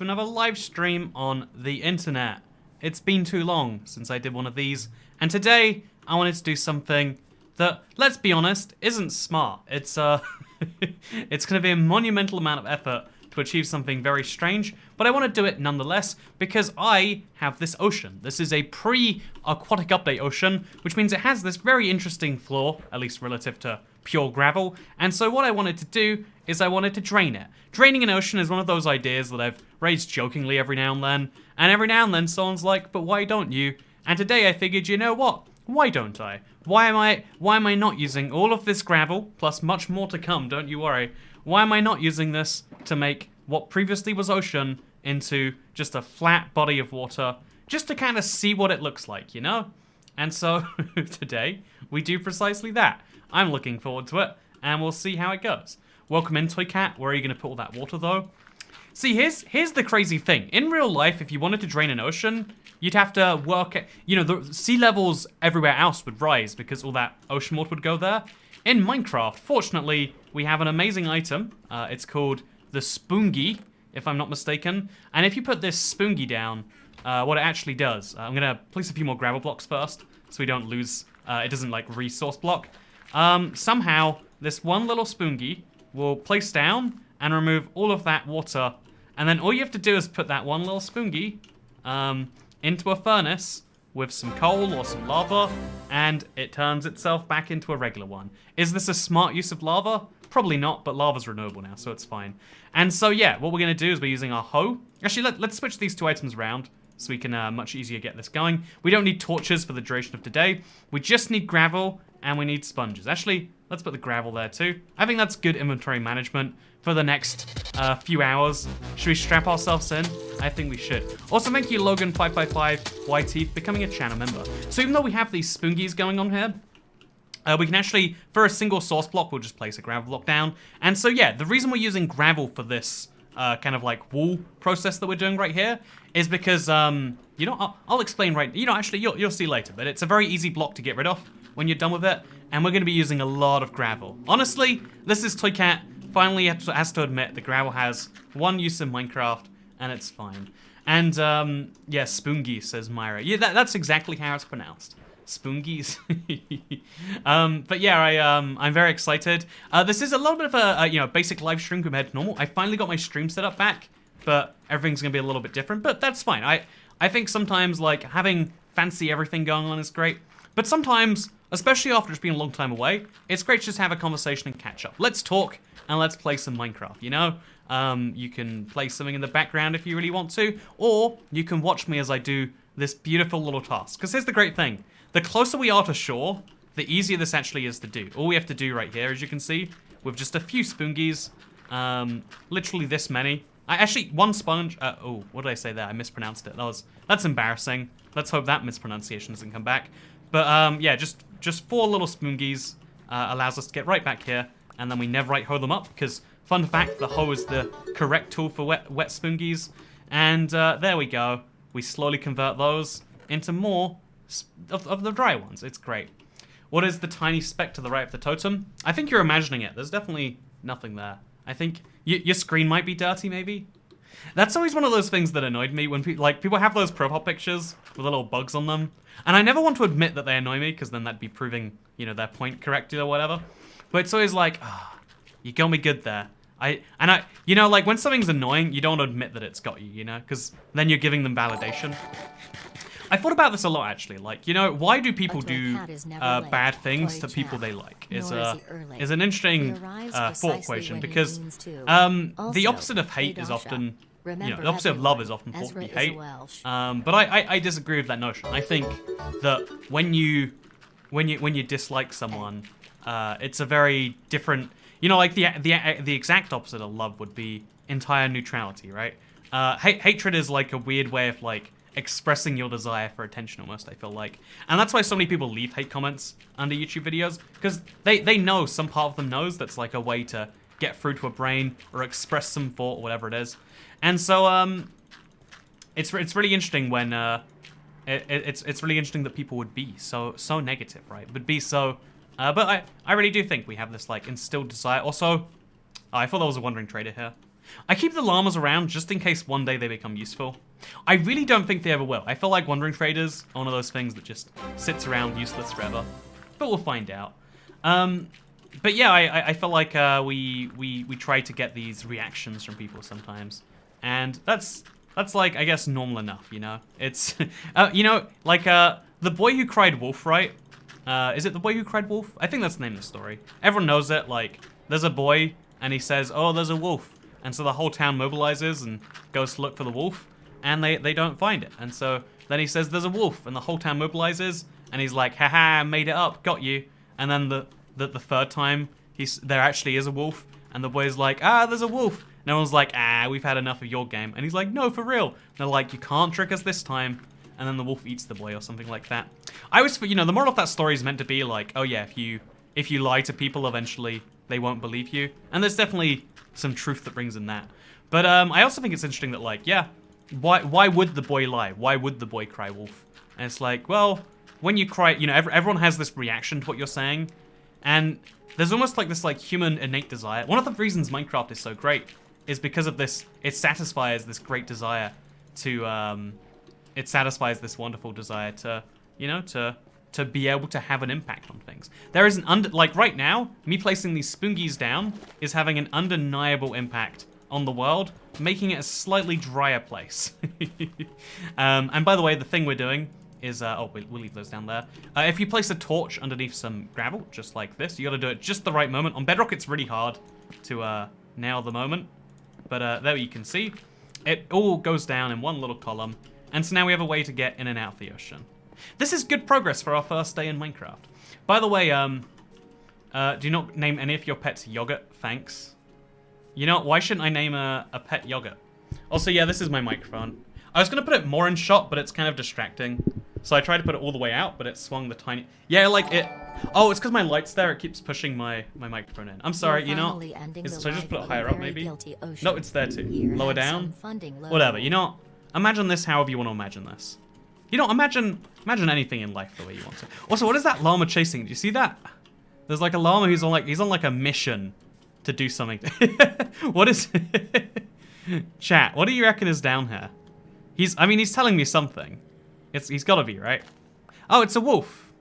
Another live stream on the internet. It's been too long since I did one of these, and today I wanted to do something that, let's be honest, isn't smart. It's it's gonna be a monumental amount of effort to achieve something very strange, but I want to do it nonetheless because I have this ocean. This is a pre-aquatic update ocean, which means it has this very interesting floor, at least relative to pure gravel, and so what I wanted to do is I wanted to drain it. Draining an ocean is one of those ideas that I've raised jokingly every now and every now and then someone's like, but why don't you? And today I figured, you know what? Why don't I? Why am I not using all of this gravel, plus much more to come, don't you worry. Why am I not using this to make what previously was ocean into just a flat body of water, just to kind of see what it looks like, you know? And so today we do precisely that. I'm looking forward to it, and we'll see how it goes. Welcome in, Toycat. Where are you going to put all that water, though? See, here's the crazy thing. In real life, if you wanted to drain an ocean, you'd have to work at, you know, the sea levels everywhere else would rise because all that ocean water would go there. In Minecraft, fortunately, we have an amazing item. It's called the Spoongie, if I'm not mistaken. And if you put this Spoongie down, what it actually does, I'm going to place a few more gravel blocks first so we don't lose, it doesn't like resource block. Somehow, this one little Spoongie will place down and remove all of that water. And then all you have to do is put that one little Spoongie into a furnace with some coal or some lava, and it turns itself back into a regular one. Is this a smart use of lava? Probably not, but lava's renewable now, so it's fine. And so yeah, what we're gonna do is we're using our hoe. Actually, let's switch these two items around so we can much easier get this going. We don't need torches for the duration of today. We just need gravel and we need sponges. Actually, let's put the gravel there too. I think that's good inventory management for the next few hours. Should we strap ourselves in? I think we should. Also, thank you Logan555YT for becoming a channel member. So even though we have these spoongies going on here, we can actually, for a single source block, we'll just place a gravel block down. And so yeah, the reason we're using gravel for this kind of like wool process that we're doing right here is because, you know, I'll explain right, you know, actually you'll see later, but it's a very easy block to get rid of when you're done with it. And we're gonna be using a lot of gravel. Honestly, this is Toycat finally has to admit the gravel has one use in Minecraft, and it's fine. And yeah, Spoongie, says Myra. Yeah, that's exactly how it's pronounced. Spoongies. But yeah, I'm very excited. This is a little bit of a you know, basic live stream compared to normal. I finally got my stream set up back, but everything's gonna be a little bit different. But that's fine. I think sometimes like having fancy everything going on is great, but sometimes, especially after it's been a long time away, it's great to just have a conversation and catch up. Let's talk and let's play some Minecraft, you know? You can play something in the background if you really want to, or you can watch me as I do this beautiful little task. Because here's the great thing. The closer we are to shore, the easier this actually is to do. All we have to do right here, as you can see, with just a few spoongies, literally this many. Actually, one sponge, oh, what did I say there? I mispronounced it. That's embarrassing. Let's hope that mispronunciation doesn't come back. But yeah, just 4 little spoongies allows us to get right back here, and then we never right hoe them up, because fun fact, the hoe is the correct tool for wet spoongies. And there we go. We slowly convert those into more of the dry ones. It's great. What is the tiny speck to the right of the totem? I think you're imagining it. There's definitely nothing there. I think your screen might be dirty, maybe? That's always one of those things that annoyed me when people have those profile pictures with little bugs on them. And I never want to admit that they annoy me, because then that'd be proving, you know, their point correctly or whatever. But it's always like, ah, oh, you got me good there. You know, like when something's annoying, you don't admit that it's got you, you know, because then you're giving them validation. I thought about this a lot, actually. Like, you know, why do people do bad things to people they like? Is an interesting thought equation, because the opposite of hate is often, you know, the opposite of love is often thought to be hate. But I disagree with that notion. I think that when you dislike someone, it's a very different, you know, like the exact opposite of love would be entire neutrality, right? Hatred is like a weird way of like expressing your desire for attention almost, I feel like. And that's why so many people leave hate comments under YouTube videos, because they know, some part of them knows that's like a way to get through to a brain or express some thought or whatever it is. And so it's really interesting when it's really interesting that people would be so negative, right? Would be so but I really do think we have this like instilled desire. Also, I thought there was a wandering trader here. I keep the llamas around just in case one day they become useful. I really don't think they ever will. I feel like Wandering Traders are one of those things that just sits around useless forever. But we'll find out. But yeah, I feel like we try to get these reactions from people sometimes. And that's like, I guess, normal enough, you know? It's, you know, like the boy who cried wolf, right? Is it the boy who cried wolf? I think that's the name of the story. Everyone knows it, like, there's a boy and he says, oh, there's a wolf. And so the whole town mobilizes and goes to look for the wolf. And they don't find it. And so then he says there's a wolf, and the whole town mobilizes, and he's like, haha, made it up, got you. And then the third time, there actually is a wolf, and the boy's like, there's a wolf. And everyone's like, we've had enough of your game. And he's like, no, for real. And they're like, you can't trick us this time. And then the wolf eats the boy or something like that. I always, you know, the moral of that story is meant to be like, oh yeah, if you lie to people, eventually they won't believe you. And there's definitely some truth that brings in that. But I also think it's interesting that, like, yeah, why would the boy lie? Why would the boy cry wolf? And it's like, well, when you cry, you know, everyone has this reaction to what you're saying. And there's almost like this like human innate desire. One of the reasons Minecraft is so great is because of this. It satisfies this great desire to, it satisfies this wonderful desire to, you know, to be able to have an impact on things. There is like right now, me placing these spoongies down is having an undeniable impact on the world, making it a slightly drier place. And by the way, the thing we're doing is, we'll leave those down there. If you place a torch underneath some gravel, just like this, you gotta do it just the right moment. On Bedrock, it's really hard to nail the moment, but there you can see, it all goes down in one little column, and so now we have a way to get in and out of the ocean. This is good progress for our first day in Minecraft. By the way, do not name any of your pets yogurt, thanks. You know, why shouldn't I name a pet yogurt? Also, yeah, this is my microphone. I was gonna put it more in shot, but it's kind of distracting. So I tried to put it all the way out, but it swung the tiny... Yeah, like it... Oh, it's because my light's there, it keeps pushing my microphone in. I'm sorry, you know... So I just put it higher up, maybe? No, it's there too. Lower down? Whatever, you know... Imagine this however you want to imagine this. You know, imagine anything in life the way you want to. Also, what is that llama chasing? Do you see that? There's like a llama who's on like a mission to do something. What is Chat, what do you reckon is down here? He's telling me something. He's gotta be, right? Oh, it's a wolf.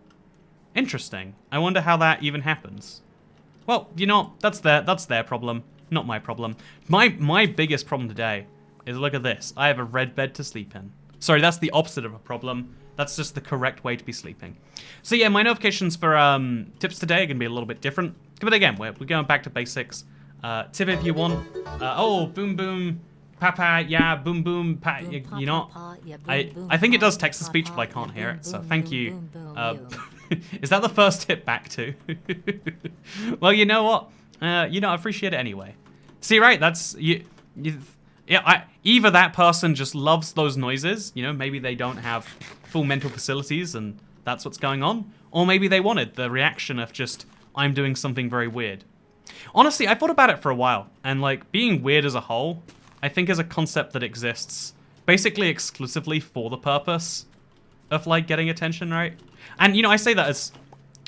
Interesting. I wonder how that even happens. Well, you know, that's their problem, not my problem. My biggest problem today is, look at this. I have a red bed to sleep in. Sorry, that's the opposite of a problem. That's just the correct way to be sleeping. So yeah, my notifications for tips today are gonna be a little bit different. But again, we're going back to basics. Tip if you want. Oh, boom boom, papa, yeah, boom boom, pa. You know, I think it does text to speech, but I can't hear it. So thank you. Is that the first tip back to? Well, you know what? You know, I appreciate it anyway. See, right? That's you. Yeah, either that person just loves those noises, you know, maybe they don't have full mental facilities and that's what's going on, or maybe they wanted the reaction of just, I'm doing something very weird. Honestly, I thought about it for a while, and like, being weird as a whole, I think is a concept that exists basically exclusively for the purpose of like getting attention, right? And you know, I say that as,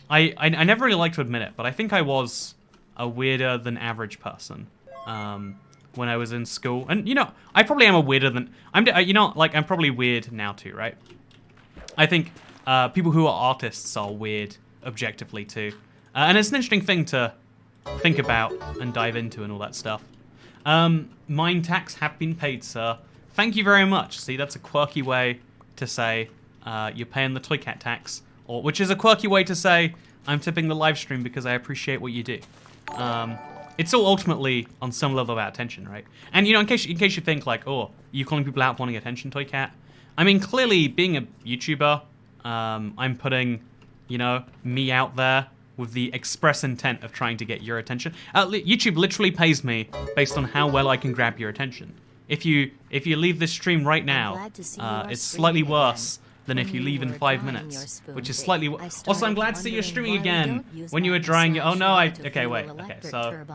I never really like to admit it, but I think I was a weirder than average person. When I was in school, and you know, I probably am a weirder than you know, like I'm probably weird now too, right? I think people who are artists are weird objectively too, and it's an interesting thing to think about and dive into and all that stuff. Mine tax have been paid, sir. Thank you very much. See, that's a quirky way to say you're paying the Toycat tax, or which is a quirky way to say I'm tipping the live stream because I appreciate what you do. It's all ultimately on some level about attention, right? And you know, in case you think like, oh, you calling people out wanting attention, Toycat? I mean, clearly being a YouTuber, I'm putting, you know, me out there with the express intent of trying to get your attention. YouTube literally pays me based on how well I can grab your attention. If you leave this stream right now, it's slightly worse than if you leave in 5 minutes, which is slightly... Also, I'm glad to see you streaming again when you were drying your... Oh no, okay, wait, okay, so...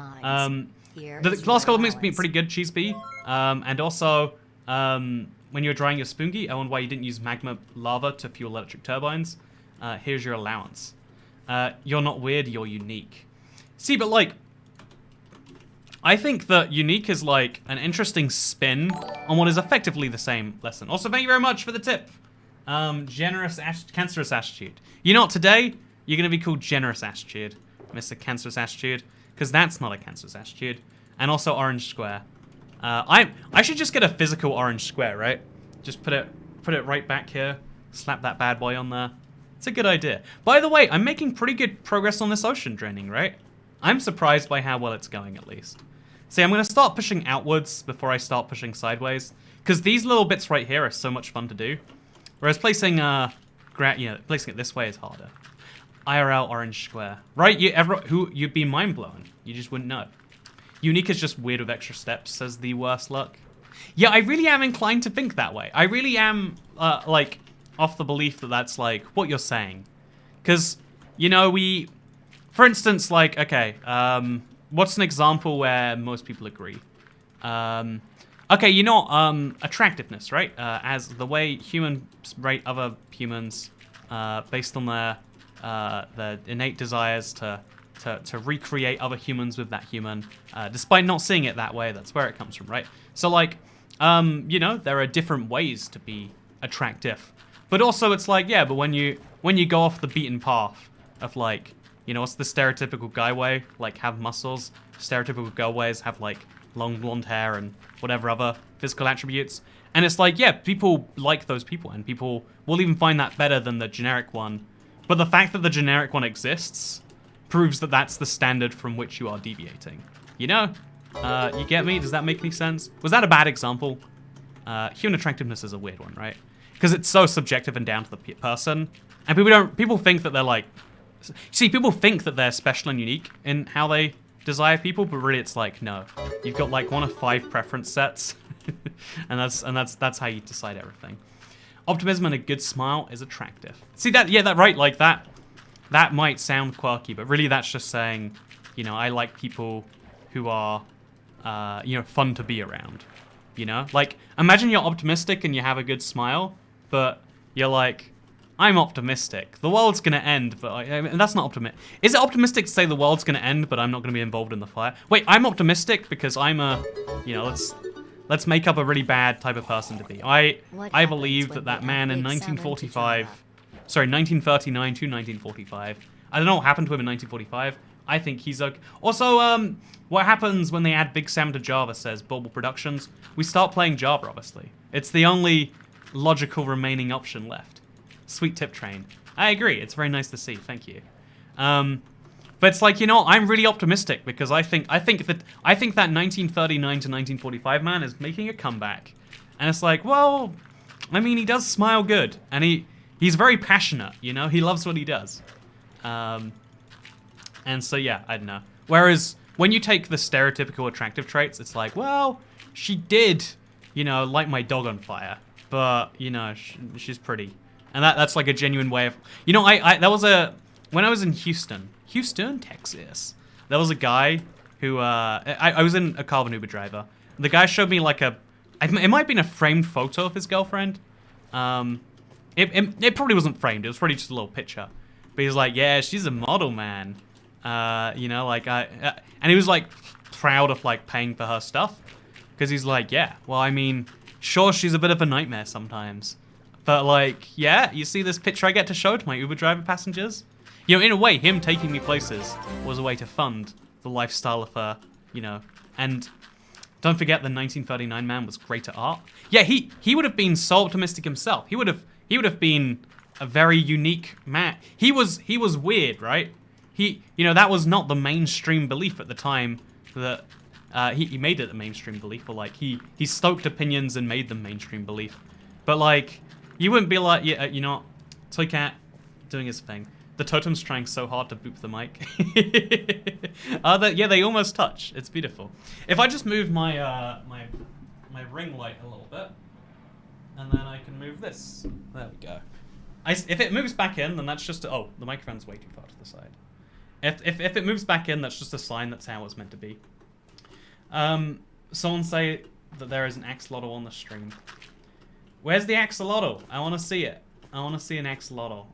the last couple of minutes have been pretty good, Cheese Bee. And also, when you were drying your spoongi, I wonder why you didn't use magma lava to fuel electric turbines. Here's your allowance. You're not weird, you're unique. See, but like... I think that unique is like an interesting spin on what is effectively the same lesson. Also, thank you very much for the tip. Cancerous attitude. You know what, today, you're gonna be called generous attitude, Mr. Cancerous attitude, because that's not a cancerous attitude. And also orange square. I should just get a physical orange square, right? Just put it right back here, slap that bad boy on there. It's a good idea. By the way, I'm making pretty good progress on this ocean draining, right? I'm surprised by how well it's going, at least. See, I'm gonna start pushing outwards before I start pushing sideways, because these little bits right here are so much fun to do. Whereas placing placing it this way is harder. IRL orange square, right? You'd be mind blown. You just wouldn't know. Unique is just weird with extra steps, says the worst luck. Yeah, I really am inclined to think that way. I really am like off the belief that that's like what you're saying, because you know for instance, like okay, what's an example where most people agree? Okay, you know, attractiveness, right? As the way humans rate other humans based on their innate desires to recreate other humans with that human, despite not seeing it that way. That's where it comes from, right? So like, you know, there are different ways to be attractive, but also it's like, yeah, but when you go off the beaten path of like, you know, what's the stereotypical guy way? Like have muscles. Stereotypical girl ways have like long blonde hair and whatever other physical attributes. And it's like, yeah, people like those people, and people will even find that better than the generic one. But the fact that the generic one exists proves that that's the standard from which you are deviating. You know? You get me? Does that make any sense? Was that a bad example? Human attractiveness is a weird one, right? Because it's so subjective and down to the person. And people think that they're like, see, people think that they're special and unique in how they desire people, but really it's like, no. You've got like one of 5 preference sets. and that's how you decide everything. Optimism and a good smile is attractive. See that? Yeah, that right. Like that might sound quirky, but really that's just saying, you know, I like people who are, you know, fun to be around. You know, like imagine you're optimistic and you have a good smile, but you're like, I'm optimistic. The world's gonna end, but I mean, that's not optimistic. Is it optimistic to say the world's gonna end, but I'm not gonna be involved in the fire? Wait, I'm optimistic because I'm a, you know, let's make up a really bad type of person to be. I believe that man in 1945, sorry, 1939 to 1945. I don't know what happened to him in 1945. I think he's okay. Also, what happens when they add Big Sam to Java, says Bulbul Productions? We start playing Java, obviously. It's the only logical remaining option left. Sweet tip train. I agree. It's very nice to see. Thank you. But it's like, you know, I'm really optimistic because I think that 1939 to 1945 man is making a comeback, and it's like, well, I mean, he does smile good, and he's very passionate. You know, he loves what he does. And so yeah, I don't know. Whereas when you take the stereotypical attractive traits, it's like, well, she did, you know, light my dog on fire, but you know, she's pretty. And that's like a genuine way of, you know, when I was in Houston, Texas, there was a guy who, I was in a Carbon Uber driver. The guy showed me like it might have been a framed photo of his girlfriend. It probably wasn't framed, it was probably just a little picture. But he was like, yeah, she's a model, man. You know, like, and he was like proud of like paying for her stuff. Because he's like, yeah, well, I mean, sure, she's a bit of a nightmare sometimes. But like, yeah, you see this picture I get to show to my Uber driver passengers? You know, in a way, him taking me places was a way to fund the lifestyle of her, you know. And don't forget the 1939 man was great at art. Yeah, he would have been so optimistic himself. He would have been a very unique man. He was weird, right? You know, that was not the mainstream belief at the time that he made it a mainstream belief, or like he stoked opinions and made them mainstream belief. But like, you wouldn't be like, yeah, you know, Toycat doing his thing. The totem's trying so hard to boop the mic. Yeah, they almost touch. It's beautiful. If I just move my my ring light a little bit, and then I can move this. There we go. If it moves back in, then that's just oh, the microphone's way too far to the side. If it moves back in, that's just a sign that's how it's meant to be. Someone say that there is an axolotl on the stream. Where's the axolotl? I want to see it. I want to see an axolotl.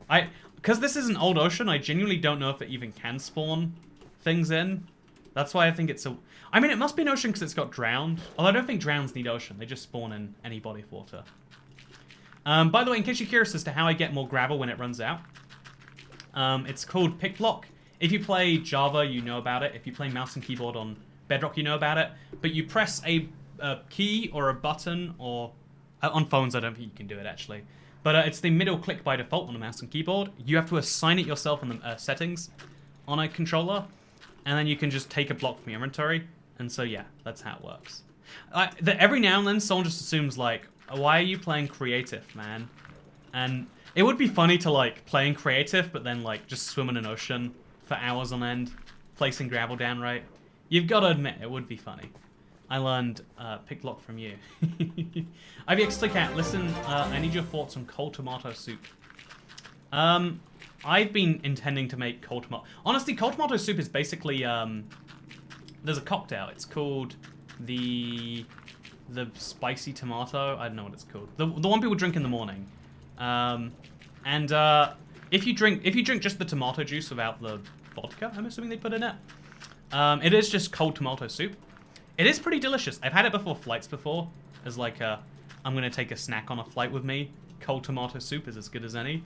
Because this is an old ocean, I genuinely don't know if it even can spawn things in. That's why I think it's a... I mean, it must be an ocean because it's got drowned. Although I don't think drowns need ocean. They just spawn in any body of water. By the way, in case you're curious as to how I get more gravel when it runs out, it's called pick block. If you play Java, you know about it. If you play mouse and keyboard on Bedrock, you know about it. But you press a key or a button, or... on phones, I don't think you can do it, actually. But it's the middle click by default on a mouse and keyboard. You have to assign it yourself in the settings on a controller. And then you can just take a block from your inventory. And so, yeah, that's how it works. Every now and then, someone just assumes, like, why are you playing creative, man? And it would be funny to, like, play in creative, but then, like, just swim in an ocean for hours on end, placing gravel down right. You've got to admit, it would be funny. I learned pick block from you. ibxtoycat, listen, I need your thoughts on cold tomato soup. I've been intending to make cold tomato... Honestly, cold tomato soup is basically, there's a cocktail. It's called the spicy tomato. I don't know what it's called. The one people drink in the morning. If you drink just the tomato juice without the vodka, I'm assuming they put in it. It is just cold tomato soup. It is pretty delicious. I've had it before flights before. As like I'm gonna take a snack on a flight with me. Cold tomato soup is as good as any.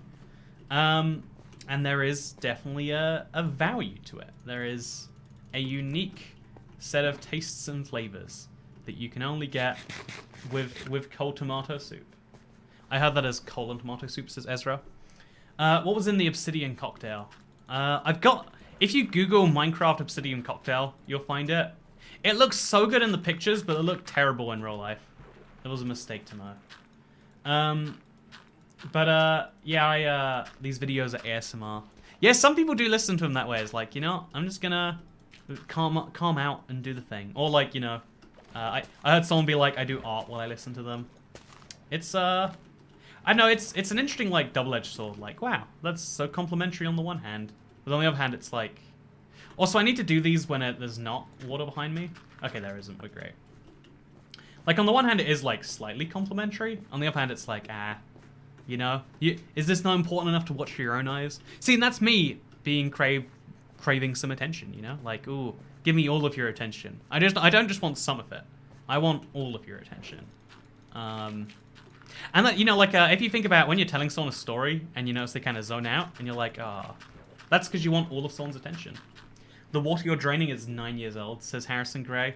And there is definitely a value to it. There is a unique set of tastes and flavors that you can only get with cold tomato soup. I heard that as cold tomato soup, says Ezra. What was in the obsidian cocktail? If you Google Minecraft obsidian cocktail, you'll find it. It looks so good in the pictures, but it looked terrible in real life. It was a mistake to know. Yeah, these videos are ASMR. Yeah, some people do listen to them that way. It's like, you know, I'm just gonna calm out and do the thing. Or like, you know, I heard someone be like, I do art while I listen to them. It's, I know, it's an interesting, like, double-edged sword. Like, wow, that's so complimentary on the one hand. But on the other hand, it's like... Also, I need to do these when there's not water behind me. Okay, there isn't. We're great. Like, on the one hand, it is, like, slightly complimentary. On the other hand, it's like, you know? Is this not important enough to watch for your own eyes? See, and that's me being craving some attention, you know? Like, ooh, give me all of your attention. I don't just want some of it. I want all of your attention. And that, you know, like, if you think about when you're telling someone a story and you notice they kind of zone out and you're like, that's because you want all of someone's attention. The water you're draining is 9 years old, says Harrison Gray.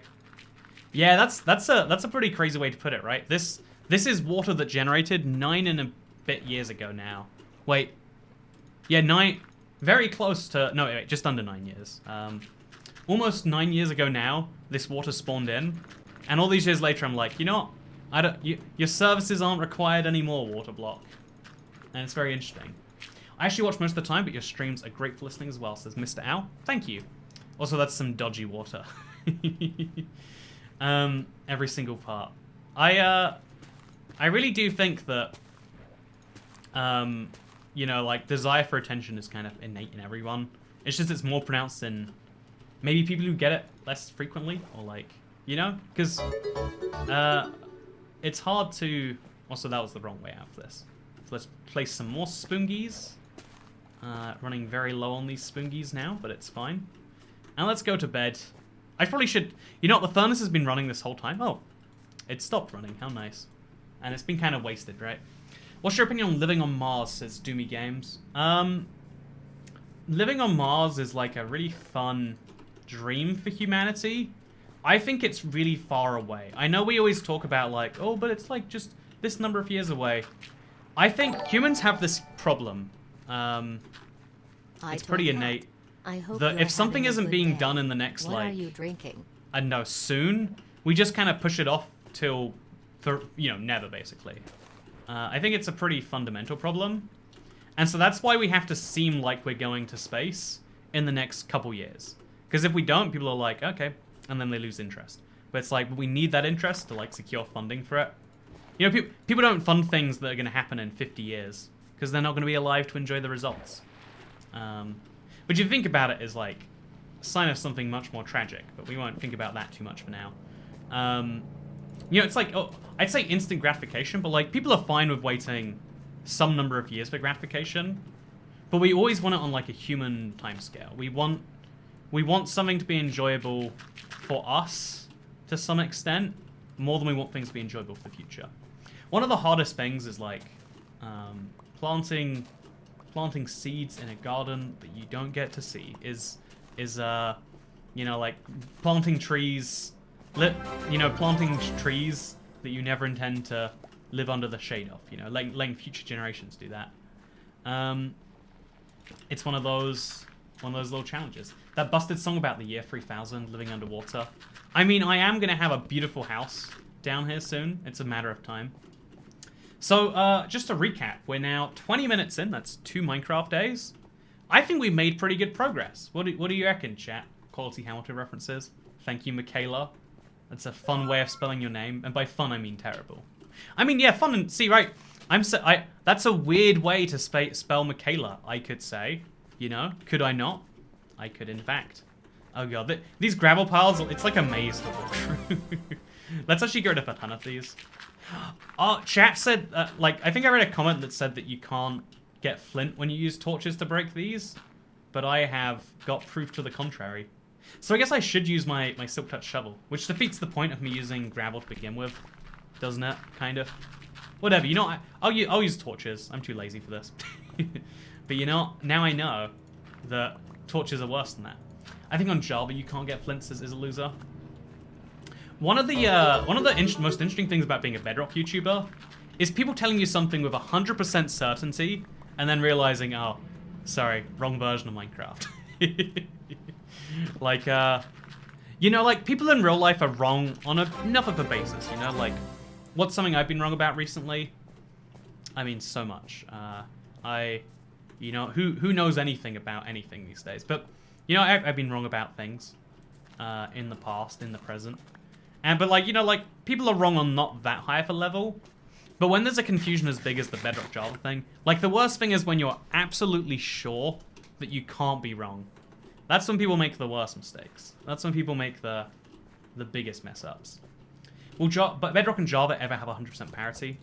Yeah, that's a pretty crazy way to put it, right? This is water that generated 9 and a bit years ago now. Wait. Yeah, 9... Very close to... No, wait, just under 9 years. Almost 9 years ago now, this water spawned in. And all these years later, I'm like, you know what? Your services aren't required anymore, water block. And it's very interesting. I actually watch most of the time, but your streams are great for listening as well, says Mr. Owl. Thank you. Also, that's some dodgy water. Every single part. I really do think that, you know, like, desire for attention is kind of innate in everyone. It's just it's more pronounced in maybe people who get it less frequently, or like, you know? Because it's hard to... Also, that was the wrong way out of this. So let's place some more spoongies. Running very low on these spoongies now, but it's fine. And let's go to bed. I probably should... You know what? The furnace has been running this whole time. Oh, it stopped running. How nice. And it's been kind of wasted, right? What's your opinion on living on Mars, says Doomy Games? Living on Mars is like a really fun dream for humanity. I think it's really far away. I know we always talk about like, oh, but it's like just this number of years away. I think humans have this problem. It's pretty innate. I hope that if something isn't being done in the next, what like, are you drinking? I don't know, soon, we just kind of push it off till, you know, never, basically. I think it's a pretty fundamental problem. And so that's why we have to seem like we're going to space in the next couple years. Because if we don't, people are like, okay, and then they lose interest. But it's like, we need that interest to, like, secure funding for it. You know, people don't fund things that are going to happen in 50 years. Because they're not going to be alive to enjoy the results. But you think about it as, like, a sign of something much more tragic. But we won't think about that too much for now. You know, it's like, oh, I'd say instant gratification, but, like, people are fine with waiting some number of years for gratification. But we always want it on, like, a human timescale. We want we want something to be enjoyable for us to some extent, more than we want things to be enjoyable for the future. One of the hardest things is like planting seeds in a garden that you don't get to see is you know, like planting trees, planting trees that you never intend to live under the shade of, you know, letting future generations do that. It's one of those little challenges. That busted song about the year 3000 living underwater. I mean, I am gonna have a beautiful house down here soon. It's a matter of time. So, just to recap, we're now 20 minutes in. That's 2 Minecraft days. I think we've made pretty good progress. What do you reckon, chat? Quality Hamilton references. Thank you, Michaela. That's a fun way of spelling your name, and by fun I mean terrible. I mean, yeah, fun and see, right? That's a weird way to spell Michaela. I could say, you know, could I not? I could, in fact. Oh god, these gravel piles, it's like a maze to walk through. Let's actually get rid of a ton of these. Oh, chat said, like, I think I read a comment that said that you can't get flint when you use torches to break these, but I have got proof to the contrary. So I guess I should use my silk touch shovel, which defeats the point of me using gravel to begin with, doesn't it? Kind of. Whatever, you know, I'll use torches. I'm too lazy for this. But you know, now I know that torches are worse than that. I think on Java you can't get flints as a loser. One of the most interesting things about being a Bedrock YouTuber is people telling you something with 100% certainty and then realizing, oh, sorry, wrong version of Minecraft. Like, you know, like, people in real life are wrong on enough of a basis, you know? Like, what's something I've been wrong about recently? I mean, so much. You know, who knows anything about anything these days? But, you know, I've been wrong about things in the past, in the present. But, like, you know, like, people are wrong on not that high of a level. But when there's a confusion as big as the Bedrock Java thing, like, the worst thing is when you're absolutely sure that you can't be wrong. That's when people make the worst mistakes. That's when people make the biggest mess-ups. Will Bedrock and Java ever have 100% parity?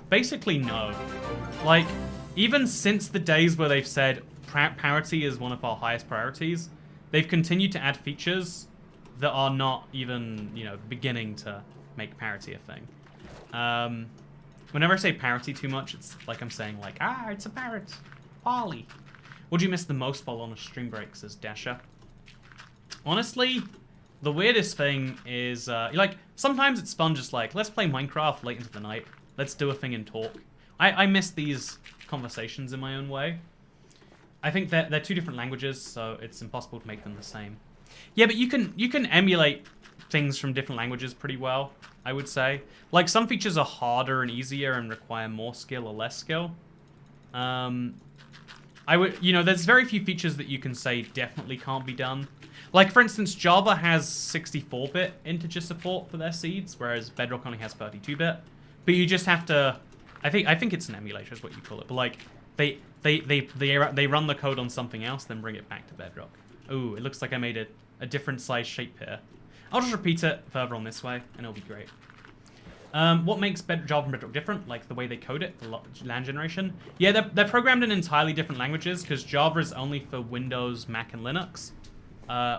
Basically, no. Like, even since the days where they've said parity is one of our highest priorities, they've continued to add features that are not even, you know, beginning to make parity a thing. Whenever I say parity too much, it's like I'm saying, like, it's a parrot. Polly. What do you miss the most while on a stream break, says Dasher? Honestly, the weirdest thing is, like, sometimes it's fun just like, let's play Minecraft late into the night. Let's do a thing and talk. I miss these conversations in my own way. I think they're 2 different languages, so it's impossible to make them the same. Yeah, but you can emulate things from different languages pretty well, I would say. Like, some features are harder and easier and require more skill or less skill. You know, there's very few features that you can say definitely can't be done. Like, for instance, Java has 64-bit integer support for their seeds, whereas Bedrock only has 32-bit. But you just have to, I think it's an emulator is what you call it. But like, they run the code on something else, then bring it back to Bedrock. Ooh, it looks like I made a different size shape here. I'll just repeat it further on this way, and it'll be great. What makes Java and Bedrock different? Like the way they code it, the land generation. Yeah, they're programmed in entirely different languages because Java is only for Windows, Mac, and Linux,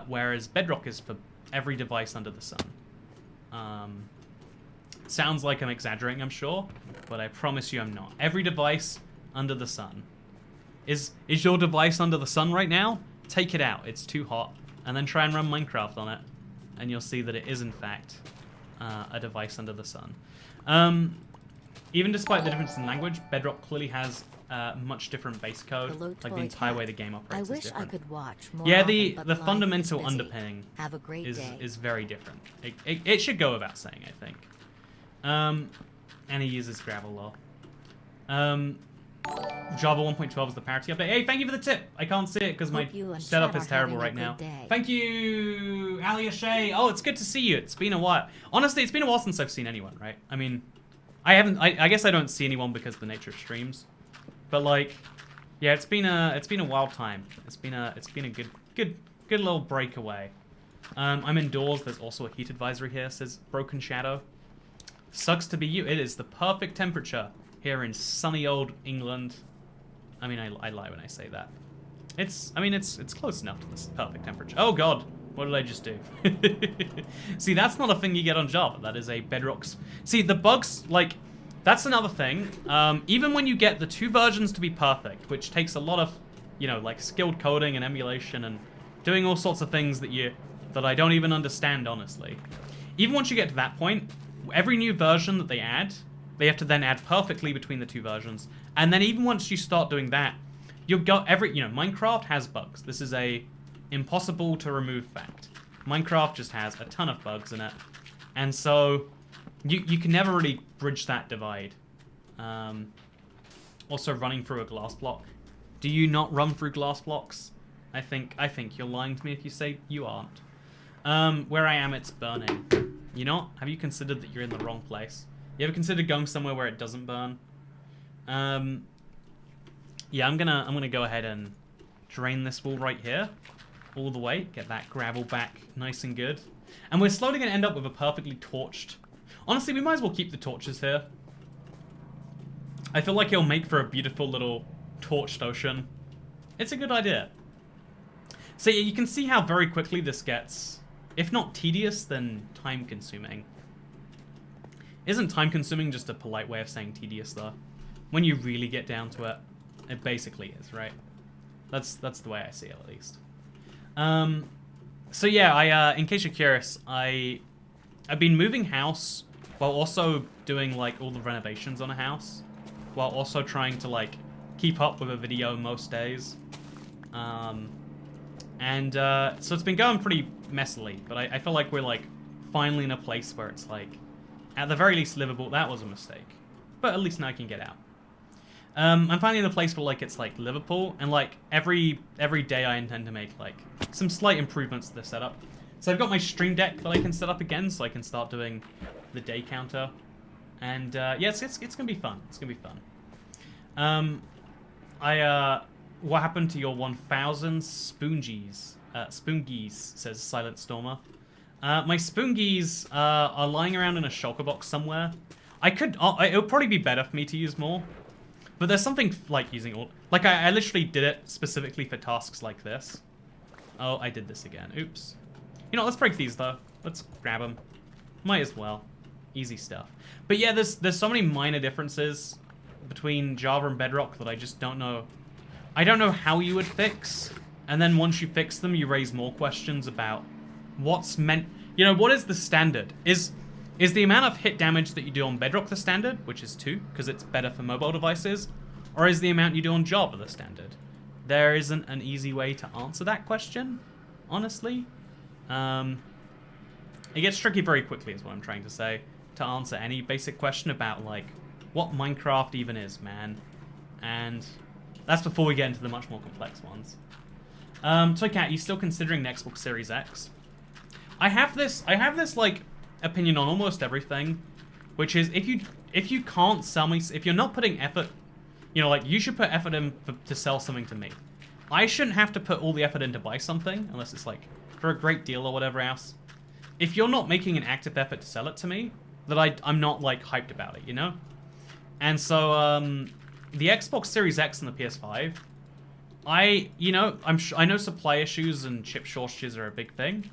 whereas Bedrock is for every device under the sun. Sounds like I'm exaggerating, I'm sure, but I promise you I'm not. Every device under the sun. Is your device under the sun right now? Take it out. It's too hot, and then try and run Minecraft on it, and you'll see that it is in fact a device under the sun. Even despite the difference in language, Bedrock clearly has much different base code. Like the entire way the game operates is different. I wish I could watch more. Yeah, the fundamental underpinning is very different. It should go without saying, I think. And he uses gravel law. Java 1.12 is the parity update. Hey, thank you for the tip. I can't see it because my setup is terrible right now. Thank you, Ali Ashay. Oh, it's good to see you. It's been a while. Honestly, it's been a while since I've seen anyone, right? I mean, I guess I don't see anyone because of the nature of streams. But like, yeah, it's been a wild time. It's been a good little breakaway. I'm indoors. There's also a heat advisory here. Says Broken Shadow. Sucks to be you. It is the perfect temperature here in sunny old England. I mean, I lie when I say that. I mean, it's close enough to this perfect temperature. Oh god, what did I just do? See, that's not a thing you get on Java. That is a bedrock. See, the bugs, like, that's another thing. Even when you get the 2 versions to be perfect, which takes a lot of, you know, like skilled coding and emulation and doing all sorts of things that I don't even understand, honestly. Even once you get to that point, every new version that they add, they have to then add perfectly between the 2 versions. And then even once you start doing that, you've got you know, Minecraft has bugs. This is a impossible to remove fact. Minecraft just has a ton of bugs in it. And so you can never really bridge that divide. Also running through a glass block. Do you not run through glass blocks? I think you're lying to me if you say you aren't. Where I am, it's burning. You not? Have you considered that you're in the wrong place? You ever considered going somewhere where it doesn't burn? Yeah, I'm gonna go ahead and drain this wall right here, all the way. Get that gravel back nice and good. And we're slowly gonna end up with a perfectly torched. Honestly, we might as well keep the torches here. I feel like it'll make for a beautiful little torched ocean. It's a good idea. So yeah, you can see how very quickly this gets, if not tedious, then time-consuming. Isn't time-consuming just a polite way of saying tedious, though? When you really get down to it, it basically is, right? That's the way I see it, at least. So yeah, in case you're curious, I've been moving house while also doing like all the renovations on a house, while also trying to like keep up with a video most days. So it's been going pretty messily, but I feel like we're like finally in a place where it's like, at the very least livable. That was a mistake, but at least now I can get out. I'm finally in a place where like it's like livable, and like every day I intend to make like some slight improvements to the setup. So I've got my stream deck that I can set up again, so I can start doing the day counter, and yeah, it's gonna be fun. It's gonna be fun. What happened to your 1,000 spoongies? Spoongies, says Silent Stormer. My spoongies are lying around in a shulker box somewhere. It would probably be better for me to use more. But there's something like using all... Like, I literally did it specifically for tasks like this. Oh, I did this again. Oops. You know, let's break these, though. Let's grab them. Might as well. Easy stuff. But yeah, there's so many minor differences between Java and Bedrock that I just don't know. I don't know how you would fix. And then once you fix them, you raise more questions about what's meant... You know, what is the standard? Is the amount of hit damage that you do on Bedrock the standard, which is 2, because it's better for mobile devices, or is the amount you do on Java the standard? There isn't an easy way to answer that question, honestly. It gets tricky very quickly, is what I'm trying to say, to answer any basic question about, like, what Minecraft even is, man. And that's before we get into the much more complex ones. Toycat, you still considering the Xbox Series X? I have this, like, opinion on almost everything, which is if you can't sell me, if you're not putting effort, you know, like, you should put effort in to sell something to me. I shouldn't have to put all the effort in to buy something unless it's like for a great deal or whatever else. If you're not making an active effort to sell it to me, that I'm not like hyped about it, you know. And so the Xbox Series X and the PS5, I know supply issues and chip shortages are a big thing,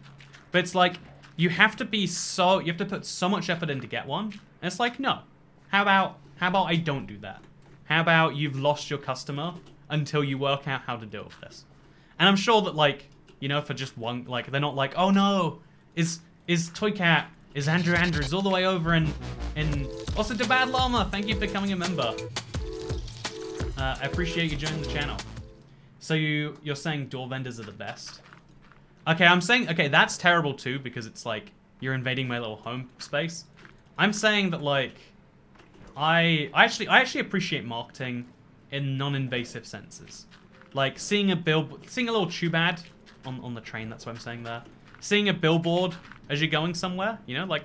but it's like you have to put so much effort in to get one. And it's like, no. How about I don't do that? How about you've lost your customer until you work out how to deal with this? And I'm sure that, like, you know, for just one, like, they're not like, oh no, is Toycat, is Andrew Andrews all the way over in also to Bad Llama, thank you for becoming a member. I appreciate you joining the channel. So you're saying door vendors are the best? Okay, I'm saying, okay, that's terrible too, because it's like, you're invading my little home space. I'm saying that, like, I actually appreciate marketing in non-invasive senses. Like, seeing a little tube ad on the train, that's what I'm saying there. Seeing a billboard as you're going somewhere, you know, like,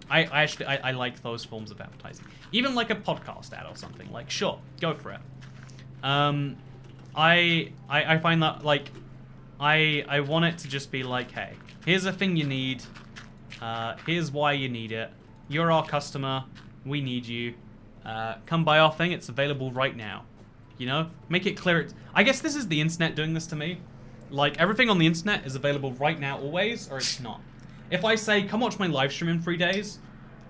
I like those forms of advertising. Even like a podcast ad or something, like, sure, go for it. I find that, like, I want it to just be like, hey, here's a thing you need, here's why you need it, you're our customer, we need you, come buy our thing, it's available right now. You know? Make it clear. I guess this is the internet doing this to me. Like, everything on the internet is available right now always, or it's not. If I say, come watch my live stream in 3 days,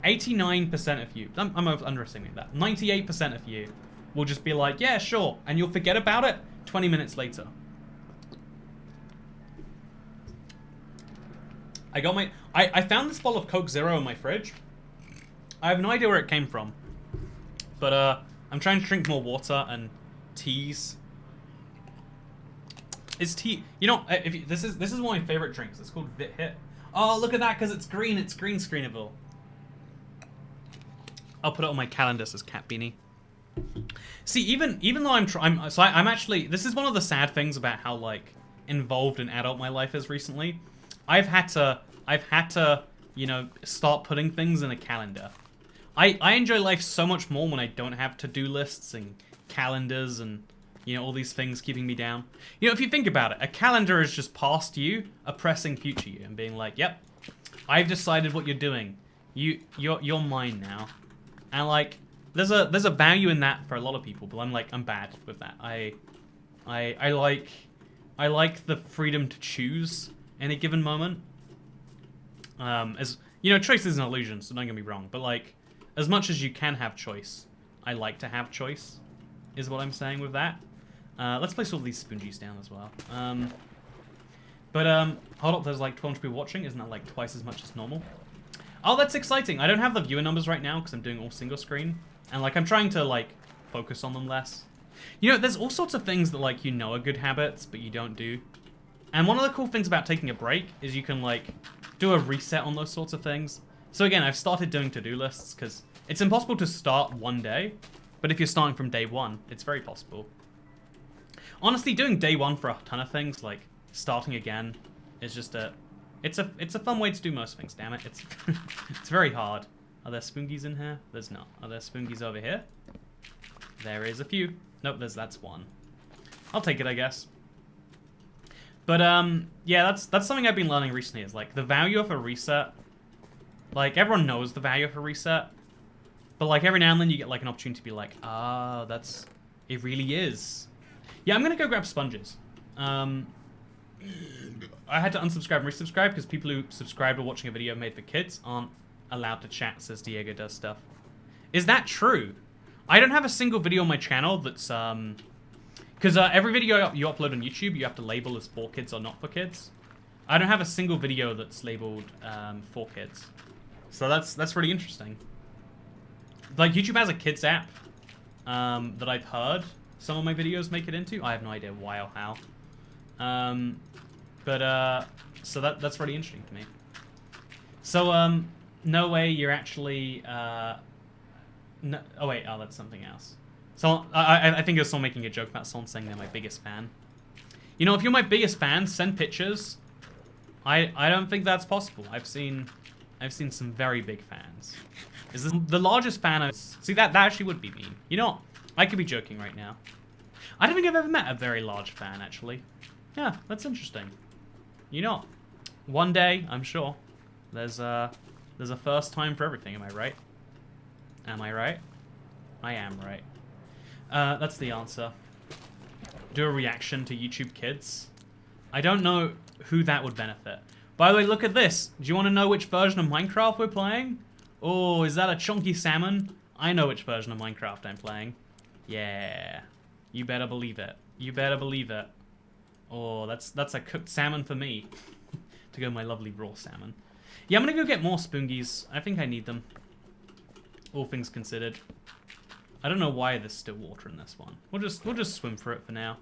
89% of you, I'm underestimating that, 98% of you will just be like, yeah, sure, and you'll forget about it 20 minutes later. I found this bottle of Coke Zero in my fridge. I have no idea where it came from. But, I'm trying to drink more water and teas. Is tea... You know, this is one of my favorite drinks. It's called Vit Hit. Oh, look at that, because it's green. It's green screenable. I'll put it on my calendar, says Cat Beanie. See, even though I'm actually... This is one of the sad things about how, like, involved and adult my life is recently. I've had to, you know, start putting things in a calendar. I enjoy life so much more when I don't have to-do lists and calendars and, you know, all these things keeping me down. You know, if you think about it, a calendar is just past you oppressing future you and being like, yep, I've decided what you're doing. You're mine now. And like, there's a value in that for a lot of people, but I'm bad with that. I like the freedom to choose in a given moment. As you know, choice is an illusion, so don't get me wrong, but like, as much as you can have choice, I like to have choice, is what I'm saying with that. Let's place all these spoongies down as well. Hold up, there's like 12 people watching. Isn't that like twice as much as normal? Oh, that's exciting. I don't have the viewer numbers right now because I'm doing all single screen. And like, I'm trying to like focus on them less. You know, there's all sorts of things that like, you know, are good habits, but you don't do. And one of the cool things about taking a break is you can like do a reset on those sorts of things. So again, I've started doing to-do lists because it's impossible to start one day, but if you're starting from day one, it's very possible. Honestly, doing day one for a ton of things, like starting again, is just it's a fun way to do most things, damn it. It's it's very hard. Are there spoongies in here? There's not. Are there spoongies over here? There is a few. Nope, that's one. I'll take it, I guess. But yeah, that's something I've been learning recently, is like the value of a reset. Like, everyone knows the value of a reset, but like every now and then you get like an opportunity to be like, ah, it really is. Yeah, I'm gonna go grab sponges. I had to unsubscribe and resubscribe because people who subscribed or watching a video made for kids aren't allowed to chat, says Diego does stuff. Is that true? I don't have a single video on my channel that's, because every video you upload on YouTube, you have to label as for kids or not for kids. I don't have a single video that's labeled for kids. So that's really interesting. Like, YouTube has a kids app that I've heard some of my videos make it into. I have no idea why or how. So that's really interesting to me. So, no way you're actually, no, oh wait, oh, that's something else. So, I think you're still making a joke about someone saying they're my biggest fan. You know, if you're my biggest fan, send pictures. I don't think that's possible. I've seen some very big fans. Is this the largest fan I've... See, that actually would be mean. You know what? I could be joking right now. I don't think I've ever met a very large fan, actually. Yeah, that's interesting. You know, one day, I'm sure, there's a first time for everything, am I right? Am I right? I am right. That's the answer. Do a reaction to YouTube Kids. I don't know who that would benefit. By the way, look at this. Do you want to know which version of Minecraft we're playing? Oh, is that a chunky salmon? I know which version of Minecraft I'm playing. Yeah. You better believe it. You better believe it. Oh, that's a cooked salmon for me. To go my lovely raw salmon. Yeah, I'm gonna go get more spoongies. I think I need them. All things considered. I don't know why there's still water in this one. We'll just swim for it for now.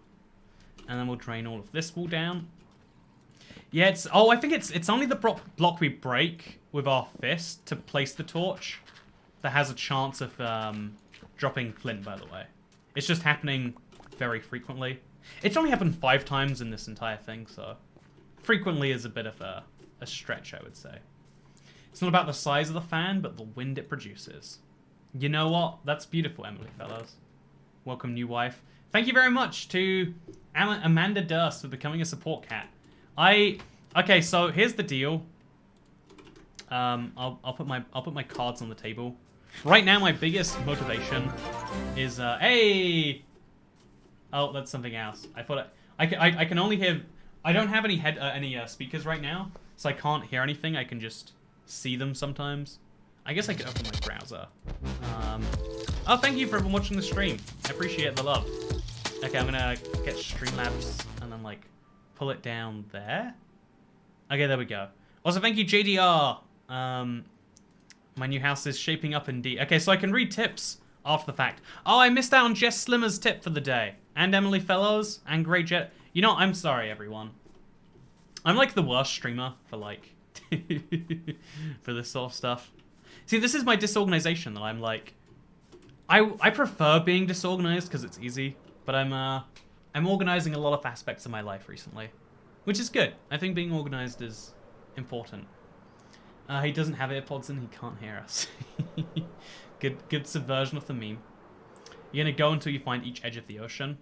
And then we'll drain all of this wall down. Yeah, I think it's only the block we break with our fist to place the torch that has a chance of dropping flint, by the way. It's just happening very frequently. It's only happened 5 times in this entire thing, so frequently is a bit of a stretch, I would say. It's not about the size of the fan, but the wind it produces. You know what? That's beautiful, Emily Fellows. Welcome, new wife. Thank you very much to Amanda Durst for becoming a support cat. Okay, so here's the deal. I'll put my cards on the table. Right now, my biggest motivation is hey. Oh, that's something else. I thought I can only hear. I don't have any speakers right now, so I can't hear anything. I can just see them sometimes. I guess I could open my browser. Oh, thank you for everyone watching the stream. I appreciate the love. Okay, I'm gonna get Streamlabs and then like pull it down there. Okay, there we go. Also, thank you, JDR. My new house is shaping up indeed. Okay, so I can read tips after the fact. Oh, I missed out on Jess Slimmer's tip for the day. And Emily Fellows and Great Jet. You know, I'm sorry, everyone. I'm like the worst streamer for like, for this sort of stuff. See, this is my disorganization that I'm like, I prefer being disorganized because it's easy, but I'm organizing a lot of aspects of my life recently, which is good. I think being organized is important. He doesn't have AirPods in, he can't hear us. Good subversion of the meme. You're gonna go until you find each edge of the ocean.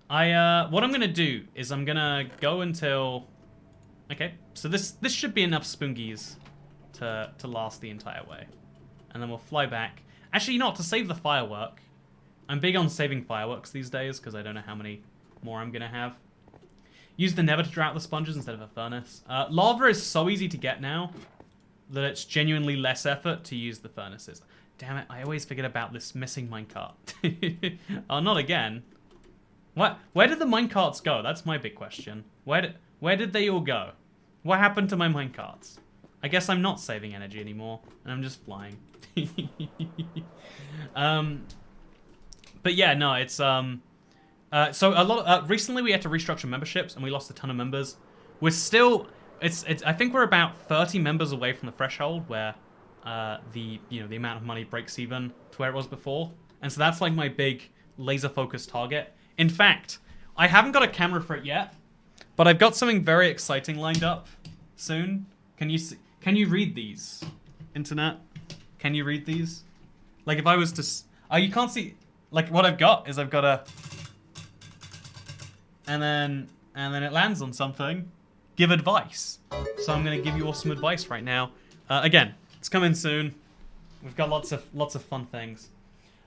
What I'm gonna do is I'm gonna go until, okay, so this should be enough spoongies to last the entire way. And then we'll fly back. Actually, you know what, to save the firework, I'm big on saving fireworks these days because I don't know how many more I'm gonna have. Use the nether to drought the sponges instead of a furnace. Lava is so easy to get now that it's genuinely less effort to use the furnaces. Damn it, I always forget about this missing minecart. Oh, not again. What? Where did the minecarts go? That's my big question. Where did they all go? What happened to my minecarts? I guess I'm not saving energy anymore, and I'm just flying. But yeah, no, it's so a lot. Recently, we had to restructure memberships, and we lost a ton of members. We're still, I think we're about 30 members away from the threshold where the amount of money breaks even to where it was before, and so that's like my big laser focused target. In fact, I haven't got a camera for it yet, but I've got something very exciting lined up soon. Can you read these, internet? Can you read these? Like if I was to, oh, you can't see. Like what I've got is I've got a, and then it lands on something. Give advice. So I'm gonna give you all some advice right now. Again, it's coming soon. We've got lots of fun things.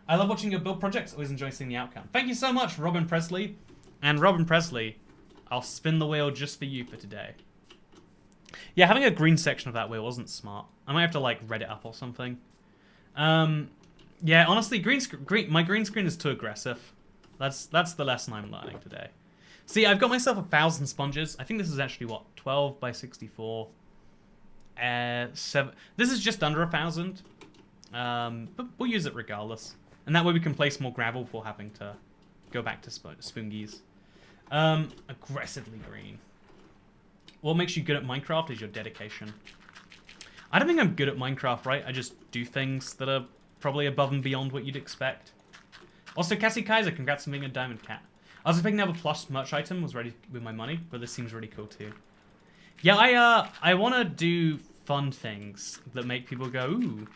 I love watching your build projects. Always enjoy seeing the outcome. Thank you so much, Robin Presley. And Robin Presley, I'll spin the wheel just for you for today. Yeah, having a green section of that wheel wasn't smart. I might have to like red it up or something. Yeah, honestly, my green screen is too aggressive. That's the lesson I'm learning today. See, I've got myself 1,000 sponges. I think this is actually what, 12 by 64. 7. This is just under 1,000. But we'll use it regardless. And that way we can place more gravel before having to go back to spoongies. Aggressively green. What makes you good at Minecraft is your dedication. I don't think I'm good at Minecraft, right? I just do things that are probably above and beyond what you'd expect. Also, Cassie Kaiser, congrats on being a diamond cat. I was hoping to have a plush merch item was ready with my money, but this seems really cool too. Yeah, I want to do fun things that make people go, ooh.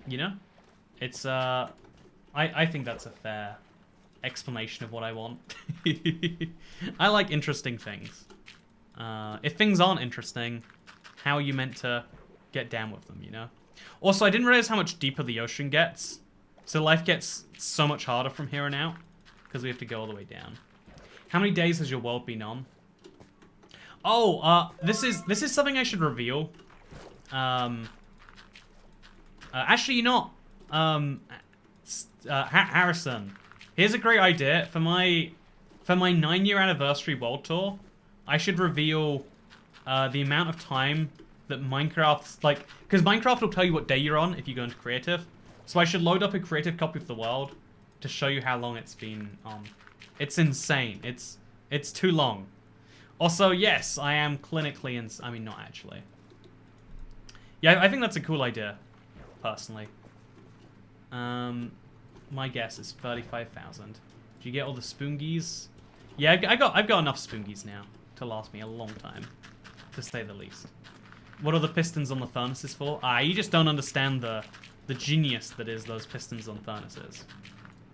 You know? It's, I think that's a fair explanation of what I want. I like interesting things. If things aren't interesting, how are you meant to get down with them, you know? Also, I didn't realize how much deeper the ocean gets. So life gets so much harder from here on out, because we have to go all the way down. How many days has your world been on? Oh, this is something I should reveal. Actually, you know, Harrison, here's a great idea for my 9-year anniversary world tour. I should reveal the amount of time that Minecraft's like, because Minecraft will tell you what day you're on if you go into creative. So I should load up a creative copy of the world to show you how long it's been on. It's insane. It's too long. Also, yes, I am clinically I mean, not actually. Yeah, I think that's a cool idea, personally. My guess is 35,000. Did you get all the spoongies? Yeah, I've got enough spoongies now to last me a long time, to say the least. What are the pistons on the furnaces for? Ah, you just don't understand the genius that is those pistons on furnaces.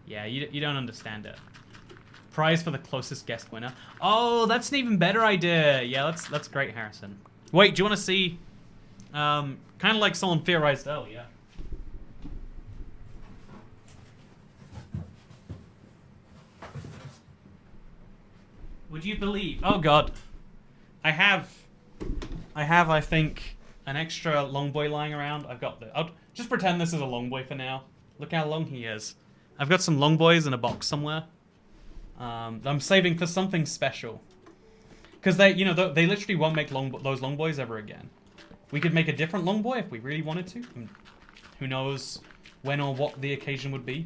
Yeah, you don't understand it. Prize for the closest guest winner. Oh, that's an even better idea. Yeah, that's great, Harrison. Wait, do you want to see? Kind of like someone theorized earlier. Would you believe? Oh God, I have, I think, an extra long boy lying around. I'll just pretend this is a long boy for now. Look how long he is. I've got some long boys in a box somewhere. I'm saving for something special. Because they literally won't make those long boys ever again. We could make a different long boy if we really wanted to. Who knows when or what the occasion would be.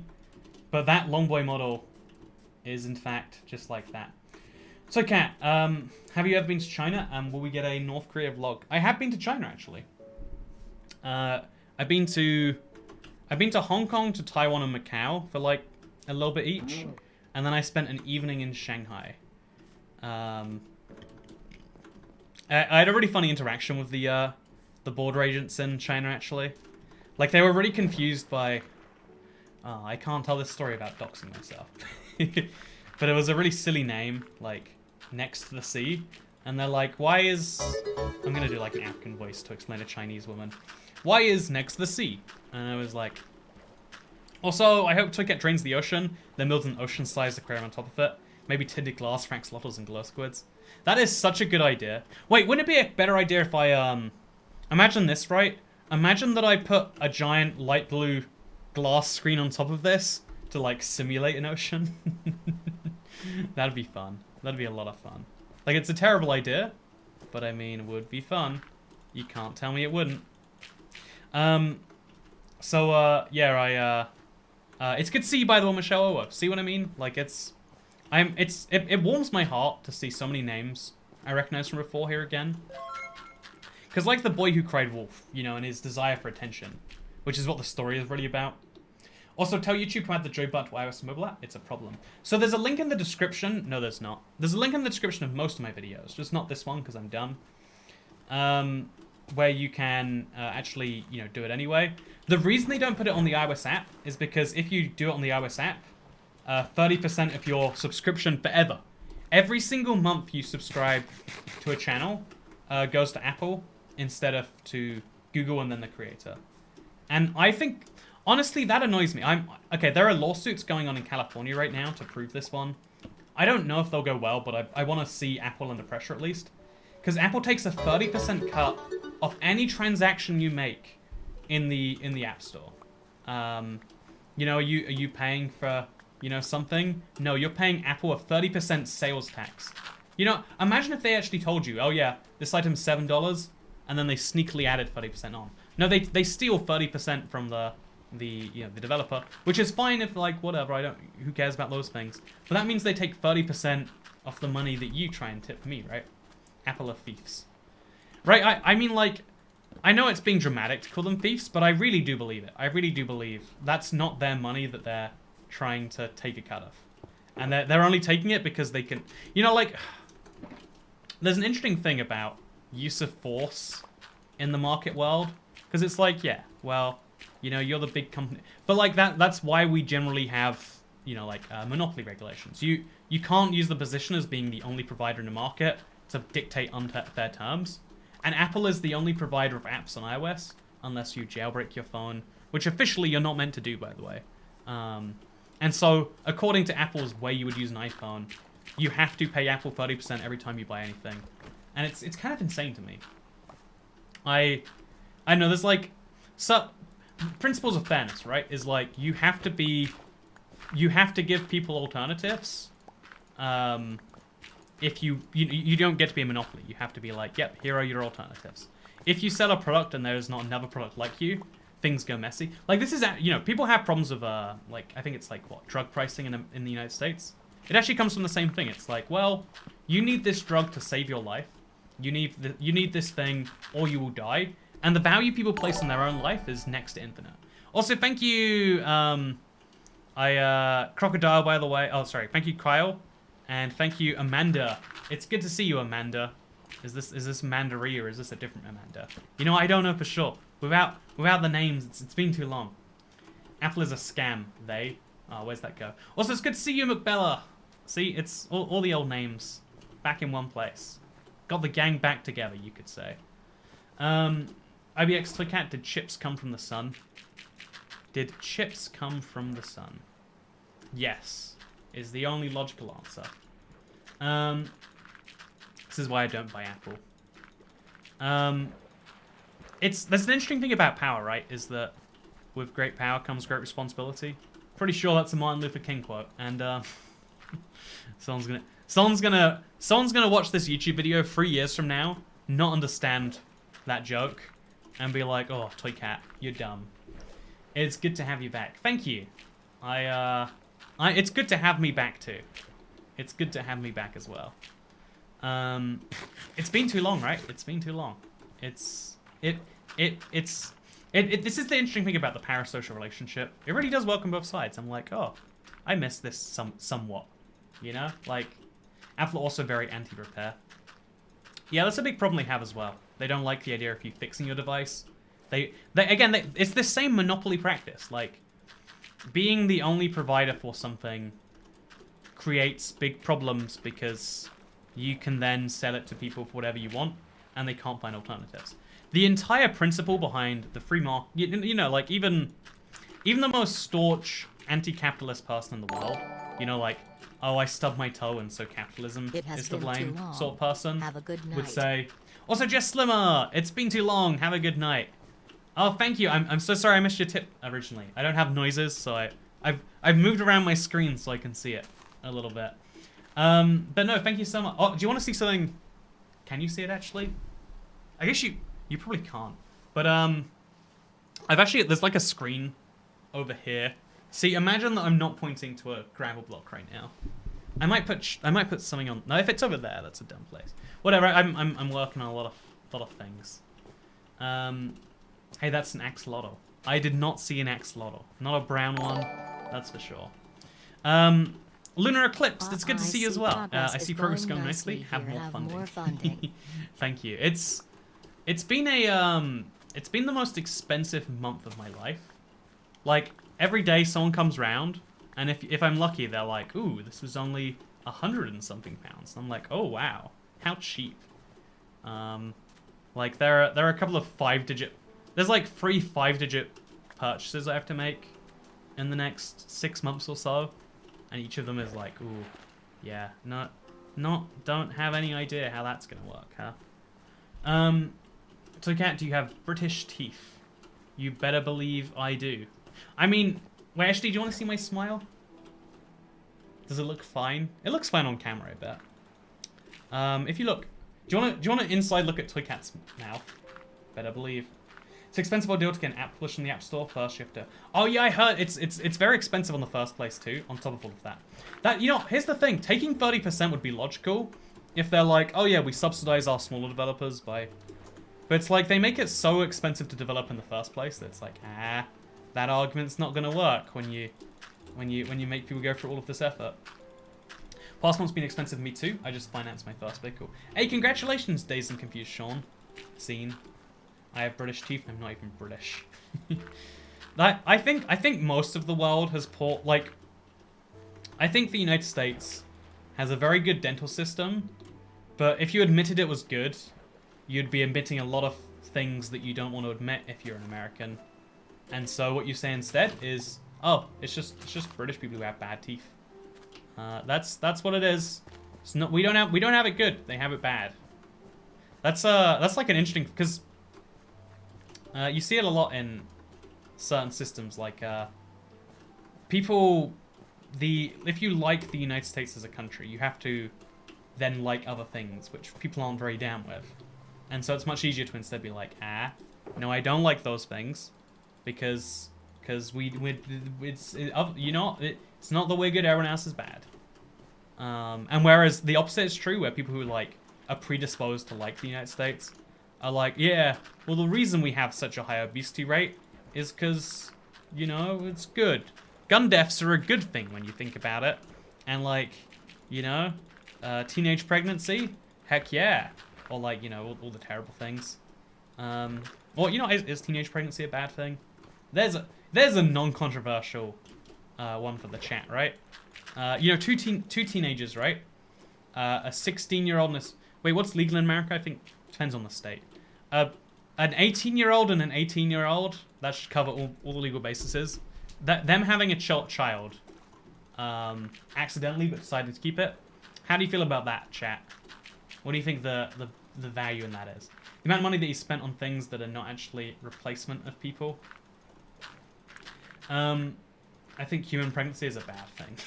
But that long boy model is in fact just like that. So Kat, have you ever been to China? And will we get a North Korea vlog? I have been to China actually. I've been to Hong Kong, to Taiwan and Macau for like a little bit each. And then I spent an evening in Shanghai. I had a really funny interaction with the border agents in China, actually. Like, they were really confused by... Oh, I can't tell this story about doxing myself. But it was a really silly name, like, next to the sea. And they're like, why is... I'm gonna do, like, an African voice to explain a Chinese woman. Why is next to the sea? And I was like... Also, I hope Toycat drains the ocean, then builds an ocean-sized aquarium on top of it. Maybe tinted glass for axolotls and glow squids. That is such a good idea. Wait, wouldn't it be a better idea if I, imagine this, right? Imagine that I put a giant light blue glass screen on top of this to, like, simulate an ocean. That'd be fun. That'd be a lot of fun. Like, it's a terrible idea, but I mean, it would be fun. You can't tell me it wouldn't. Yeah, it's good to see you, by the way, Michelle Owo. See what I mean? Like, it warms my heart to see so many names I recognize from before here again. Because like the boy who cried wolf, you know, and his desire for attention, which is what the story is really about. Also, tell YouTube to add the Joy button to iOS mobile app. It's a problem. So there's a link in the description. No, there's not. There's a link in the description of most of my videos, just not this one because I'm done. Where you can actually, you know, do it anyway. The reason they don't put it on the iOS app is because if you do it on the iOS app, 30% of your subscription forever. Every single month you subscribe to a channel goes to Apple instead of to Google and then the creator. And I think, honestly, that annoys me. Okay, there are lawsuits going on in California right now to prove this one. I don't know if they'll go well, but I want to see Apple under pressure at least. Because Apple takes a 30% cut of any transaction you make in the App Store. You know, are you paying for, you know, something? No, you're paying Apple a 30% sales tax. You know, imagine if they actually told you, oh yeah, this item's $7, and then they sneakily added 30% on. No, they steal 30% from the developer, which is fine if, like, whatever, who cares about those things. But that means they take 30% off the money that you try and tip me, right? Apple are thieves. Right, I mean, like, I know it's being dramatic to call them thieves, but I really do believe it. I really do believe that's not their money that they're trying to take a cut of. And they're only taking it because they can... You know, like, there's an interesting thing about use of force in the market world. Because it's like, yeah, well, you know, you're the big company. But, like, that's why we generally have, you know, like, monopoly regulations. You can't use the position as being the only provider in the market to dictate unfair terms. And Apple is the only provider of apps on iOS, unless you jailbreak your phone, which officially you're not meant to do, by the way. And so, according to Apple's way you would use an iPhone, you have to pay Apple 30% every time you buy anything. And it's kind of insane to me. I know, there's like... principles of fairness, right? Is like, you have to give people alternatives. If you don't get to be a monopoly. You have to be like, yep, here are your alternatives. If you sell a product and there's not another product like you, things go messy. Like, this is, you know, people have problems with, like, I think it's like, what, drug pricing in the United States? It actually comes from the same thing. It's like, well, you need this drug to save your life. You need this thing or you will die. And the value people place on their own life is next to infinite. Also, thank you, Crocodile, by the way. Oh, sorry. Thank you, Kyle. And thank you, Amanda. It's good to see you, Amanda. Is this Mandarie or is this a different Amanda? You know, I don't know for sure. Without the names, it's been too long. Apple is a scam. They. Oh, where's that go? Also, it's good to see you, McBella. See, it's all the old names back in one place. Got the gang back together, you could say. ibxtoycat, did chips come from the sun? Did chips come from the sun? Yes, is the only logical answer. This is why I don't buy Apple. There's an interesting thing about power, right? Is that with great power comes great responsibility. Pretty sure that's a Martin Luther King quote. And someone's gonna watch this YouTube video 3 years from now, not understand that joke, and be like, "Oh, Toycat, you're dumb." It's good to have you back. Thank you. It's good to have me back too. It's good to have me back as well. It's been too long, right? It's been too long. This is the interesting thing about the parasocial relationship. It really does work on both sides. I'm like, oh, I miss this somewhat. You know? Like, Apple are also very anti-repair. Yeah, that's a big problem they have as well. They don't like the idea of you fixing your device. It's the same monopoly practice. Like, being the only provider for something creates big problems because you can then sell it to people for whatever you want, and they can't find alternatives. The entire principle behind the free market, you know, like even the most staunch anti-capitalist person in the world, you know, like, oh, I stubbed my toe and so capitalism is to blame sort of person, have a good night. would say, also Jess Slimmer, it's been too long, have a good night. Oh, thank you. I'm so sorry I missed your tip originally. I don't have noises, so I've moved around my screen so I can see it a little bit. But no, thank you so much. Oh, do you want to see something? Can you see it actually? I guess you probably can't. But there's like a screen over here. See, imagine that I'm not pointing to a gravel block right now. I might put something on. No, if it's over there, that's a dumb place. Whatever. I'm working on a lot of things. Hey, that's an axolotl. I did not see an axolotl. Not a brown one, that's for sure. Lunar eclipse. It's good to see you as well. I see progress going nicely. Have more funding. Thank you. It's been the most expensive month of my life. Like every day, someone comes round, and if I'm lucky, they're like, "Ooh, this was only 100 and something pounds." And I'm like, "Oh wow, how cheap." Like there are a couple of 5-digit. There's like 3 5-digit purchases I have to make in the next 6 months or so, and each of them is like, ooh, yeah, don't have any idea how that's gonna work, huh? Toycat, do you have British teeth? You better believe I do. I mean, wait, actually, do you want to see my smile? Does it look fine? It looks fine on camera, I bet. If you look, do you want to inside look at Toycat's mouth? Better believe. It's an expensive ordeal to get an app published in the App Store. First, you have to... Oh, yeah, I heard it's very expensive on the first place, too, on top of all of that. You know, here's the thing. Taking 30% would be logical if they're like, oh, yeah, we subsidize our smaller developers by... But it's like, they make it so expensive to develop in the first place that it's like, that argument's not going to work when you make people go through all of this effort. Past month's been expensive for me, too. I just financed my first vehicle. Hey, congratulations, Dazed and Confused Sean. Scene. I have British teeth. I'm not even British. I think most of the world has I think the United States has a very good dental system, but if you admitted it was good, you'd be admitting a lot of things that you don't want to admit if you're an American. And so what you say instead is, oh, it's just British people who have bad teeth. That's what it is. It's not, we don't have it good. They have it bad. That's like an interesting, because you see it a lot in certain systems, like if you like the United States as a country, you have to then like other things, which people aren't very down with. And so it's much easier to instead be like, no, I don't like those things, because it's not that we're good, everyone else is bad. And whereas the opposite is true, where people who are predisposed to like the United States are like, yeah, well, the reason we have such a high obesity rate is because, it's good. Gun deaths are a good thing when you think about it. And teenage pregnancy, heck yeah. Or all the terrible things. Is teenage pregnancy a bad thing? There's a non-controversial one for the chat, right? Two teenagers, right? A 16-year-old and wait, what's legal in America? I think depends on the state. An 18-year-old and an 18-year-old, that should cover all the legal bases. Them having a child accidentally but decided to keep it How do you feel about that, chat? What do you think the value in that is? The amount of money that you spent on things that are not actually replacement of people. I think human pregnancy is a bad thing.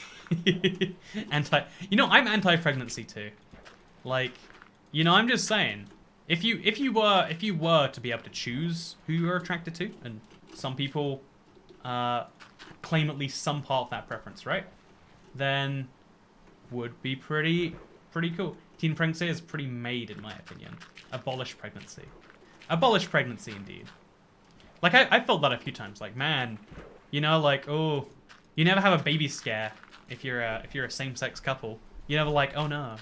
I'm anti-pregnancy too. Like, I'm just saying, if you were to be able to choose who you're attracted to, and some people claim at least some part of that preference, right? Then would be pretty cool. Teen pregnancy is pretty made, in my opinion. Abolish pregnancy. Abolish pregnancy, indeed. Like, I felt that a few times. Like, man, like, oh, you never have a baby scare if you're a same-sex couple. You never like, oh no.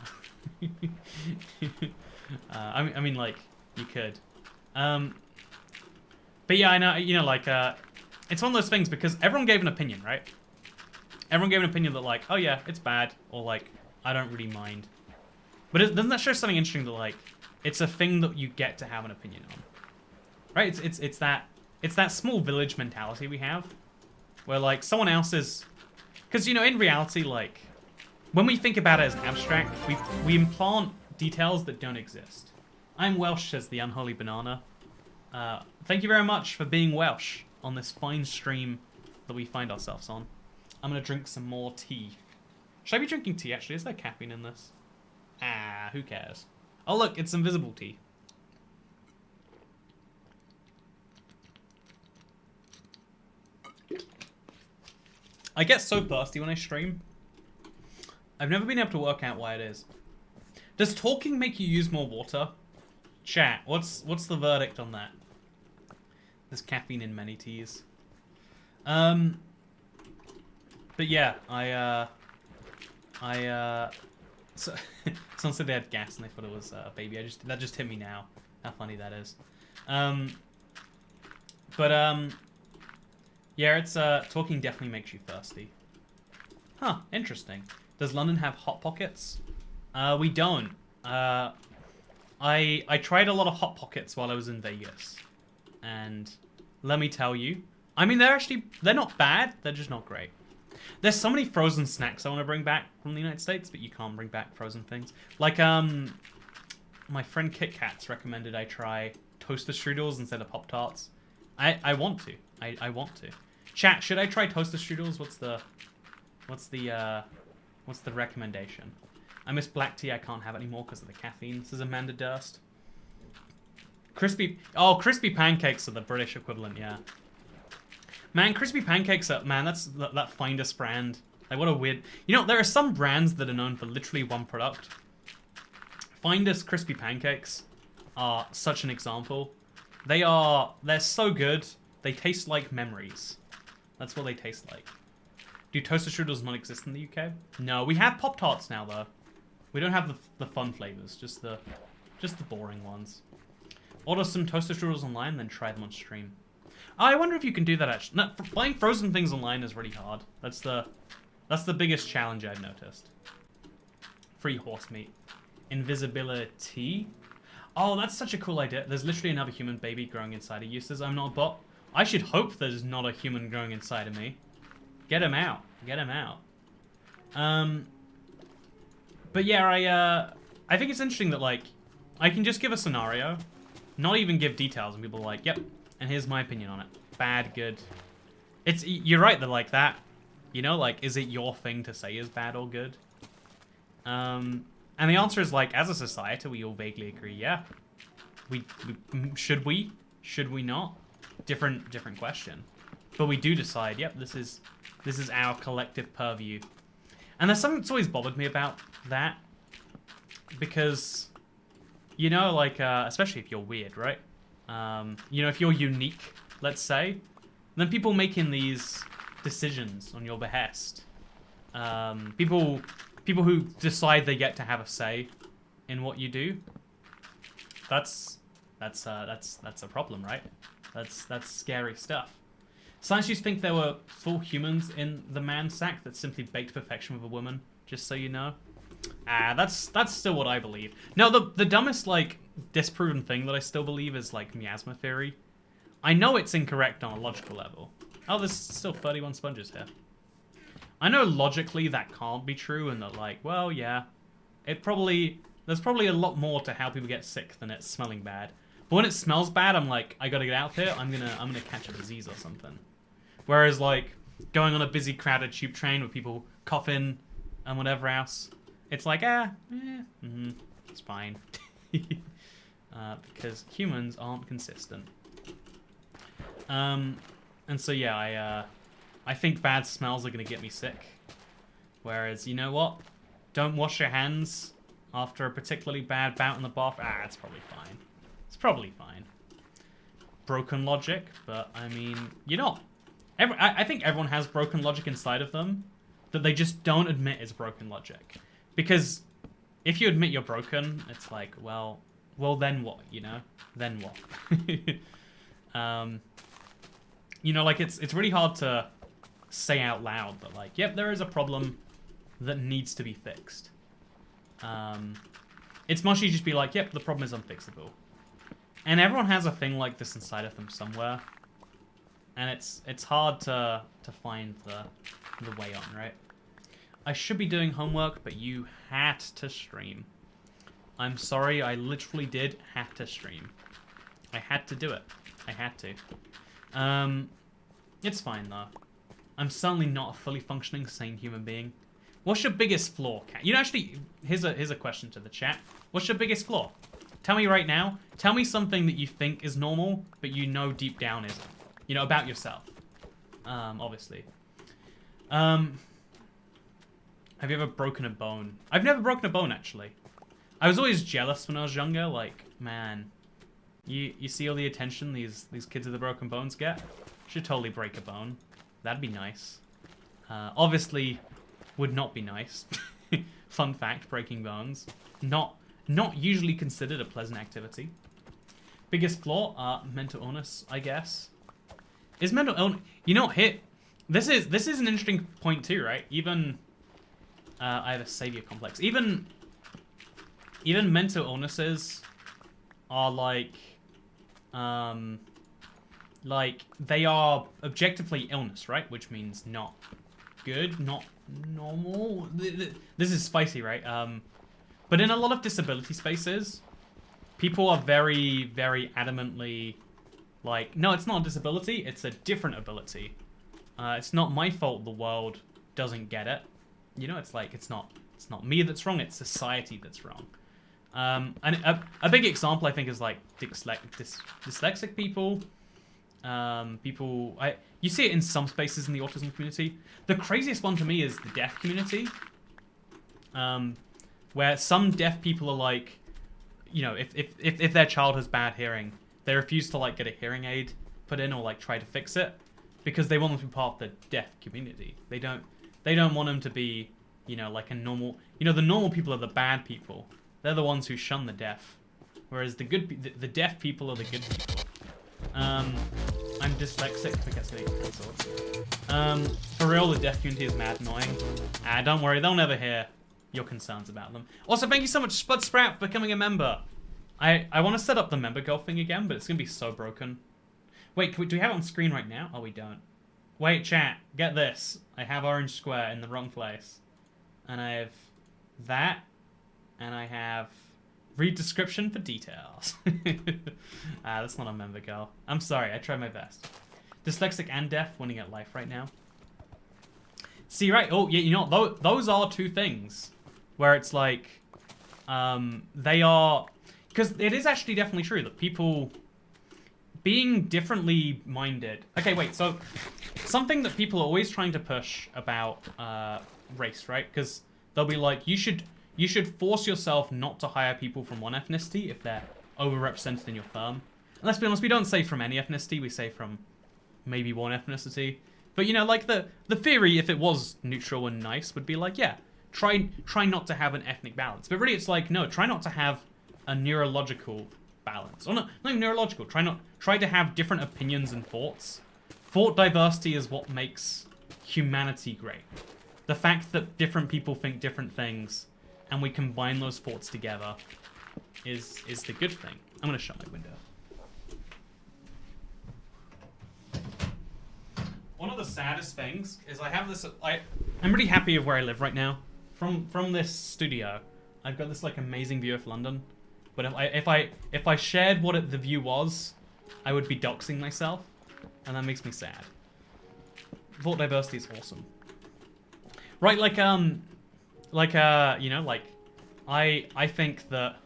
I mean, like, you could. But yeah, I know, like, it's one of those things because everyone gave an opinion, right? Everyone gave an opinion that, like, oh yeah, it's bad, or like, I don't really mind. But doesn't that show something interesting that, like, it's a thing that you get to have an opinion on, right? It's that small village mentality we have, where like someone else is, because in reality, like, when we think about it as abstract, we implant details that don't exist. I'm Welsh, says the unholy banana. Thank you very much for being Welsh on this fine stream that we find ourselves on. I'm gonna drink some more tea. Should I be drinking tea, actually? Is there caffeine in this? Ah, who cares? Oh, look, it's invisible tea. I get so thirsty when I stream. I've never been able to work out why it is. Does talking make you use more water? Chat, what's the verdict on that? There's caffeine in many teas. But yeah, so, someone said they had gas and they thought it was a baby. That just hit me now. How funny that is. Yeah, it's talking definitely makes you thirsty. Huh, interesting. Does London have hot pockets? We don't. I tried a lot of hot pockets while I was in Vegas, and let me tell you, I mean they're not bad. They're just not great. There's so many frozen snacks I want to bring back from the United States, but you can't bring back frozen things. Like, my friend Kit Kat's recommended I try toaster strudels instead of Pop-Tarts. I want to. I want to. Chat, should I try toaster strudels? What's the recommendation? I miss black tea. I can't have it anymore because of the caffeine. This is Amanda Durst. Crispy pancakes are the British equivalent, yeah. Man, crispy pancakes are, man, that's that Findus brand. Like, what a weird... there are some brands that are known for literally one product. Findus crispy pancakes are such an example. They're so good. They taste like memories. That's what they taste like. Do toaster strudels not exist in the UK? No, we have Pop-Tarts now, though. We don't have the fun flavors, just the boring ones. Order some toaster strudels online, then try them on stream. Oh, I wonder if you can do that, actually. No, buying frozen things online is really hard. That's the biggest challenge I've noticed. Free horse meat. Invisibility? Oh, that's such a cool idea. There's literally another human baby growing inside of you, says I'm not a bot. I should hope there's not a human growing inside of me. Get him out. Get him out. But yeah, I think it's interesting that, like, I can just give a scenario, not even give details, and people are like, yep, and here's my opinion on it. Bad, good. You're right that, like, that, like, is it your thing to say is bad or good? And the answer is, like, as a society, we all vaguely agree, yeah. Should we? Should we not? Different question. But we do decide, yep, this is our collective purview. And there's something that's always bothered me about that. Because, like, especially if you're weird, right? If you're unique, let's say, then people making these decisions on your behest. People who decide they get to have a say in what you do. That's a problem, right? That's scary stuff. Science used to think there were full humans in the man sack that simply baked perfection with a woman, just so you know. That's still what I believe. No, the dumbest, like, disproven thing that I still believe is, like, miasma theory. I know it's incorrect on a logical level. Oh, there's still 31 sponges here. I know logically that can't be true and that, like, well, yeah, there's probably a lot more to how people get sick than it smelling bad. But when it smells bad, I'm like, I gotta get out of here. I'm gonna catch a disease or something. Whereas like going on a busy, crowded tube train with people coughing and whatever else, it's like it's fine. Because humans aren't consistent. And so yeah, I think bad smells are gonna get me sick. Whereas, you know what? Don't wash your hands after a particularly bad bout in the bath. It's probably fine. It's probably fine. Broken logic, but I mean, you're not. I think everyone has broken logic inside of them that they just don't admit is broken logic. Because if you admit you're broken, it's like, well, then what? You know, then what? You know, like it's really hard to say out loud that like, yep, there is a problem that needs to be fixed. It's much easier to be like, yep, the problem is unfixable. And everyone has a thing like this inside of them somewhere. And it's hard to find the way on, right? I should be doing homework, but you had to stream. I'm sorry, I literally did have to stream. I had to do it. I had to. It's fine though. I'm certainly not a fully functioning, sane human being. What's your biggest flaw, Cat? You know, actually, here's a question to the chat. What's your biggest flaw? Tell me right now. Tell me something that you think is normal, but you know deep down isn't. You know, about yourself. Obviously. Have you ever broken a bone? I've never broken a bone, actually. I was always jealous when I was younger. Like, man, you see all the attention these kids with the broken bones get? Should totally break a bone. That'd be nice. Obviously, would not be nice. Fun fact, breaking bones. Not usually considered a pleasant activity. Biggest flaw? Mental illness, I guess. Is mental illness... You know, this is an interesting point too, right? Even... I have a savior complex. Even mental illnesses are like they are objectively illness, right? Which means not good, not normal. This is spicy, right? But in a lot of disability spaces, people are very, very adamantly like, no, it's not a disability, it's a different ability. It's not my fault the world doesn't get it. You know, it's like, it's not me that's wrong, it's society that's wrong. And a big example, I think, is like dyslexic people. You see it in some spaces in the autism community. The craziest one to me is the deaf community. Where some deaf people are like, you know, if their child has bad hearing, they refuse to like get a hearing aid put in or like try to fix it because they want them to be part of the deaf community. They don't want them to be, you know, like a normal... You know, the normal people are the bad people. They're the ones who shun the deaf. Whereas the deaf people are the good people. I'm dyslexic, that gets me cancelled. For real, the deaf community is mad annoying. Don't worry, they'll never hear your concerns about them. Also, thank you so much, Spud Sprout, for becoming a member. I want to set up the member girl thing again, but it's going to be so broken. Wait, do we have it on screen right now? Oh, we don't. Wait, chat, get this. I have orange square in the wrong place. And I have that, and I have read description for details. That's not a member girl. I'm sorry, I tried my best. Dyslexic and deaf, winning at life right now. See, right, oh, yeah, you know, those are two things where it's like, they are, because it is actually definitely true that people being differently minded. Okay, wait, so something that people are always trying to push about race, right? Because they'll be like, you should force yourself not to hire people from one ethnicity if they're overrepresented in your firm. And let's be honest, we don't say from any ethnicity, we say from maybe one ethnicity. But you know, like the theory, if it was neutral and nice, would be like, yeah, try not to have an ethnic balance. But really it's like, no, try not to have a neurological balance. Or not even neurological, try to have different opinions and thoughts. Thought diversity is what makes humanity great. The fact that different people think different things and we combine those thoughts together is the good thing. I'm gonna shut my window. One of the saddest things is I have this, I'm really happy with where I live right now. From this studio, I've got this like amazing view of London, but if I shared what the view was, I would be doxing myself, and that makes me sad. Thought diversity is awesome. Right, like you know, like I think that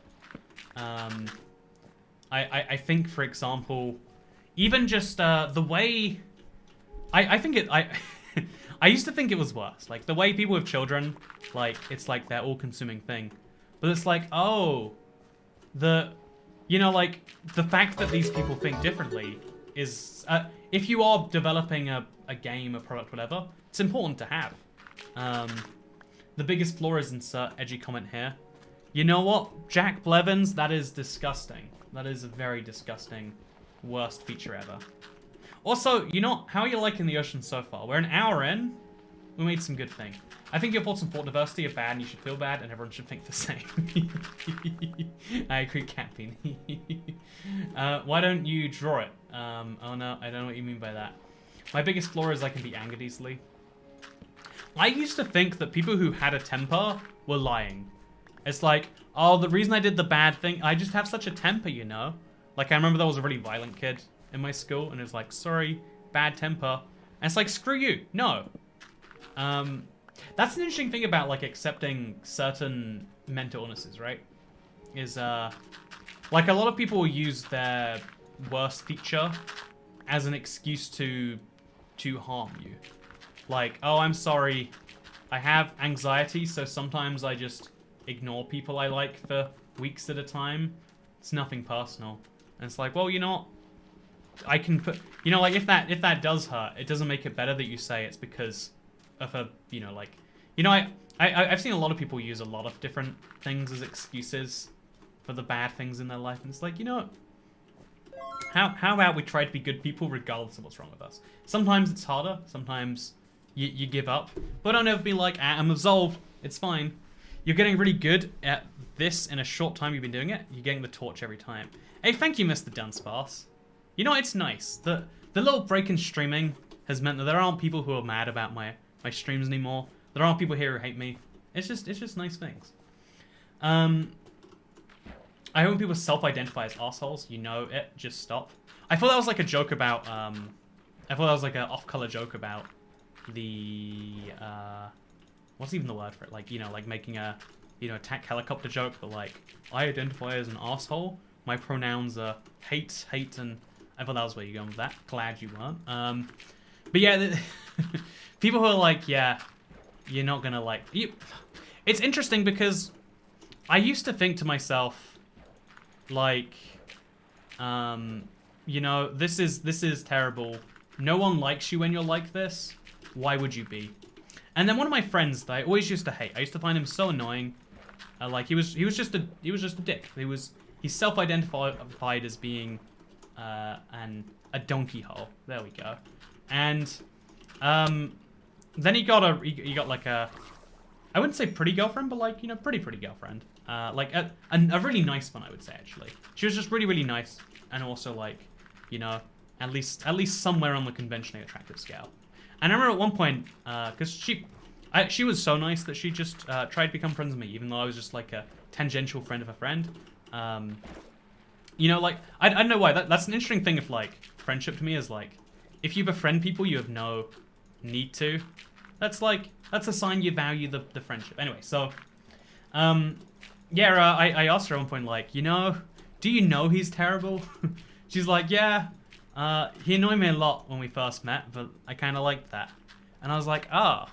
I think, for example, even just the way I think it I used to think it was worse. Like the way people with children, like it's like their all-consuming thing, but it's like, oh, you know, like the fact that these people think differently is if you are developing a game, a product, whatever, it's important to have. The biggest flaw is insert edgy comment here. You know what, Jack Blevins, that is disgusting. That is a very disgusting, worst feature ever. Also, you know, how are you liking the ocean so far? We're an hour in. We made some good thing. I think your thoughts on port diversity are bad and you should feel bad and everyone should think the same. I agree, Capping. Why don't you draw it? Oh no, I don't know what you mean by that. My biggest flaw is I can be angered easily. I used to think that people who had a temper were lying. It's like, oh, the reason I did the bad thing, I just have such a temper, you know? Like, I remember there was a really violent kid in my school, and it was like, sorry, bad temper. And it's like, screw you, no. That's an interesting thing about, like, accepting certain mental illnesses, right? Is, like, a lot of people will use their worst feature as an excuse to harm you. Like, oh, I'm sorry, I have anxiety, so sometimes I just ignore people I like for weeks at a time. It's nothing personal. And it's like, well, you know what? I can put, you know, like if that does hurt, it doesn't make it better that you say it's because of a, you know, like, you know, I've seen a lot of people use a lot of different things as excuses for the bad things in their life, and it's like, you know what? How about we try to be good people regardless of what's wrong with us? Sometimes it's harder. Sometimes you give up, but don't ever be like, ah, I'm absolved. It's fine. You're getting really good at this in a short time you've been doing it. You're getting the torch every time. Hey, thank you, Mr. Dunsparce. You know, it's nice. The little break in streaming has meant that there aren't people who are mad about my streams anymore. There aren't people here who hate me. It's just nice things. I hope when people self-identify as assholes, you know it. Just stop. I thought that was like a joke about. I thought that was like an off-color joke about the. What's even the word for it? Like, you know, like making a, you know, attack helicopter joke, but like, I identify as an asshole. My pronouns are hate, and I thought that was where you're going with that. Glad you weren't. But yeah, people who are like, yeah, you're not gonna like you. It's interesting because I used to think to myself, like, you know, this is terrible. No one likes you when you're like this. Why would you be? And then one of my friends that I always used to hate, I used to find him so annoying. Like he was just a dick. He's self-identified as being a donkey hole. There we go. And then he got like a, I wouldn't say pretty girlfriend, but like, you know, pretty girlfriend. Like a really nice one, I would say, actually. She was just really nice, and also like, you know, at least somewhere on the conventionally attractive scale. And I remember at one point, because she was so nice that she just tried to become friends with me, even though I was just like a tangential friend of a friend. You know, like, I don't know why. That's an interesting thing of, like, friendship to me is, like, if you befriend people you have no need to, that's a sign you value the friendship. Anyway, so, yeah, I asked her at one point, like, you know, do you know he's terrible? She's like, yeah. He annoyed me a lot when we first met, but I kind of liked that. And I was like, ah,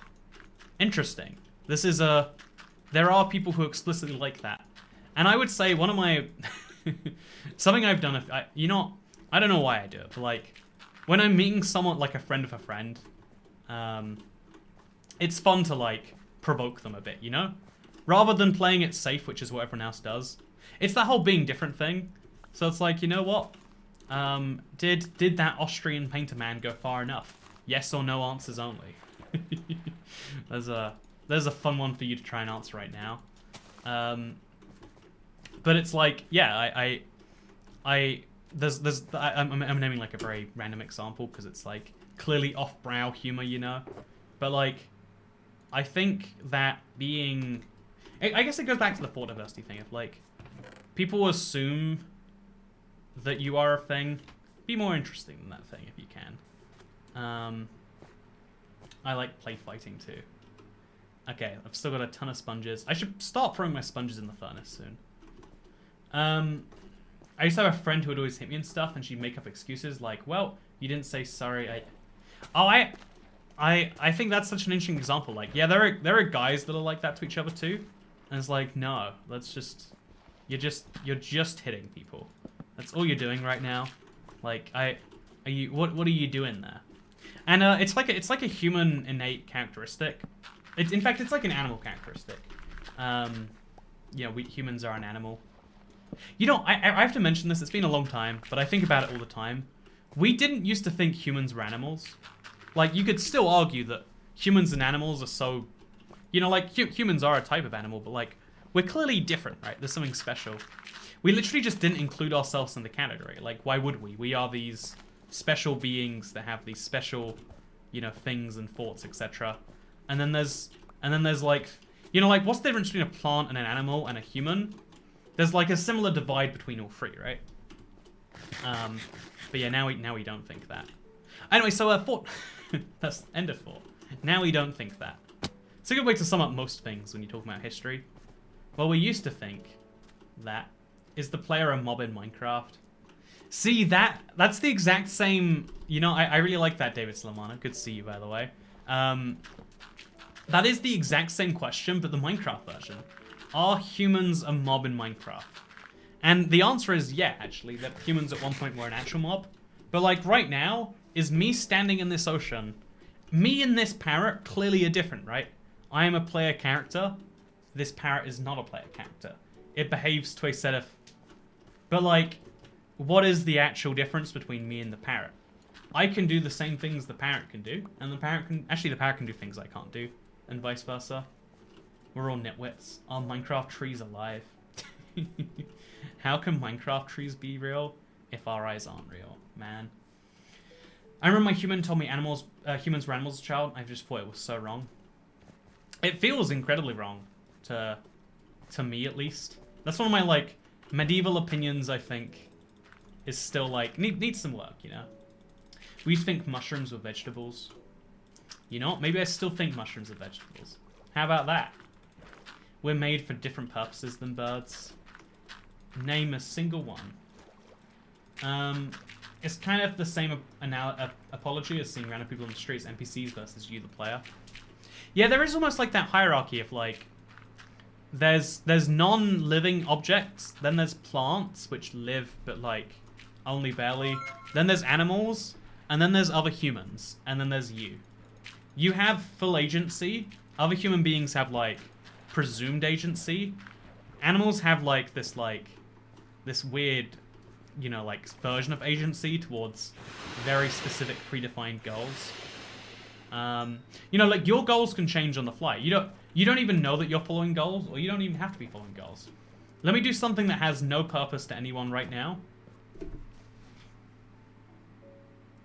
interesting. This is there are people who explicitly like that. And I would say one of my, something I've done, you know, I don't know why I do it, but like, when I'm meeting someone, like a friend of a friend, it's fun to like, provoke them a bit, you know? Rather than playing it safe, which is what everyone else does. It's that whole being different thing. So it's like, you know what? Did that Austrian painter man go far enough? Yes or no answers only. There's a fun one for you to try and answer right now. But it's like, yeah, I'm naming like a very random example because it's like clearly off-brow humor, you know. But like, I think that being, I guess it goes back to the thought diversity thing. If, like, people assume that you are a thing, be more interesting than that thing if you can. I like play fighting too. Okay, I've still got a ton of sponges. I should start throwing my sponges in the furnace soon. I used to have a friend who would always hit me and stuff, and she'd make up excuses like, well, you didn't say sorry. I think that's such an interesting example. Like, yeah, there are guys that are like that to each other too. And it's like, no, let's just... You're just hitting people. That's all you're doing right now. Like, what are you doing there? And it's like a human innate characteristic. In fact, it's like an animal characteristic. You know, humans are an animal. You know, I have to mention this. It's been a long time, but I think about it all the time. We didn't used to think humans were animals. Like, you could still argue that humans and animals are so... You know, like, humans are a type of animal, but, like, we're clearly different, right? There's something special. We literally just didn't include ourselves in the category. Like, why would we? We are these special beings that have these special, you know, things and thoughts, etc. And then there's like, you know, like, what's the difference between a plant and an animal and a human? There's like a similar divide between all three, right? But yeah, now we don't think that. Anyway, so thought. That's end of thought. Now we don't think that. It's a good way to sum up most things when you talk about history. Well, we used to think that is the player a mob in Minecraft. See, that's the exact same... You know, I really like that, David Slamana. Good to see you, by the way. That is the exact same question, but the Minecraft version. Are humans a mob in Minecraft? And the answer is yeah, actually. That humans at one point were an actual mob. But, like, right now, is me standing in this ocean... Me and this parrot clearly are different, right? I am a player character. This parrot is not a player character. It behaves to a set of... But, like, what is the actual difference between me and the parrot? I can do the same things the parrot can do, and the parrot can... Actually, the parrot can do things I can't do, and vice versa. We're all nitwits. Are Minecraft trees alive? How can Minecraft trees be real if our eyes aren't real? Man. I remember my human told me humans were animals as a child. I just thought it was so wrong. It feels incredibly wrong to me, at least. That's one of my, like, medieval opinions, I think, is still, like, needs some work, you know? We think mushrooms were vegetables. You know what? Maybe I still think mushrooms are vegetables. How about that? We're made for different purposes than birds. Name a single one. It's kind of the same apology as seeing random people in the streets, NPCs versus you, the player. Yeah, there is almost like that hierarchy of, like, there's non-living objects, then there's plants, which live, but, like, only barely. Then there's animals, and then there's other humans, and then there's you. You have full agency. Other human beings have, like, presumed agency. Animals have, like, this weird, you know, like, version of agency towards very specific predefined goals. You know, like, your goals can change on the fly. You don't even know that you're following goals, or you don't even have to be following goals. Let me do something that has no purpose to anyone right now.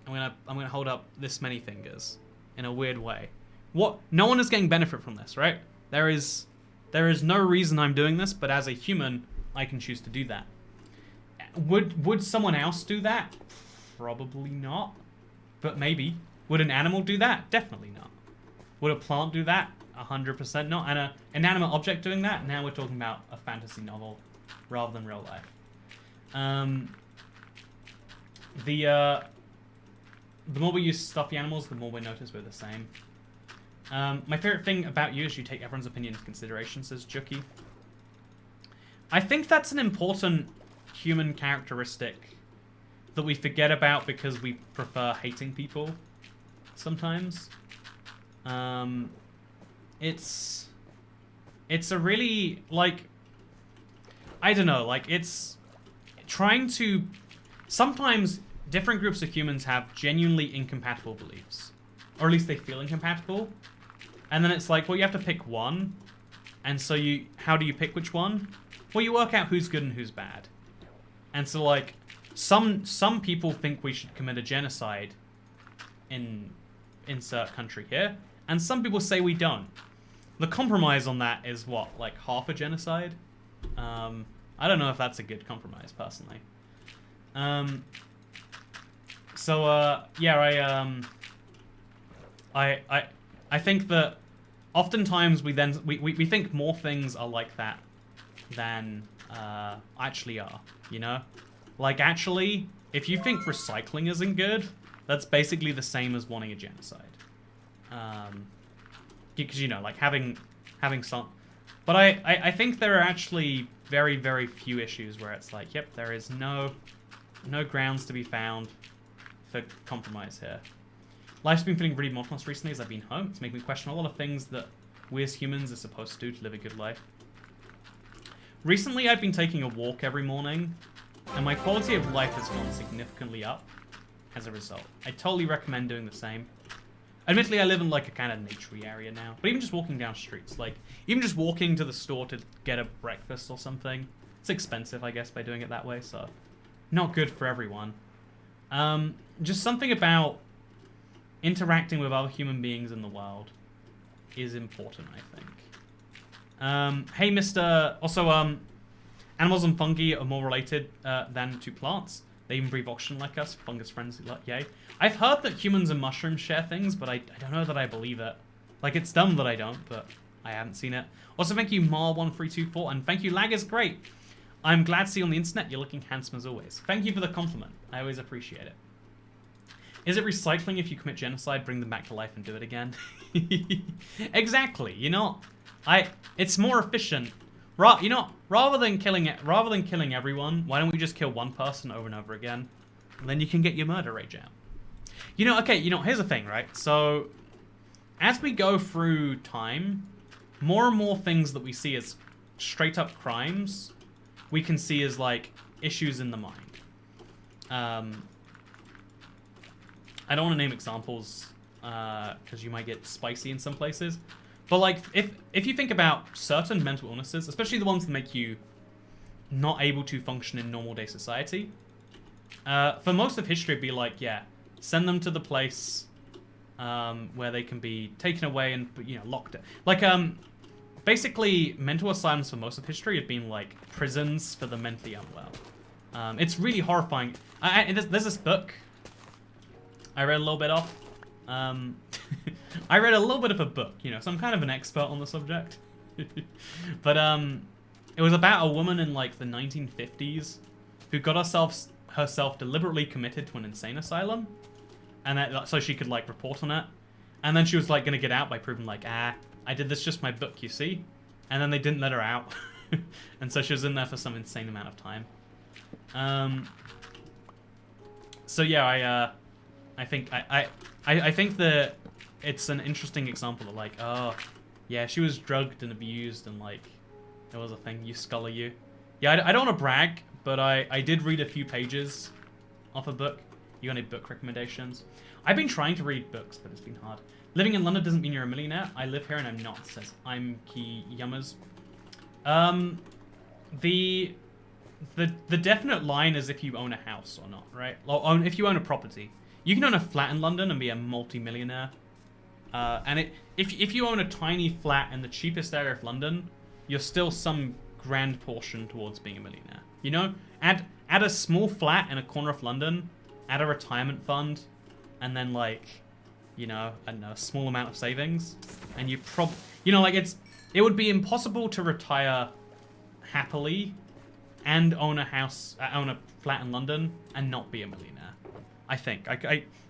I'm gonna hold up this many fingers in a weird way. What? No one is getting benefit from this, right? There is no reason I'm doing this, but as a human, I can choose to do that. Would someone else do that? Probably not. But maybe. Would an animal do that? Definitely not. Would a plant do that? 100% not. And an inanimate object doing that? Now we're talking about a fantasy novel rather than real life. The more we use stuffy animals, the more we notice we're the same. My favorite thing about you is you take everyone's opinion into consideration, says Juki. I think that's an important human characteristic that we forget about because we prefer hating people sometimes. It's a really, like, I don't know, like, it's trying to... Sometimes different groups of humans have genuinely incompatible beliefs. Or at least they feel incompatible. And then it's like, well, you have to pick one. And so how do you pick which one? Well, you work out who's good and who's bad. And so, like, some people think we should commit a genocide in insert country here. And some people say we don't. the compromise on that is what, like half a genocide? I don't know if that's a good compromise, personally. Yeah, I think that oftentimes we think more things are like that than actually are, you know? Like, actually, if you think recycling isn't good, that's basically the same as wanting a genocide. Because, you know, like, having some... But I think there are actually very, very few issues where it's like, yep, there is no grounds to be found for compromise here. Life's been feeling really monotonous recently as I've been home. It's making me question a lot of things that we as humans are supposed to do to live a good life. Recently, I've been taking a walk every morning, and my quality of life has gone significantly up as a result. I totally recommend doing the same. Admittedly, I live in like a kind of naturey area now, but even just walking down streets, like even just walking to the store to get a breakfast or something, it's expensive, I guess, by doing it that way, so not good for everyone. Just something about interacting with other human beings in the world is important, I think. Hey, Mr. Also, animals and fungi are more related than to plants. They even breathe oxygen like us. Fungus friends, yay. I've heard that humans and mushrooms share things, but I don't know that I believe it. Like, it's dumb that I don't, but I haven't seen it. Also, thank you, Mar1324, and thank you, Lag is great. I'm glad to see you on the internet. You're looking handsome as always. Thank you for the compliment. I always appreciate it. Is it recycling if you commit genocide, bring them back to life and do it again? Exactly. You know, it's more efficient. You know, rather than killing everyone, why don't we just kill one person over and over again? And then you can get your murder rage out. You know, okay, you know, here's the thing, right? So, as we go through time, more and more things that we see as straight up crimes, we can see as, like, issues in the mind. I don't want to name examples, because you might get spicy in some places. But, like, if you think about certain mental illnesses, especially the ones that make you not able to function in normal day society, for most of history, it'd be like, yeah, send them to the place where they can be taken away and, you know, locked. Like, basically, mental asylums for most of history have been, like, prisons for the mentally unwell. It's really horrifying. There's this book I read a little bit of. I read a little bit of a book, you know, so I'm kind of an expert on the subject. But it was about a woman in like the 1950s who got herself deliberately committed to an insane asylum, and that, so she could like report on it. And then she was like gonna get out by proving like, I did this just my book, you see. And then they didn't let her out, and so she was in there for some insane amount of time. So yeah, I think that it's an interesting example of like, oh, yeah, she was drugged and abused and like, there was a thing, you scholar you. Yeah, I don't want to brag, but I did read a few pages off a book. You got any book recommendations? I've been trying to read books, but it's been hard. Living in London doesn't mean you're a millionaire. I live here and I'm not, says I'm Key Yummers. The definite line is if you own a house or not, right? Or if you own a property. You can own a flat in London and be a multi-millionaire. And if you own a tiny flat in the cheapest area of London, you're still some grand portion towards being a millionaire. You know? Add a small flat in a corner of London, add a retirement fund, and then like, you know, I don't know, a small amount of savings, and you like it would be impossible to retire happily and own a flat in London and not be a millionaire. I think.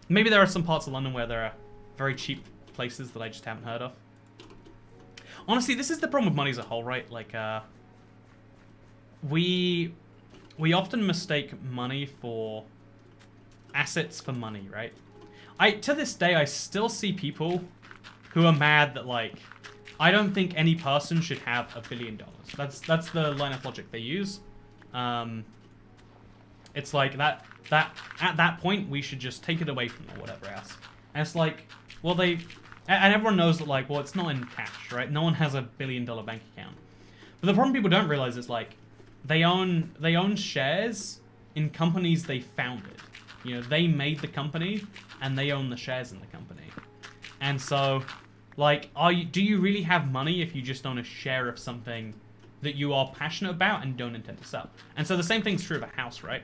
Maybe there are some parts of London where there are very cheap places that I just haven't heard of. Honestly, this is the problem with money as a whole, right? Like, we often mistake money for assets for money, right? To this day, I still see people who are mad that, like, I don't think any person should have $1 billion. That's the line of logic they use. It's like that at that point we should just take it away from them or whatever else. And it's like, well, and everyone knows that, like, well, it's not in cash, right? No one has $1 billion bank account. But the problem people don't realize is like they own shares in companies they founded. You know, they made the company and they own the shares in the company. And so Like, do you really have money if you just own a share of something that you are passionate about and don't intend to sell? And so the same thing's true of a house, right?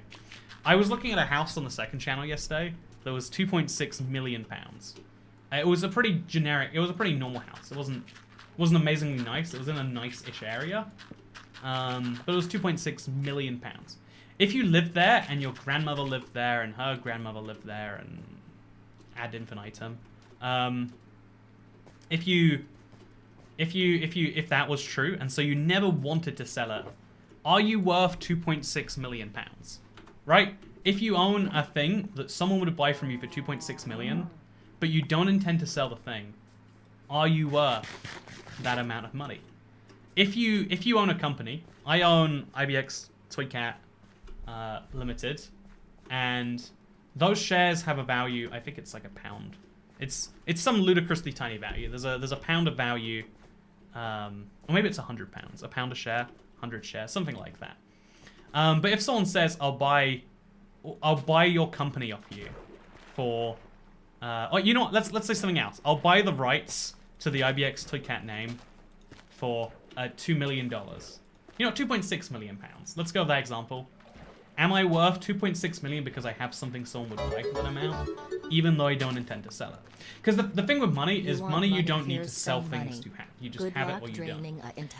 I was looking at a house on the second channel yesterday that was £2.6 million. It was a pretty generic, it was a pretty normal house. It wasn't amazingly nice. It was in a nice-ish area. But it was £2.6 million. If you lived there and your grandmother lived there and her grandmother lived there and ad infinitum, if that was true and so you never wanted to sell it, are you worth £2.6 million? Right? If you own a thing that someone would buy from you for $2.6 million, but you don't intend to sell the thing, are you worth that amount of money? If you own a company, I own ibxtoycat Limited, and those shares have a value. I think it's like £1. It's some ludicrously tiny value. There's a £1 of value, or maybe it's £100. £1 a share, 100 shares, something like that. But if someone says I'll buy your company off you for, oh, you know what? Let's say something else. I'll buy the rights to the ibxtoycat name for $2 million. You know, £2.6 million. Let's go with that example. Am I worth $2.6 million because I have something someone would buy for that amount, even though I don't intend to sell it? Because the thing with money is money you don't need to sell things to have. You just have it or you don't.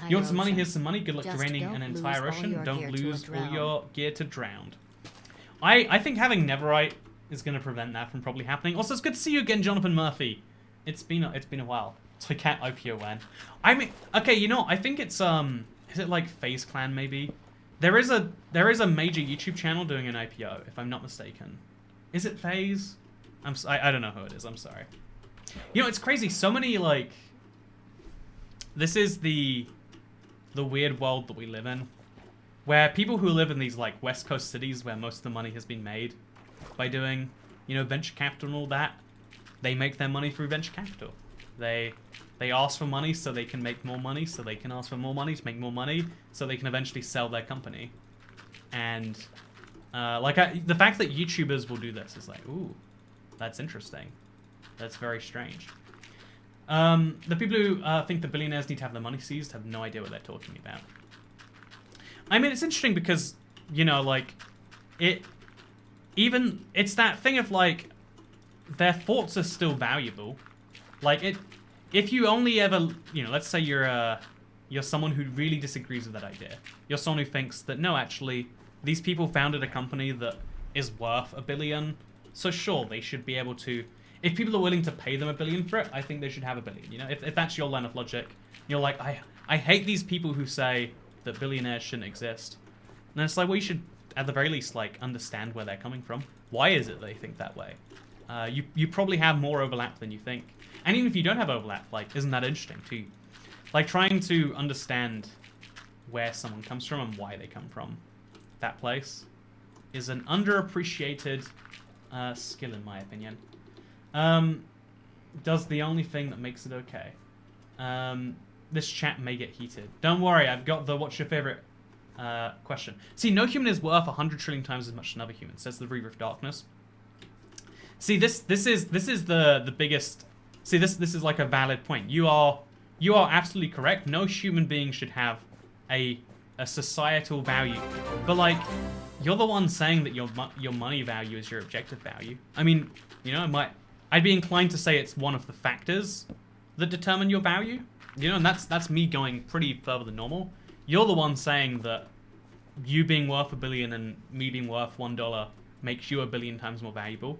You want some money? Here's some money. Good luck draining an entire ocean. Don't lose all your gear to drown. I think having Neverite is going to prevent that from probably happening. Also, it's good to see you again, Jonathan Murphy. It's been a while. Toycat IPO when? I mean, okay, you know, I think it's is it like FaZe Clan maybe? There is a major YouTube channel doing an IPO, if I'm not mistaken. Is it FaZe? I don't know who it is. I'm sorry. You know, it's crazy. So many like. This is the weird world that we live in, where people who live in these like West Coast cities where most of the money has been made by doing, you know, venture capital and all that, they make their money through venture capital. They ask for money so they can make more money, so they can ask for more money to make more money, so they can eventually sell their company. And the fact that YouTubers will do this is like, ooh, that's interesting. That's very strange. The people who think the billionaires need to have their money seized have no idea what they're talking about. I mean, it's interesting because, you know, like, it's that thing of like, their thoughts are still valuable. Like, if you only ever, you know, let's say you're someone who really disagrees with that idea. You're someone who thinks that, no, actually, these people founded a company that is worth $1 billion. So sure, they should be able to, if people are willing to pay them $1 billion for it, I think they should have $1 billion. You know, if that's your line of logic, you're like, I hate these people who say that billionaires shouldn't exist. And it's like, well, you should, at the very least, like, understand where they're coming from. Why is it they think that way? You probably have more overlap than you think. And even if you don't have overlap, like, isn't that interesting too? Like, trying to understand where someone comes from and why they come from that place is an underappreciated skill, in my opinion. Does the only thing that makes it okay. This chat may get heated. Don't worry, I've got the what's your favorite question. See, no human is worth 100 trillion times as much as another human, says the Reaver of Darkness. See, this is the biggest. See, this is like a valid point. You are absolutely correct. No human being should have a societal value. But like, you're the one saying that your money value is your objective value. I mean, you know, I'd be inclined to say it's one of the factors that determine your value. You know, and that's me going pretty further than normal. You're the one saying that you being worth $1 billion and me being worth $1 makes you $1 billion times more valuable.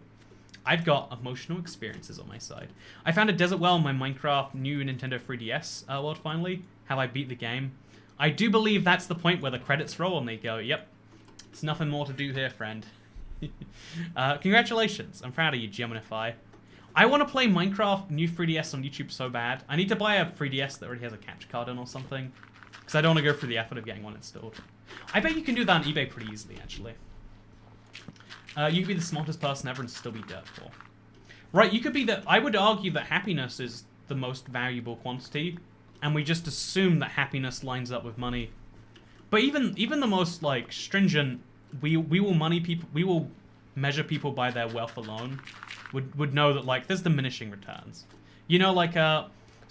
I've got emotional experiences on my side. I found a desert well in my Minecraft new Nintendo 3DS world finally. How I beat the game. I do believe that's the point where the credits roll and they go, yep, there's nothing more to do here, friend. Congratulations. I'm proud of you, Geminify. I want to play Minecraft new 3DS on YouTube so bad. I need to buy a 3DS that already has a capture card in or something. Because I don't want to go through the effort of getting one installed. I bet you can do that on eBay pretty easily, actually. You could be the smartest person ever and still be dirt poor. Right, you could be the... I would argue that happiness is the most valuable quantity, and we just assume that happiness lines up with money. But even the most, like, stringent... We will measure people by their wealth alone, would know that, like, there's diminishing returns. You know, like,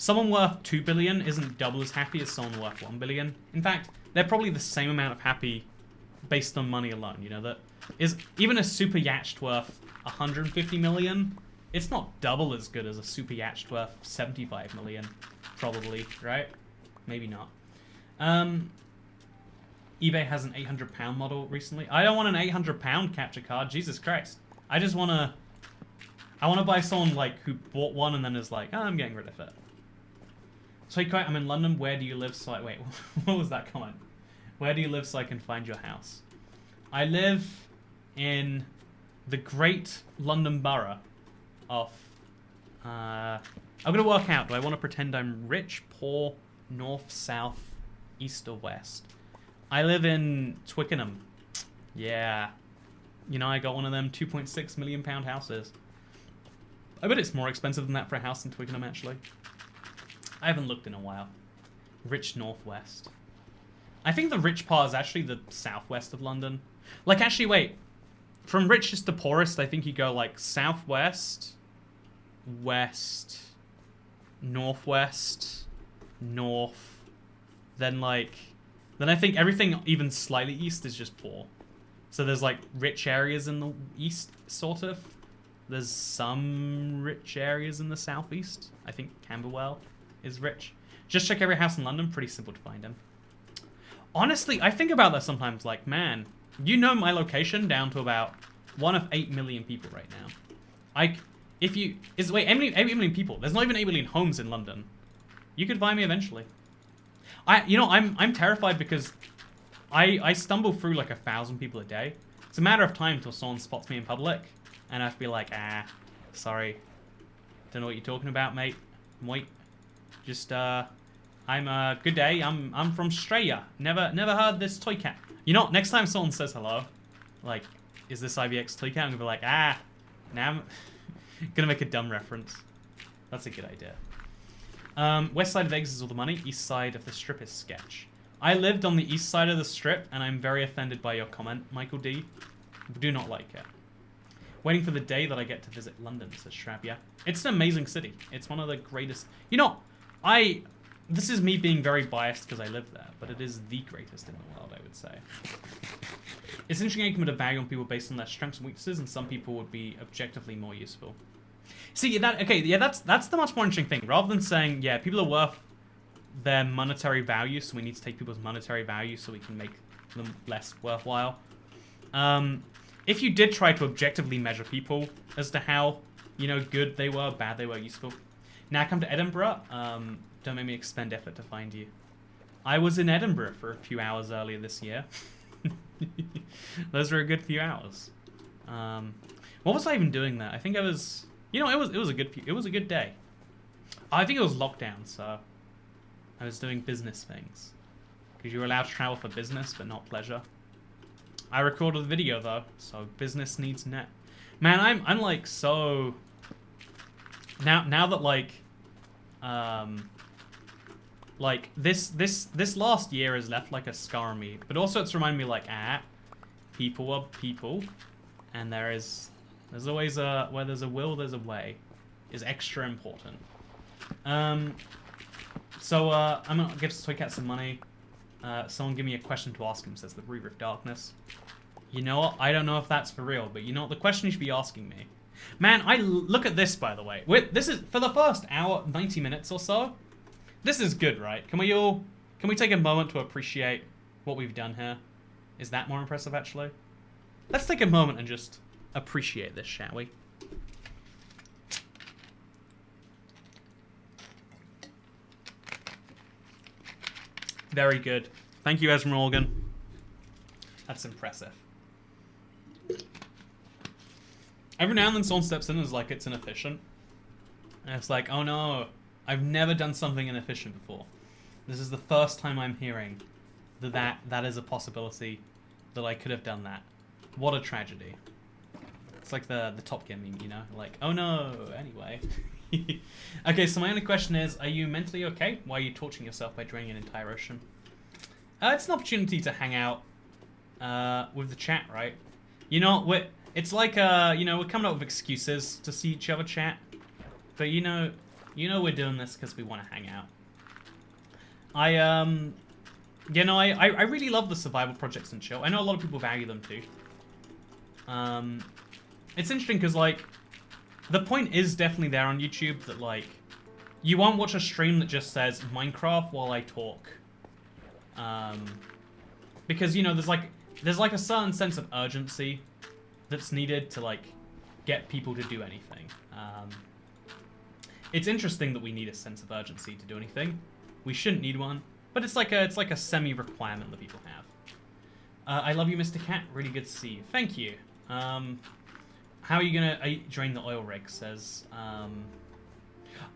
someone worth 2 billion isn't double as happy as someone worth 1 billion. In fact, they're probably the same amount of happy based on money alone. You know, that is even a super yacht worth 150 million. It's not double as good as a super yacht worth 75 million, probably, right? Maybe not. eBay has an £800 model recently. I don't want an £800 capture card. Jesus Christ. I just want to... I want to buy someone like who bought one and then is like, oh, I'm getting rid of it. So I'm in London. Where do you live? So wait, what was that comment? Where do you live so I can find your house? I live in the Great London Borough of... I'm going to work out. Do I want to pretend I'm rich, poor, north, south, east, or west? I live in Twickenham. Yeah. You know, I got one of them £2.6 million houses. I bet it's more expensive than that for a house in Twickenham, actually. I haven't looked in a while. Rich northwest. I think the rich part is actually the southwest of London. Like, actually, wait. From richest to poorest, I think you go, like, southwest, west, northwest, north, then, like... Then I think everything even slightly east is just poor. So there's, like, rich areas in the east, sort of. There's some rich areas in the southeast. I think Camberwell is rich. Just check every house in London. Pretty simple to find them. Honestly, I think about that sometimes. Like, man, you know my location down to about 1 of 8 million people right now. Wait, 8 million people. There's not even 8 million homes in London. You could find me eventually. I'm terrified because I stumble through like 1,000 people a day. It's a matter of time until someone spots me in public. And I have to be like, sorry. Don't know what you're talking about, mate. Wait. Just, good day. I'm from Australia. Never heard this toy cat. You know, next time someone says hello, like, is this ibxtoycat? I'm gonna be like, now I'm gonna make a dumb reference. That's a good idea. West side of Vegas is all the money. East side of the strip is sketch. I lived on the east side of the strip, and I'm very offended by your comment, Michael D. Do not like it. Waiting for the day that I get to visit London, says Shrab. Yeah, it's an amazing city. It's one of the greatest. You know, this is me being very biased because I live there, but it is the greatest in the world, I would say. It's interesting how you can put a value on people based on their strengths and weaknesses, and some people would be objectively more useful. See, that's the much more interesting thing. Rather than saying, yeah, people are worth their monetary value, so we need to take people's monetary value so we can make them less worthwhile. If you did try to objectively measure people as to how, you know, good they were, bad they were, useful. Now come to Edinburgh. Don't make me expend effort to find you. I was in Edinburgh for a few hours earlier this year. Those were a good few hours. What was I even doing there? I think I was, you know, it was a good day. I think it was lockdown, so I was doing business things because you were allowed to travel for business but not pleasure. I recorded the video though, so business needs net. Man, I'm like so now that like this last year has left like a scar on me, but also it's reminded me like people are people, and there's always where there's a will there's a way is extra important. So I'm gonna give Toycat some money. Someone give me a question to ask him, says the Reaver of Darkness. You know what? I don't know if that's for real, but you know what? The question you should be asking me. Man, look at this, by the way. This is, for the first hour, 90 minutes or so, this is good, right? Can we take a moment to appreciate what we've done here? Is that more impressive, actually? Let's take a moment and just appreciate this, shall we? Very good. Thank you, Ezra Morgan. That's impressive. Every now and then someone steps in and is like, it's inefficient. And it's like, oh no, I've never done something inefficient before. This is the first time I'm hearing that is a possibility, that I could have done that. What a tragedy. It's like the Top Gear meme, you know? Like, oh no, anyway. Okay, so my only question is, are you mentally okay? Why are you torturing yourself by draining an entire ocean? It's an opportunity to hang out with the chat, right? You know, it's like, you know, we're coming up with excuses to see each other chat. But you know, You know we're doing this because we want to hang out. I really love the survival projects and chill. I know a lot of people value them too. It's interesting because, like, the point is definitely there on YouTube that, like, you won't watch a stream that just says Minecraft while I talk. Because, you know, there's like a certain sense of urgency that's needed to, like, get people to do anything. It's interesting that we need a sense of urgency to do anything. We shouldn't need one, but it's like a semi-requirement that people have. I love you, Mr. Cat. Really good to see you. Thank you. How are you gonna drain the oil rig? Says.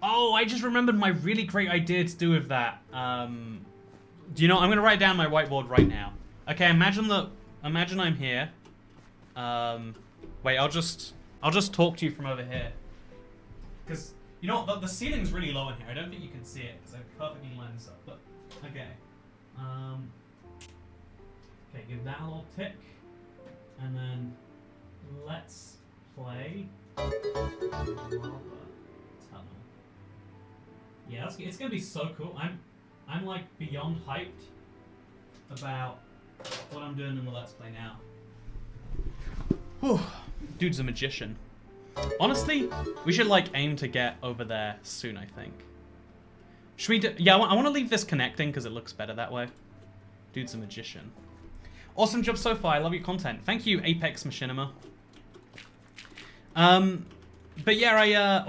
Oh, I just remembered my really great idea to do with that. Do you know? I'm gonna write down my whiteboard right now. Okay, imagine I'm here. Wait, I'll just talk to you from over here. Because you know what, the ceiling's really low in here. I don't think you can see it because I've perfectly lined this up. But okay. Okay, give that a little tick, and then let's play Lava Tunnel. Yeah, it's gonna be so cool. I'm like beyond hyped about what I'm doing in the Let's Play now. Whew. Dude's a magician. Honestly, we should like aim to get over there soon, I think. Should we do... Yeah, I want to leave this connecting because it looks better that way. Dude's a magician. Awesome job so far. I love your content. Thank you, Apex Machinima. But yeah,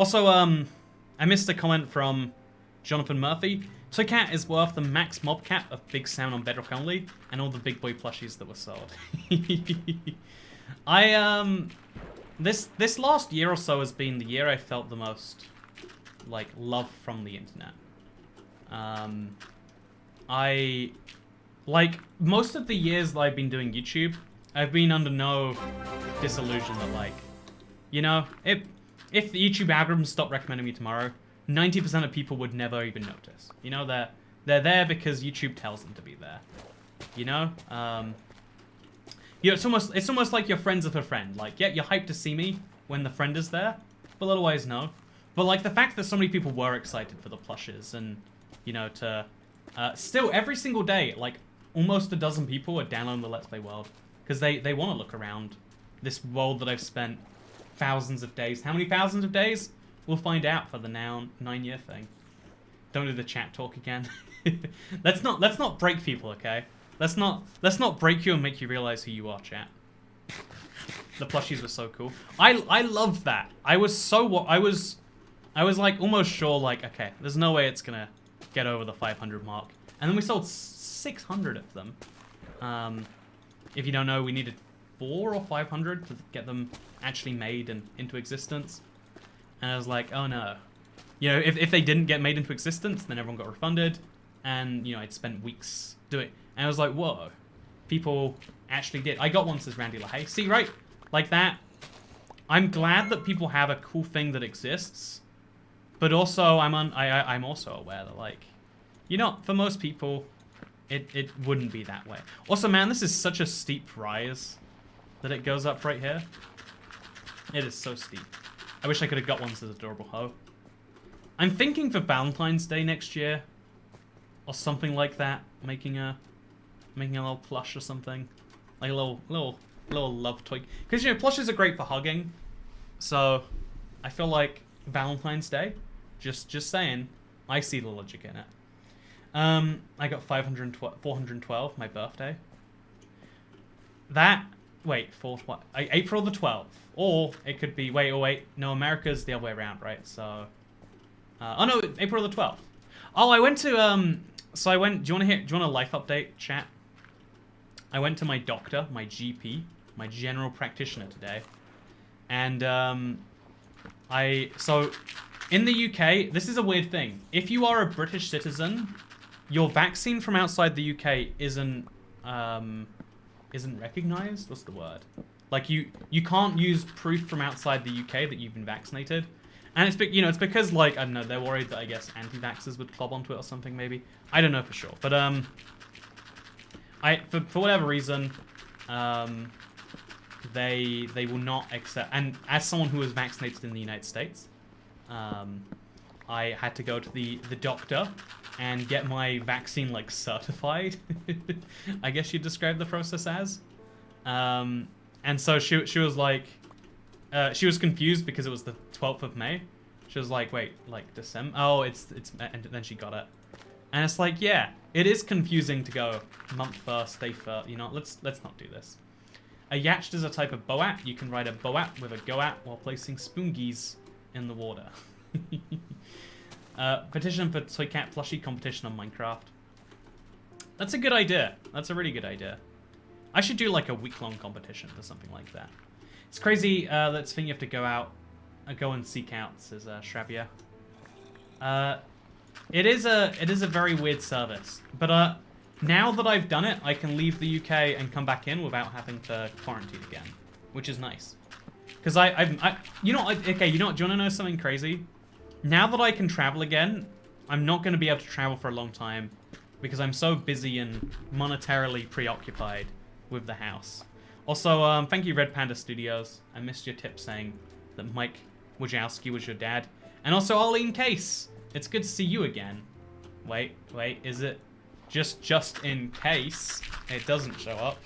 I missed a comment from Jonathan Murphy. Toycat is worth the max mob cap of Big Sound on Bedrock only, and all the big boy plushies that were sold. This last year or so has been the year I felt the most, like, love from the internet. Like, most of the years that I've been doing YouTube, I've been under no disillusion that, like, you know, if the YouTube algorithm stopped recommending me tomorrow, 90% of people would never even notice. You know, they're there because YouTube tells them to be there. You know? You know, it's almost like you're friends with a friend. Like, yeah, you're hyped to see me when the friend is there, but otherwise no. But like the fact that so many people were excited for the plushes and, you know, to still every single day, like almost a dozen people are downloading the Let's Play world because they want to look around this world that I've spent thousands of days. How many thousands of days? We'll find out for the now 9-year thing. Don't do the chat talk again. Let's not break people, okay? Let's not break you and make you realize who you are, chat. The plushies were so cool. I loved that. I was like almost sure, like, okay, there's no way it's gonna get over the 500 mark. And then we sold 600 of them. If you don't know, we needed 400 or 500 to get them actually made and into existence. And I was like, oh no. You know, if they didn't get made into existence, then everyone got refunded. And, you know, I'd spent weeks doing it. And I was like, whoa. People actually did. I got one, says Randy LaHaye. See, right? Like that. I'm glad that people have a cool thing that exists. But also, I'm also aware that, like, you know, for most people, it wouldn't be that way. Also, man, this is such a steep rise that it goes up right here. It is so steep. I wish I could have got one as adorable hoe. I'm thinking for Valentine's Day next year, or something like that, making a little plush or something, like a little love toy. Because you know, plushes are great for hugging, so I feel like Valentine's Day. Just saying, I see the logic in it. I got 412, my birthday. April the 12th. Or it could be, no, America's the other way around, right? So, oh no, April the 12th. Oh, I went to, do you want a life update, chat? I went to my doctor, my GP, my general practitioner today. And, so, in the UK, this is a weird thing. If you are a British citizen, your vaccine from outside the UK isn't recognized. What's the word? Like you can't use proof from outside the UK that you've been vaccinated, and it's because like I don't know, they're worried that I guess anti-vaxxers would club onto it or something maybe. I don't know for sure, but for whatever reason, they will not accept. And as someone who was vaccinated in the United States, I had to go to the doctor and get my vaccine, like, certified. I guess you'd describe the process as. And so she was like, she was confused because it was the 12th of May. She was like, wait, like December? Oh, it's, and then she got it. And it's like, yeah, it is confusing to go month first, day first. You know, let's not do this. A yacht is a type of boat. You can ride a boat with a go-at while placing spoongies in the water. Petition for Toycat plushie competition on Minecraft. That's a good idea. That's a really good idea. I should do like a week-long competition for something like that. It's crazy. Let's think you have to go out, go and seek out, says Shravia. It is a very weird service, but now that I've done it, I can leave the UK and come back in without having to quarantine again, which is nice. Because you know, okay, you know what? Do you want to know something crazy? Now that I can travel again, I'm not going to be able to travel for a long time because I'm so busy and monetarily preoccupied with the house. Also, thank you, Red Panda Studios. I missed your tip saying that Mike Wojciechowski was your dad. And also, Arlene Case. It's good to see you again. Wait, is it just in case it doesn't show up?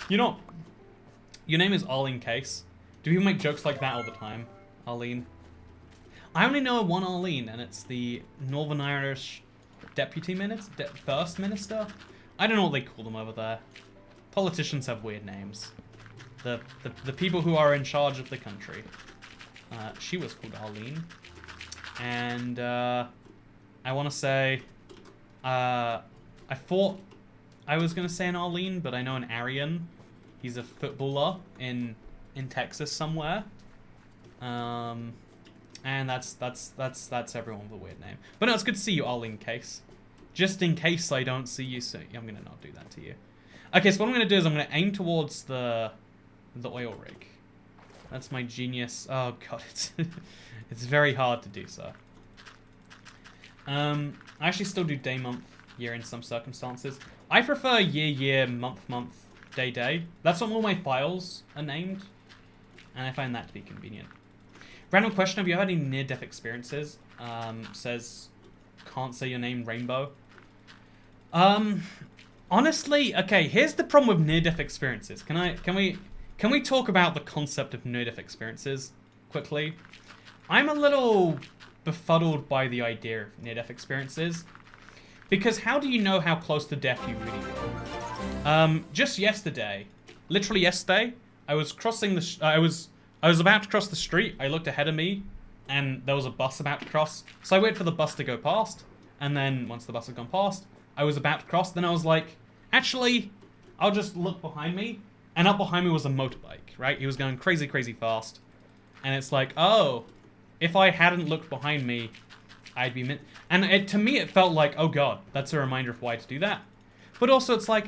You know, your name is Arlene Case. Do people make jokes like that all the time? Arlene. I only know one Arlene, and it's the Northern Irish Deputy Minister? First Minister? I don't know what they call them over there. Politicians have weird names. The people who are in charge of the country. She was called Arlene. And I want to say, I thought I was going to say an Arlene, but I know an Arian. He's a footballer in Texas somewhere. And that's everyone with a weird name. But no, it's good to see you, Arlene Case. Just in case I don't see you soon. I'm going to not do that to you. Okay, so what I'm going to do is I'm going to aim towards the oil rig. That's my genius. Oh god, it's very hard to do so. I actually still do day, month, year in some circumstances. I prefer year, month, day. That's what all my files are named. And I find that to be convenient. Random question, have you had any near-death experiences? Says, can't say your name, Rainbow. Honestly, okay, here's the problem with near-death experiences. Can we talk about the concept of near-death experiences quickly? I'm a little befuddled by the idea of near-death experiences. Because how do you know how close to death you really go? Just yesterday, literally yesterday, I was crossing the... I was about to cross the street, I looked ahead of me, and there was a bus about to cross. So I waited for the bus to go past, and then once the bus had gone past, I was about to cross, then I was like, actually, I'll just look behind me. And up behind me was a motorbike, right? He was going crazy fast. And it's like, oh, if I hadn't looked behind me, I'd be... And to me, it felt like, oh god, that's a reminder of why to do that. But also, it's like,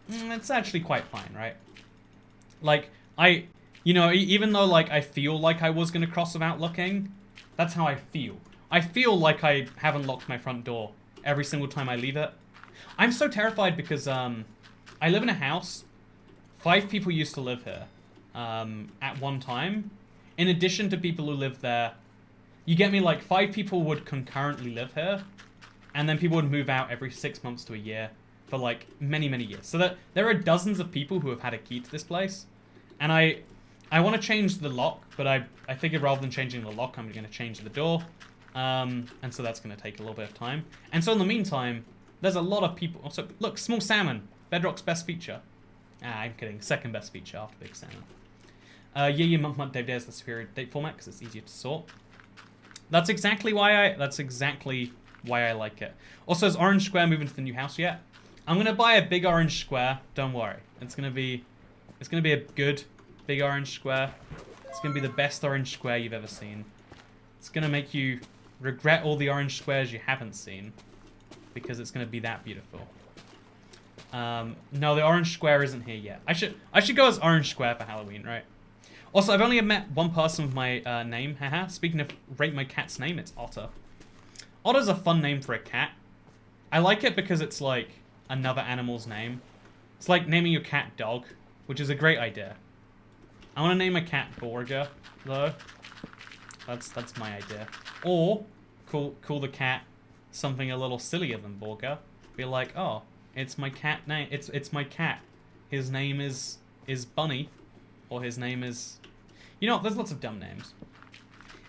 it's actually quite fine, right? Like, you know, even though, like, I feel like I was going to cross without looking, that's how I feel. I feel like I haven't locked my front door every single time I leave it. I'm so terrified because, I live in a house. 5 people used to live here, at one time. In addition to people who live there, you get me, like, 5 people would concurrently live here, and then people would move out every 6 months to a year for, like, many years. So that there are dozens of people who have had a key to this place, and I want to change the lock, but I figured rather than changing the lock, I'm going to change the door, and so that's going to take a little bit of time. And so in the meantime, there's a lot of people... Also, look, small salmon, Bedrock's best feature. Ah, I'm kidding. Second best feature after Big Salmon. Year, month, day is the superior date format because it's easier to sort. That's exactly why I like it. Also, is Orange Square moving to the new house yet? I'm gonna buy a big orange square. Don't worry. It's gonna be a good big orange square. It's gonna be the best orange square you've ever seen. It's gonna make you regret all the orange squares you haven't seen because it's gonna be that beautiful. No, the orange square isn't here yet. I should go as orange square for Halloween, right? Also, I've only met one person with my name, haha. Speaking of rate my cat's name, it's Otter. Otter's a fun name for a cat. I like it because it's like another animal's name. It's like naming your cat Dog, which is a great idea. I want to name a cat Borga, though. That's my idea. Or call the cat something a little sillier than Borga. Be like, oh, it's my cat name. It's my cat. His name is Bunny, or his name is. You know, there's lots of dumb names.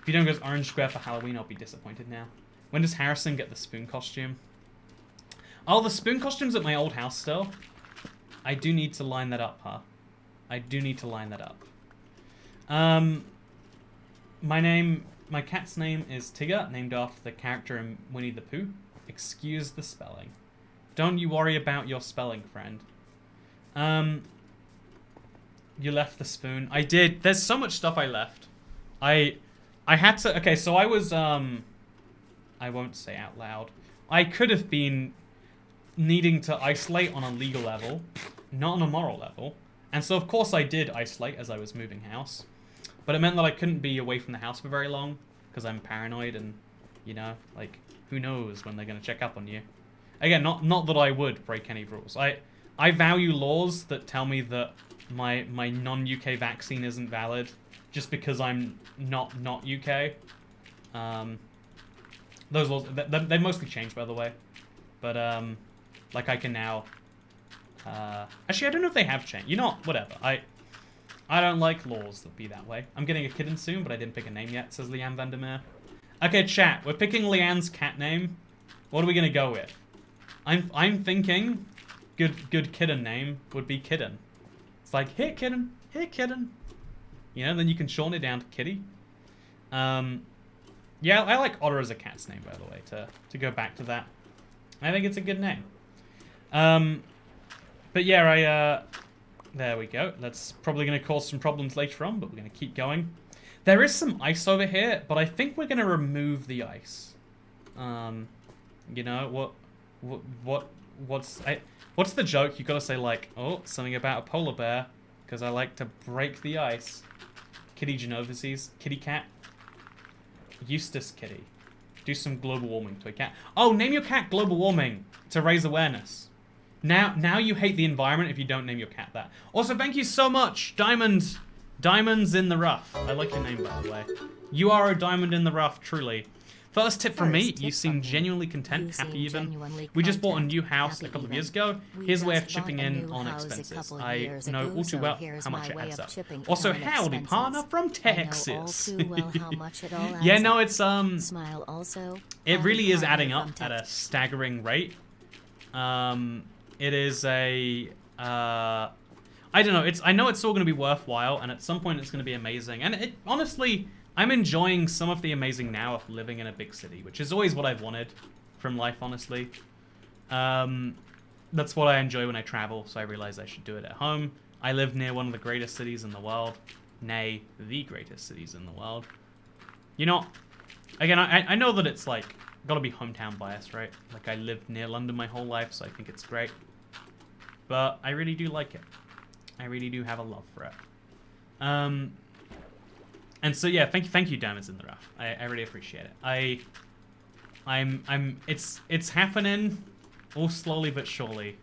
If you don't go as Orange Square for Halloween, I'll be disappointed now. When does Harrison get the spoon costume? Oh, the spoon costume's at my old house still. I do need to line that up, huh? I do need to line that up. My cat's name is Tigger, named after the character in Winnie the Pooh. Excuse the spelling. Don't you worry about your spelling, friend. You left the spoon. I did. There's so much stuff I left. I had to... Okay, so I was, I won't say out loud. I could have been needing to isolate on a legal level, not on a moral level. And so, of course, I did isolate as I was moving house. But it meant that I couldn't be away from the house for very long, because I'm paranoid and, you know, like, who knows when they're going to check up on you. Again, not that I would break any rules. I value laws that tell me that my non-UK vaccine isn't valid just because I'm not UK. Those laws, they mostly changed, by the way. But, like, I can now... actually, I don't know if they have changed. You know what? Whatever. I don't like laws that be that way. I'm getting a kitten soon, but I didn't pick a name yet, says Leanne Vandermeer. Okay, chat. We're picking Leanne's cat name. What are we gonna go with? I'm thinking good kitten name would be Kitten. It's like, here, kitten. Here, kitten. You know, then you can shorten it down to Kitty. Yeah, I like Otter as a cat's name, by the way, to go back to that. I think it's a good name. But yeah, there we go. That's probably going to cause some problems later on, but we're going to keep going. There is some ice over here, but I think we're going to remove the ice. You know, what's the joke? You got to say, like, oh, something about a polar bear, because I like to break the ice. Kitty Genovese's kitty cat. Eustace Kitty. Do some global warming to a cat. Oh, name your cat global warming to raise awareness. Now you hate the environment if you don't name your cat that. Also, thank you so much, Diamonds in the Rough. I like your name, by the way. You are a diamond in the rough, truly. First tip from me, you seem genuinely content, happy even. We just bought a new house a couple of years ago. Here's a way of chipping in on expenses. I know all too well how much it adds up. Also, howdy, partner from Texas. Yeah, no, it's, it really is adding up at a staggering rate. It is a, I don't know, I know it's all going to be worthwhile, and at some point it's going to be amazing. And honestly, I'm enjoying some of the amazing now of living in a big city, which is always what I've wanted from life, honestly. That's what I enjoy when I travel, so I realize I should do it at home. I live near one of the greatest cities in the world. Nay, the greatest cities in the world. You know, again, I know that it's like, gotta be hometown bias, right? Like, I lived near London my whole life, so I think it's great. But I really do like it. I really do have a love for it. And so yeah, thank you, Diamonds in the Rough. I really appreciate it. It's happening, all slowly but surely.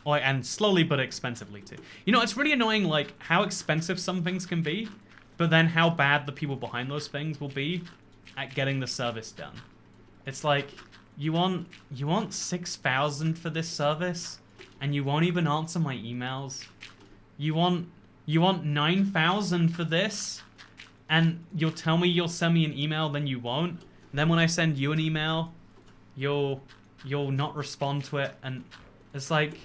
Oh, and slowly but expensively too. You know, it's really annoying, like, how expensive some things can be, but then how bad the people behind those things will be at getting the service done. It's like, you want 6,000 for this service, and you won't even answer my emails. You want 9,000 for this, and you'll tell me you'll send me an email, then you won't. Then when I send you an email, you'll not respond to it, and it's like,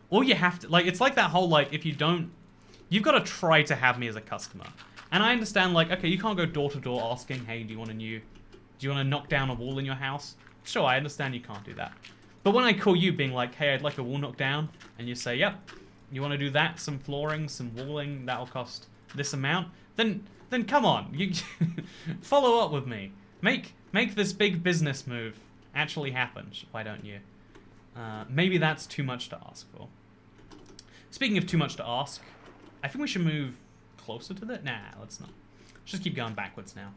all you have to, like, it's like that whole, like, if you don't, you've got to try to have me as a customer. And I understand, like, okay, you can't go door to door asking, hey, do you want to knock down a wall in your house? Sure, I understand you can't do that. But when I call you being like, hey, I'd like a wall knocked down, and you say, yep, you want to do that, some flooring, some walling, that'll cost this amount, then come on, you follow up with me. Make this big business move actually happen. Why don't you? Maybe that's too much to ask for. Speaking of too much to ask, I think we should move closer to that. Nah, let's not. Let's just keep going backwards now.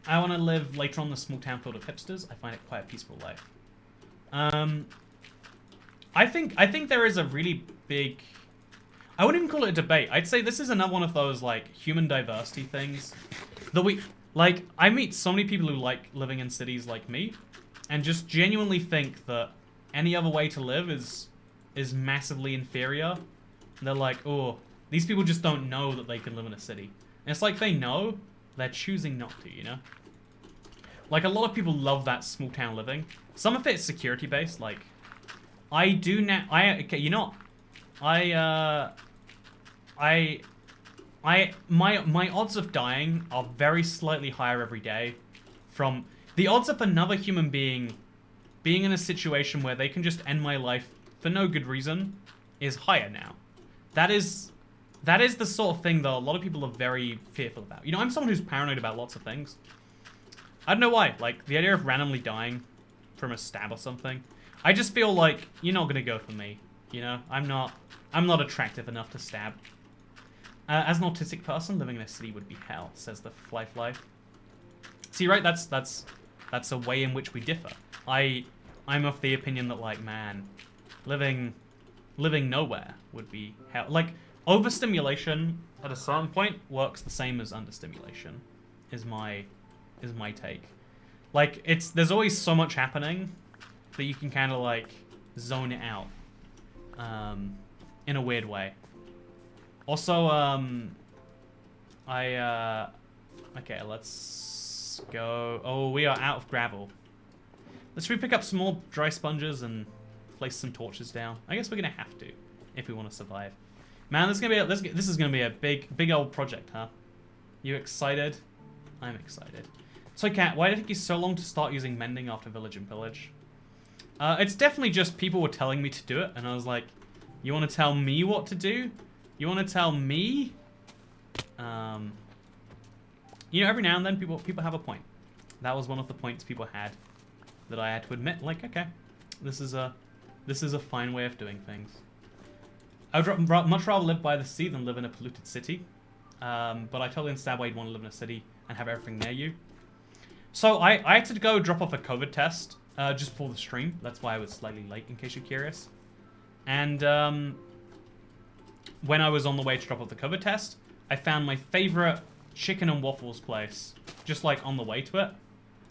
I want to live later on in the small town filled with hipsters. I find it quite a peaceful life. I think there is a really big... I wouldn't even call it a debate. I'd say this is another one of those, like, human diversity things that like, I meet so many people who like living in cities like me and just genuinely think that any other way to live is massively inferior. And they're like, oh, these people just don't know that they can live in a city. And it's like they know, they're choosing not to, you know? Like, a lot of people love that small town living. Some of it is security based, like, I do now, okay, you know, my odds of dying are very slightly higher every day from the odds of another human being being in a situation where they can just end my life for no good reason is higher now. That is the sort of thing that a lot of people are very fearful about. You know, I'm someone who's paranoid about lots of things. I don't know why. Like, the idea of randomly dying from a stab or something, I just feel like you're not gonna go for me. You know, I'm not attractive enough to stab. As an autistic person, living in a city would be hell, says the Fly. See, right? That's a way in which we differ. I'm of the opinion that, like, man, living nowhere would be hell. Like, overstimulation at a certain point works the same as understimulation. Is my take. Like, there's always so much happening that you can kind of like zone it out, in a weird way. Also, okay, let's go. Oh, we are out of gravel. Let's pick up some more dry sponges and place some torches down. I guess we're gonna have to if we want to survive. Man, this is gonna be a big old project, huh? You excited? I'm excited. So, Cat, why did it take you so long to start using mending after village and pillage? It's definitely just people were telling me to do it, and I was like, you want to tell me what to do? You want to tell me? You know, every now and then people have a point. That was one of the points people had that I had to admit, like, okay, this is a fine way of doing things. I would much rather live by the sea than live in a polluted city. But I totally understand why you'd want to live in a city and have everything near you. So I had to go drop off a COVID test just before the stream. That's why I was slightly late, in case you're curious. And when I was on the way to drop off the COVID test, I found my favorite chicken and waffles place, just like on the way to it.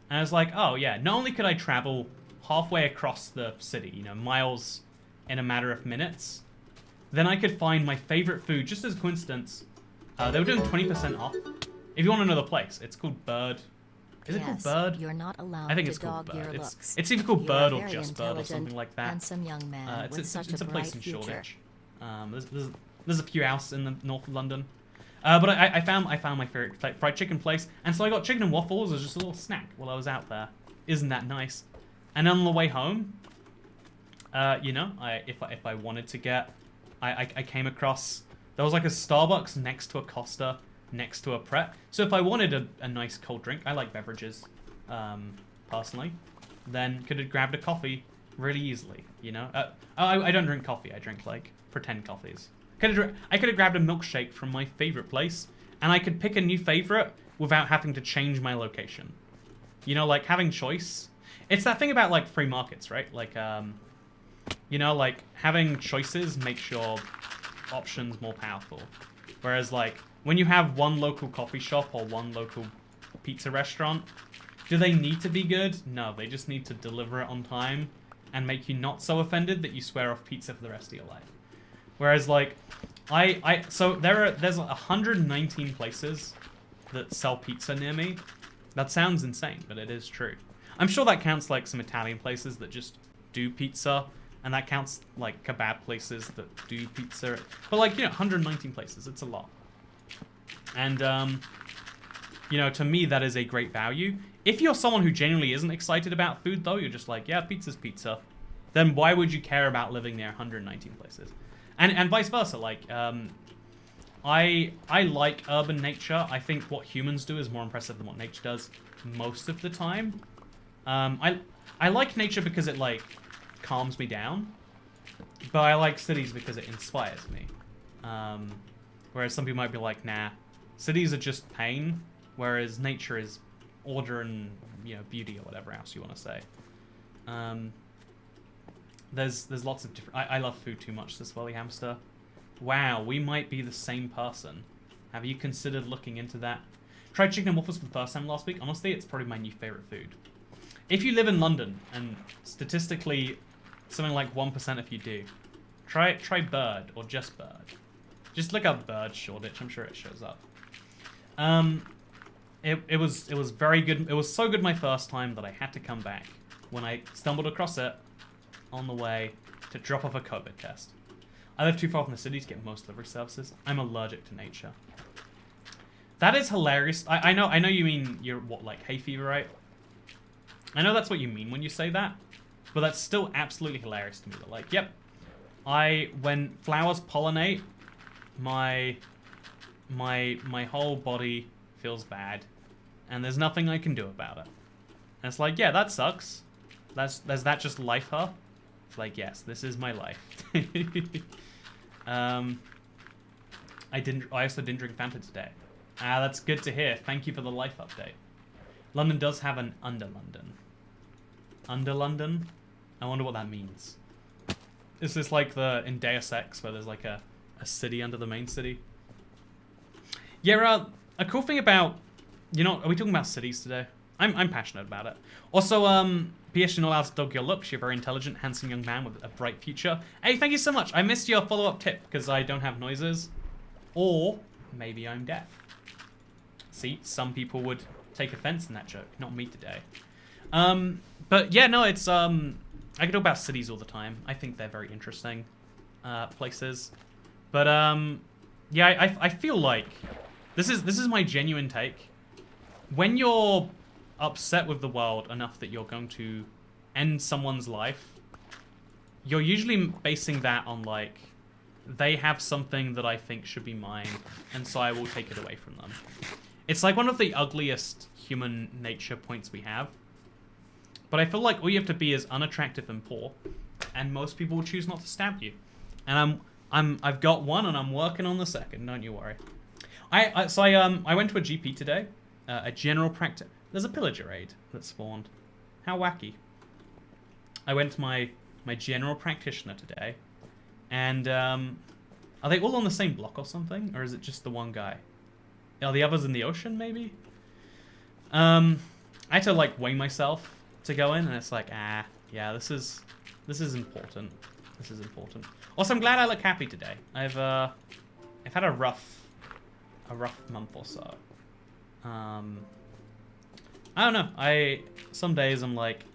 And I was like, oh yeah, not only could I travel halfway across the city, you know, miles in a matter of minutes, then I could find my favorite food, just as a coincidence. They were doing 20% off. If you want to know the place, it's called Bird. Is it called Bird? You're not allowed I think it's called Bird. It's either called Bird or just Bird or something like that. Handsome young man it's a place in Shoreditch. There's a few houses in the north of London. But I found my favorite fried chicken place, and so I got chicken and waffles as just a little snack while I was out there. Isn't that nice? And on the way home, you know, if I wanted to get, I came across, there was like a Starbucks next to a Costa, next to a Pret. So if I wanted a nice cold drink, I like beverages, personally, then could have grabbed a coffee really easily, you know? I don't drink coffee, I drink like pretend coffees. I could have grabbed a milkshake from my favorite place, and I could pick a new favorite without having to change my location. You know, like having choice. It's that thing about like free markets, right? Like, you know, like having choices makes your options more powerful. Whereas like when you have one local coffee shop or one local pizza restaurant, do they need to be good? No, they just need to deliver it on time and make you not so offended that you swear off pizza for the rest of your life. Whereas like, so there's 119 places that sell pizza near me. That sounds insane, but it is true. I'm sure that counts like some Italian places that just do pizza, and that counts like kebab places that do pizza. But like, you know, 119 places, it's a lot. And, you know, to me, that is a great value. If you're someone who genuinely isn't excited about food, though, you're just like, yeah, pizza's pizza, then why would you care about living near 119 places? And vice versa, like, I like urban nature. I think what humans do is more impressive than what nature does most of the time. I like nature because it, like, calms me down, but I like cities because it inspires me. Whereas some people might be like, nah, cities are just pain, whereas nature is order and, you know, beauty or whatever else you want to say. There's lots of different... I love food too much, this Welly Hamster. Wow, we might be the same person. Have you considered looking into that? Tried chicken and waffles for the first time last week. Honestly, it's probably my new favorite food. If you live in London, and statistically, something like 1% if you do, try bird or just bird. Just look up bird Shoreditch. I'm sure it shows up. It was very good. It was so good my first time that I had to come back when I stumbled across it on the way to drop off a COVID test. I live too far from the city to get most delivery services. I'm allergic to nature. That is hilarious. I know you mean you're what, like hay fever, right? I know that's what you mean when you say that, but that's still absolutely hilarious to me. That like, yep, when flowers pollinate, my whole body feels bad, and there's nothing I can do about it. And it's like, yeah, that sucks. Is that just life, huh? It's like, yes, this is my life. I also didn't drink Fanta today. Ah, that's good to hear. Thank you for the life update. London does have an under London. Under London? I wonder what that means. Is this like in Deus Ex where there's like a city under the main city? Yeah, a cool thing about, are we talking about cities today? I'm passionate about it. Also, PS, you're not allowed to dog your looks. You're a very intelligent, handsome young man with a bright future. Hey, thank you so much. I missed your follow-up tip because I don't have noises. Or maybe I'm deaf. See, some people would take offense in that joke. Not me today. But yeah, no, it's, I could talk about cities all the time. I think they're very interesting places. But, yeah, I feel like this is my genuine take. When you're upset with the world enough that you're going to end someone's life, you're usually basing that on, like, they have something that I think should be mine, and so I will take it away from them. It's like one of the ugliest human nature points we have. But I feel like all you have to be is unattractive and poor, and most people will choose not to stab you. And I've got one, and I'm working on the second. Don't you worry. I went to a GP today, a general practice. There's a pillager raid that spawned. How wacky. I went to my general practitioner today, and are they all on the same block or something, or is it just the one guy? Are the others in the ocean, maybe? I had to like weigh myself to go in, and it's like, yeah, this is important. This is important. Also, I'm glad I look happy today. I've had a rough month or so. I don't know. Some days I'm like,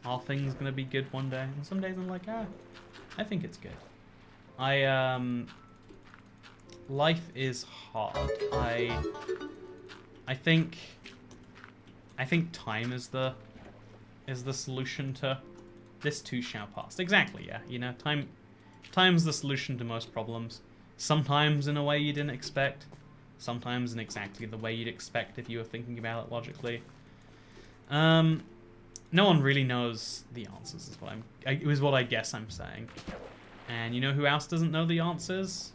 are things gonna be good one day? And some days I'm like, I think it's good. Life is hard. I think time is the solution to this too shall pass. Exactly, yeah. Time's the solution to most problems. Sometimes in a way you didn't expect. Sometimes in exactly the way you'd expect if you were thinking about it logically. No one really knows the answers, is what I guess I'm saying. And you know who else doesn't know the answers?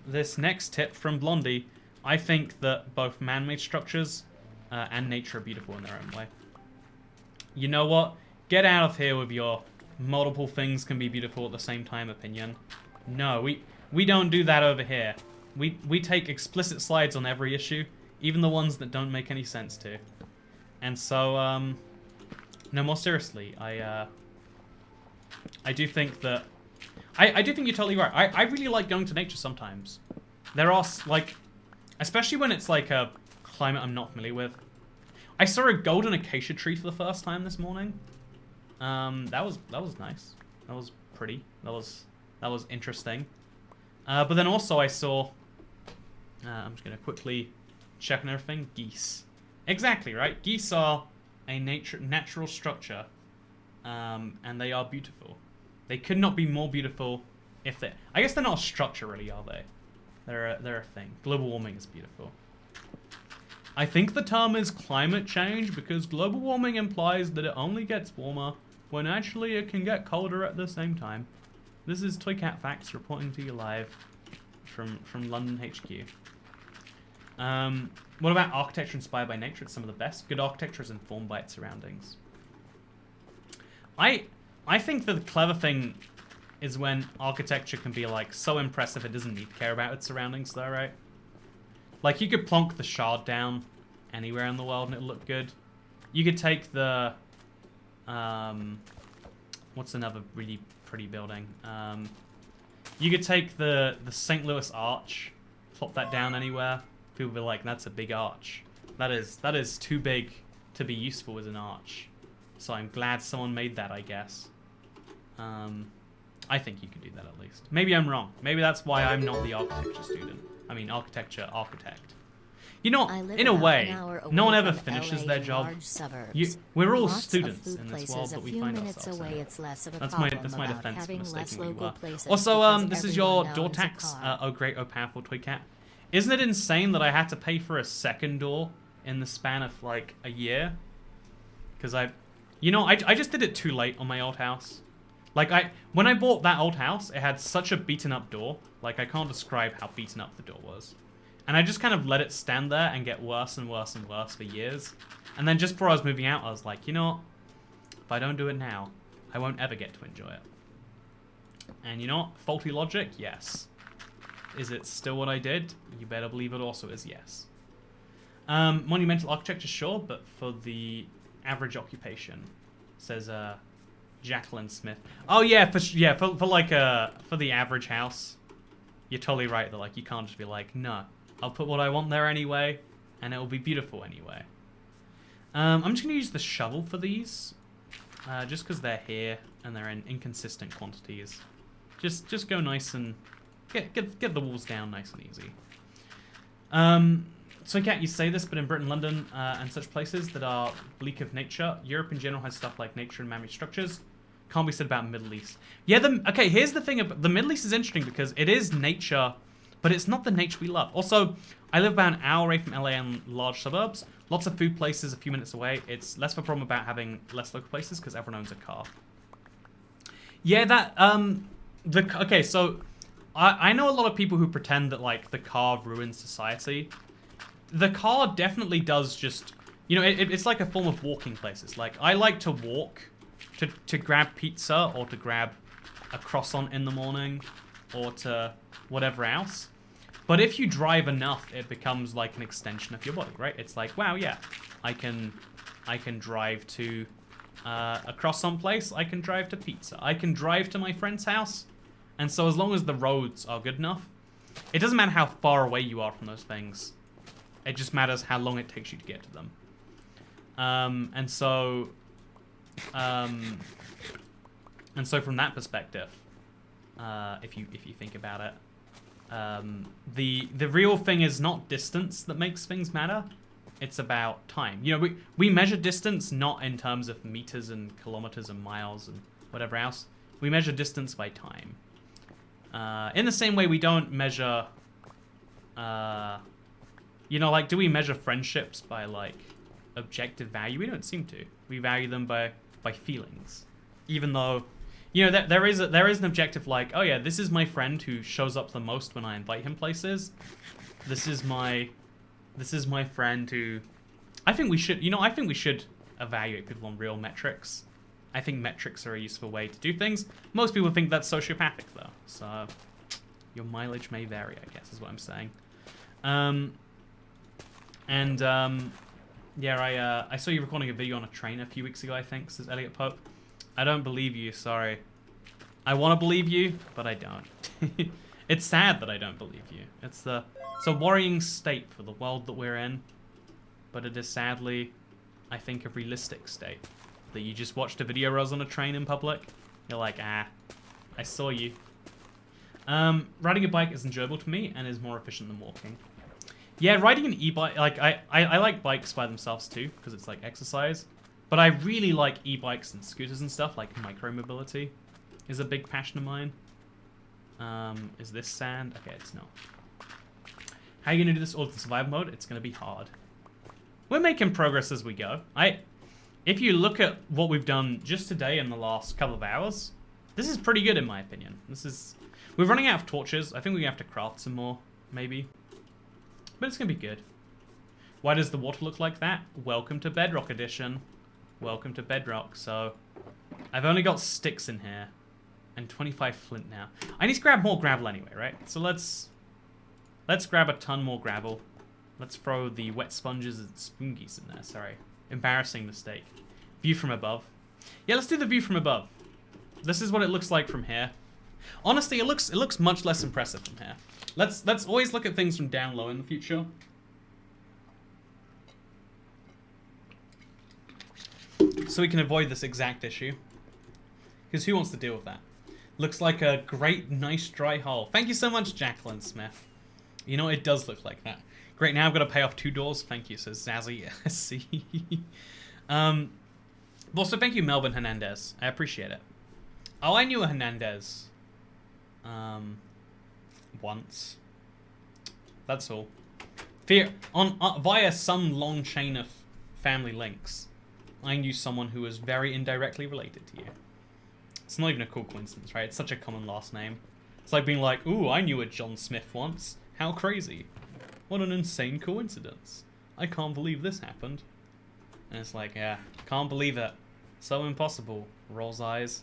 This next tip from Blondie. I think that both man-made structures and nature are beautiful in their own way. You know what? Get out of here with your multiple things can be beautiful at the same time opinion. No, we don't do that over here. We take explicit slides on every issue, even the ones that don't make any sense to. And so, no, more seriously, I do think that... I do think you're totally right. I really like going to nature sometimes. There are, like... Especially when it's like a climate I'm not familiar with. I saw a golden acacia tree for the first time this morning. That was nice. That was pretty. That was interesting. But then also I saw... I'm just going to quickly check on everything. Geese. Exactly, right? Geese are a natural structure. And they are beautiful. They could not be more beautiful if they... I guess they're not a structure really, are they? They're a thing. Global warming is beautiful. I think the term is climate change because global warming implies that it only gets warmer when actually it can get colder at the same time. This is Toycat Facts reporting to you live from London HQ. What about architecture inspired by nature? It's some of the best. Good architecture is informed by its surroundings. I think that the clever thing is when architecture can be like so impressive it doesn't need to care about its surroundings though, right? Like you could plonk the Shard down anywhere in the world and it'll look good. You could take the what's another really pretty building? You could take the St. Louis Arch, plop that down anywhere. People will be like, that's a big arch. That is too big to be useful as an arch. So I'm glad someone made that, I guess. I think you could do that at least. Maybe I'm wrong. Maybe that's why I'm not the architecture student. I mean, architecture architect. You know, in a way, no one ever finishes their job. We're all students in this world that we find ourselves in. That's my defense for mistaking we were. Also, this is your door tax. Oh great, oh powerful toy cat. Isn't it insane that I had to pay for a second door in the span of like a year? Because I just did it too late on my old house. Like when I bought that old house, it had such a beaten up door. Like I can't describe how beaten up the door was. And I just kind of let it stand there and get worse and worse and worse for years. And then just before I was moving out, I was like, you know what? If I don't do it now, I won't ever get to enjoy it. And you know what? Faulty logic? Yes. Is it still what I did? You better believe it also is yes. Monumental architecture, sure, but for the average occupation, says Jacqueline Smith. Oh yeah, for the average house, you're totally right. That like you can't just be like, no, I'll put what I want there anyway, and it will be beautiful anyway. I'm just gonna use the shovel for these, just because they're here and they're in inconsistent quantities. Just go nice and get the walls down nice and easy. So I can't you say this, but in Britain, London, and such places that are bleak of nature, Europe in general has stuff like nature and man-made structures. Can't be said about Middle East. Yeah, okay, here's the thing about the Middle East is interesting because it is nature, but it's not the nature we love. Also, I live about an hour away from LA and large suburbs. Lots of food places a few minutes away. It's less of a problem about having less local places because everyone owns a car. Yeah, that, okay, so I know a lot of people who pretend that, like, the car ruins society. The car definitely does just, you know, it's like a form of walking places. Like, I like to walk to grab pizza or to grab a croissant in the morning or to whatever else. But if you drive enough, it becomes like an extension of your body, right? It's like, wow, yeah, I can drive to a croissant place. I can drive to pizza. I can drive to my friend's house. And so as long as the roads are good enough, it doesn't matter how far away you are from those things. It just matters how long it takes you to get to them. And so from that perspective, if you think about it, the real thing is not distance that makes things matter. It's about time. You know, we measure distance not in terms of meters and kilometers and miles and whatever else. We measure distance by time. In the same way we don't measure, you know, like, do we measure friendships by, like, objective value? We don't seem to. We value them by feelings. Even though, you know, there is an objective like, oh yeah, this is my friend who shows up the most when I invite him places. This is my friend who, I think we should evaluate people on real metrics. I think metrics are a useful way to do things. Most people think that's sociopathic though. So your mileage may vary, I guess, is what I'm saying. Yeah, I saw you recording a video on a train a few weeks ago, I think, says Elliot Pope. I don't believe you, sorry. I want to believe you, but I don't. It's sad that I don't believe you. It's a worrying state for the world that we're in, but it is sadly, I think, a realistic state. That you just watched a video where I was on a train in public, you're like, I saw you. Riding a bike is enjoyable to me and is more efficient than walking. Yeah, riding an e-bike, like, I like bikes by themselves too, because it's like exercise. But I really like e-bikes and scooters and stuff, like micro-mobility is a big passion of mine. Is this sand? Okay, it's not. How are you going to do this all in survival mode? It's going to be hard. We're making progress as we go. If you look at what we've done just today in the last couple of hours, this is pretty good in my opinion. We're running out of torches. I think we have to craft some more, maybe. But it's going to be good. Why does the water look like that? Welcome to Bedrock Edition. Welcome to Bedrock. So, I've only got sticks in here. And 25 flint now. I need to grab more gravel anyway, right? So let's grab a ton more gravel. Let's throw the wet sponges and spoongies in there. Sorry. Embarrassing mistake. View from above. Yeah, let's do the view from above. This is what it looks like from here. Honestly, it looks much less impressive from here. Let's always look at things from down low in the future. So we can avoid this exact issue. Because who wants to deal with that? Looks like a great, nice, dry hole. Thank you so much, Jacqueline Smith. You know, it does look like that. Great, now I've got to pay off 2 doors. Thank you, says Zazzy. See. Also, thank you, Melvin Hernandez. I appreciate it. Oh, I knew a Hernandez. Once. That's all. Via some long chain of family links, I knew someone who was very indirectly related to you. It's not even a cool coincidence, right? It's such a common last name. It's like being like, ooh, I knew a John Smith once. How crazy. What an insane coincidence. I can't believe this happened. And it's like, yeah, can't believe it. So impossible. Rolls eyes.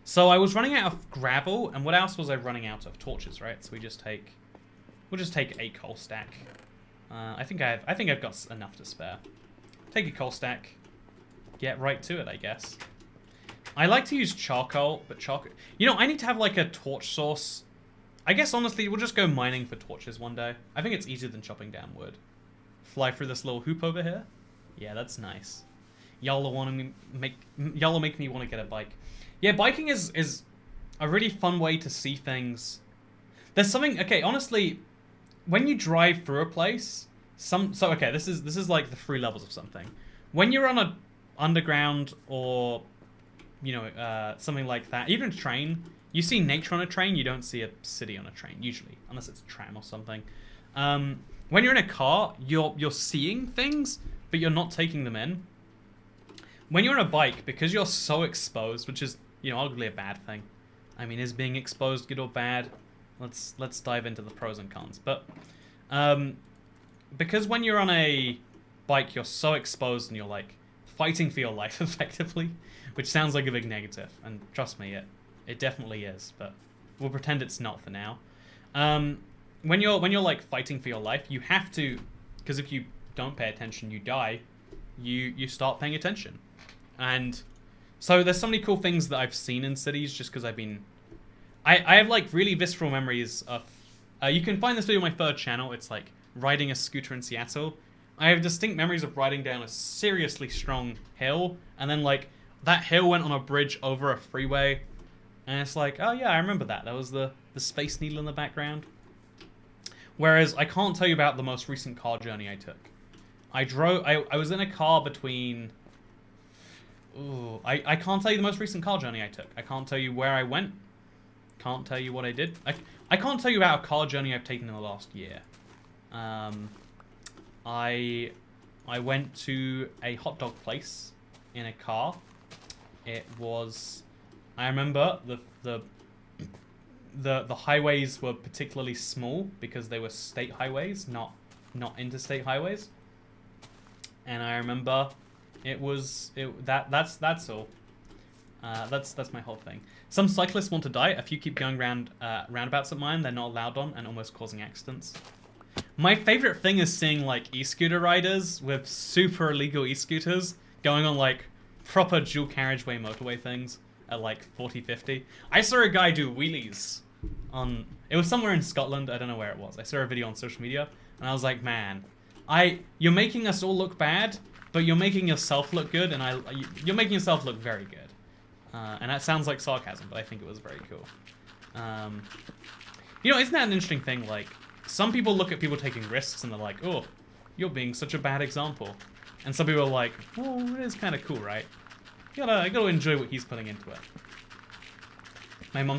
So I was running out of gravel, and what else was I running out of? Torches, right? So we'll just take a coal stack. I think I've got enough to spare. Take a coal stack. Get right to it, I guess. I like to use charcoal, but charcoal... You know, I need to have, like, a torch source. I guess, honestly, we'll just go mining for torches one day. I think it's easier than chopping down wood. Fly through this little hoop over here. Yeah, that's nice. Y'all make me want to get a bike. Yeah, biking is a really fun way to see things. There's something... Okay, honestly, when you drive through a place... okay, this is like the 3 levels of something. When you're on a underground or... you know, something like that. Even a train. You see nature on a train, you don't see a city on a train, usually. Unless it's a tram or something. When you're in a car, you're seeing things, but you're not taking them in. When you're on a bike, because you're so exposed, which is, you know, arguably a bad thing. I mean, is being exposed good or bad? Let's dive into the pros and cons. But, because when you're on a bike, you're so exposed and you're, like, fighting for your life, effectively. Which sounds like a big negative, and trust me, it definitely is, but we'll pretend it's not for now. When you're like fighting for your life, you have to, because if you don't pay attention, you die. You start paying attention, and so there's so many cool things that I've seen in cities just because I've been. I have like really visceral memories of. You can find this video on my 3rd channel. It's like riding a scooter in Seattle. I have distinct memories of riding down a seriously strong hill, and then like. That hill went on a bridge over a freeway, and it's like, oh yeah, I remember that. That was the Space Needle in the background. Whereas I can't tell you about the most recent car journey I took. I was in a car between... Ooh, I can't tell you the most recent car journey I took. I can't tell you where I went. Can't tell you what I did. I can't tell you about a car journey I've taken in the last year. I went to a hot dog place in a car. It was, I remember the highways were particularly small because they were state highways, not interstate highways. And I remember that's all. That's my whole thing. Some cyclists want to die. A few keep going round roundabouts at mine they're not allowed on and almost causing accidents. My favorite thing is seeing like e-scooter riders with super illegal e-scooters going on like proper dual carriageway motorway things at like 40, 50. I saw a guy do wheelies on... It was somewhere in Scotland. I don't know where it was. I saw a video on social media and I was like, man, you're making us all look bad, but you're making yourself look good, and you're making yourself look very good. And that sounds like sarcasm, but I think it was very cool. You know, isn't that an interesting thing? Like, some people look at people taking risks and they're like, oh, you're being such a bad example. And some people are like, well, it is kind of cool, right? I gotta enjoy what he's putting into it. My mom